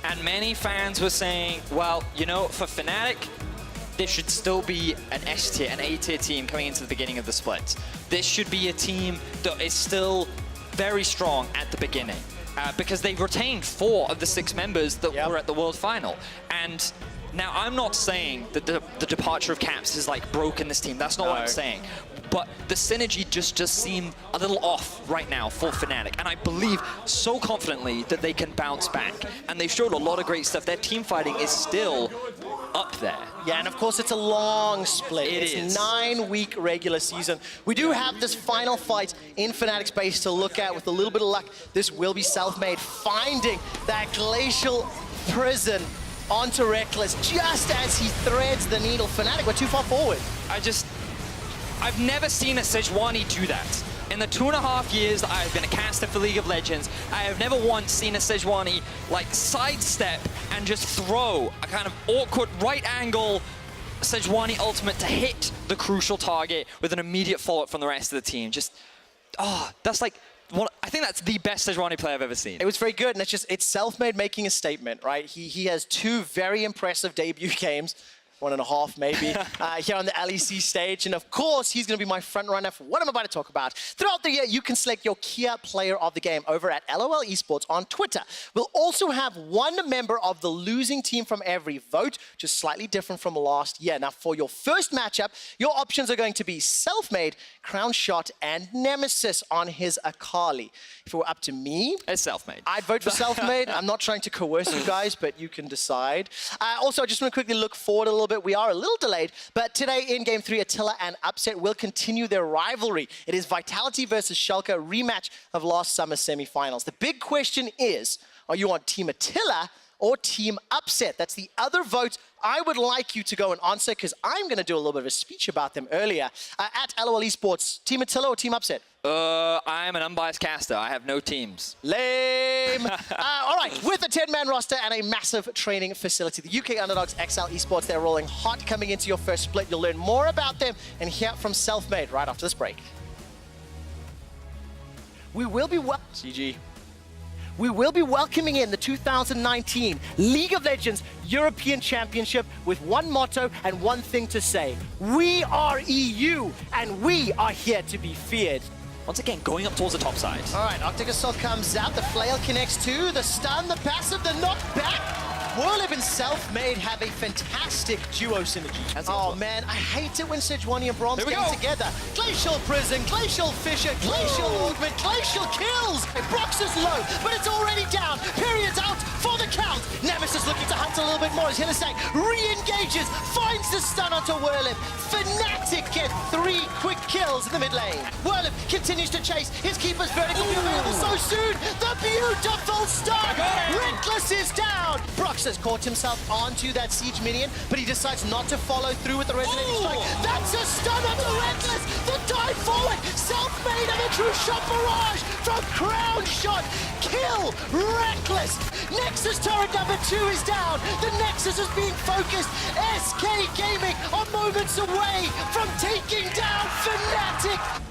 And many fans were saying, well, you know, for Fnatic, this should still be an S tier, an A tier team coming into the beginning of the split. This should be a team that is still very strong at the beginning. Because they've retained 4 of the 6 members that were at the World Final. And now I'm not saying that the departure of Caps has like broken this team. That's not what I'm saying. But the synergy just seemed a little off right now for Fnatic. And I believe so confidently that they can bounce back. And they've showed a lot of great stuff. Their team fighting is still up there. Yeah, and of course it's a long split. It's a 9-week regular season. We do have this final fight in Fnatic's base to look at. With a little bit of luck, this will be Selfmade finding that glacial prison onto Reckless just as he threads the needle. Fnatic, we're too far forward. I've never seen a Sejuani do that. In the 2.5 years that I've been a caster for League of Legends, I have never once seen a Sejuani like sidestep and just throw a kind of awkward right angle Sejuani ultimate to hit the crucial target with an immediate follow-up from the rest of the team. Just, that's like, I think that's the best Sejuani play I've ever seen. It was very good, and it's Selfmade making a statement, right? He has 2 very impressive debut games. 1.5 maybe, here on the LEC stage. And of course, he's going to be my front runner for what I'm about to talk about. Throughout the year, you can select your Kia player of the game over at LOL Esports on Twitter. We'll also have 1 member of the losing team from every vote, just slightly different from last year. Now, for your first matchup, your options are going to be Selfmade, Crown Shot, and Nemesis on his Akali. If it were up to me, it's Selfmade. I'd vote for Selfmade. I'm not trying to coerce you guys, but you can decide. Also, I just want to quickly look forward a little bit. We are a little delayed, but today in Game 3, Attila and Upset will continue their rivalry. It is Vitality versus Schalke, a rematch of last summer's semifinals. The big question is, are you on Team Attila or Team Upset? That's the other vote I would like you to go and answer, because I'm going to do a little bit of a speech about them earlier. At LOL Esports, Team Attila or Team Upset? I'm an unbiased caster. I have no teams. Lame. All right, with a 10-man roster and a massive training facility, the UK underdogs XL Esports, they're rolling hot coming into your first split. You'll learn more about them and hear from Selfmade right after this break. We will be We will be welcoming in the 2019 League of Legends European Championship with one motto and one thing to say. We are EU, and we are here to be feared. Once again, going up towards the top side. All right, Arctic Assault comes out. The flail connects too. The stun, the passive, the knockback. Whirlib and Selfmade have a fantastic duo synergy. Oh man, I hate it when Sejuani and Bronze get together. Glacial Prison, Glacial Fissure, Glacial Augment, Glacial kills! Brox is low, but it's already down. Period's out for the count. Nemesis looking to hunt a little bit more as Hillisang re-engages, finds the stun onto Whirlib. Fnatic get 3 quick kills in the mid lane. Whirlib continues to chase. His keeper's vertical be available so soon. The beautiful stun! Reckless is down! Brox has caught himself onto that siege minion, but he decides not to follow through with the resonating strike. That's a stun onto Reckless! The dive forward! Selfmade and a true shot barrage from Crown Shot! Kill Reckless! Nexus turret number 2 is down! The Nexus is being focused! SK Gaming are moments away from taking down Fnatic!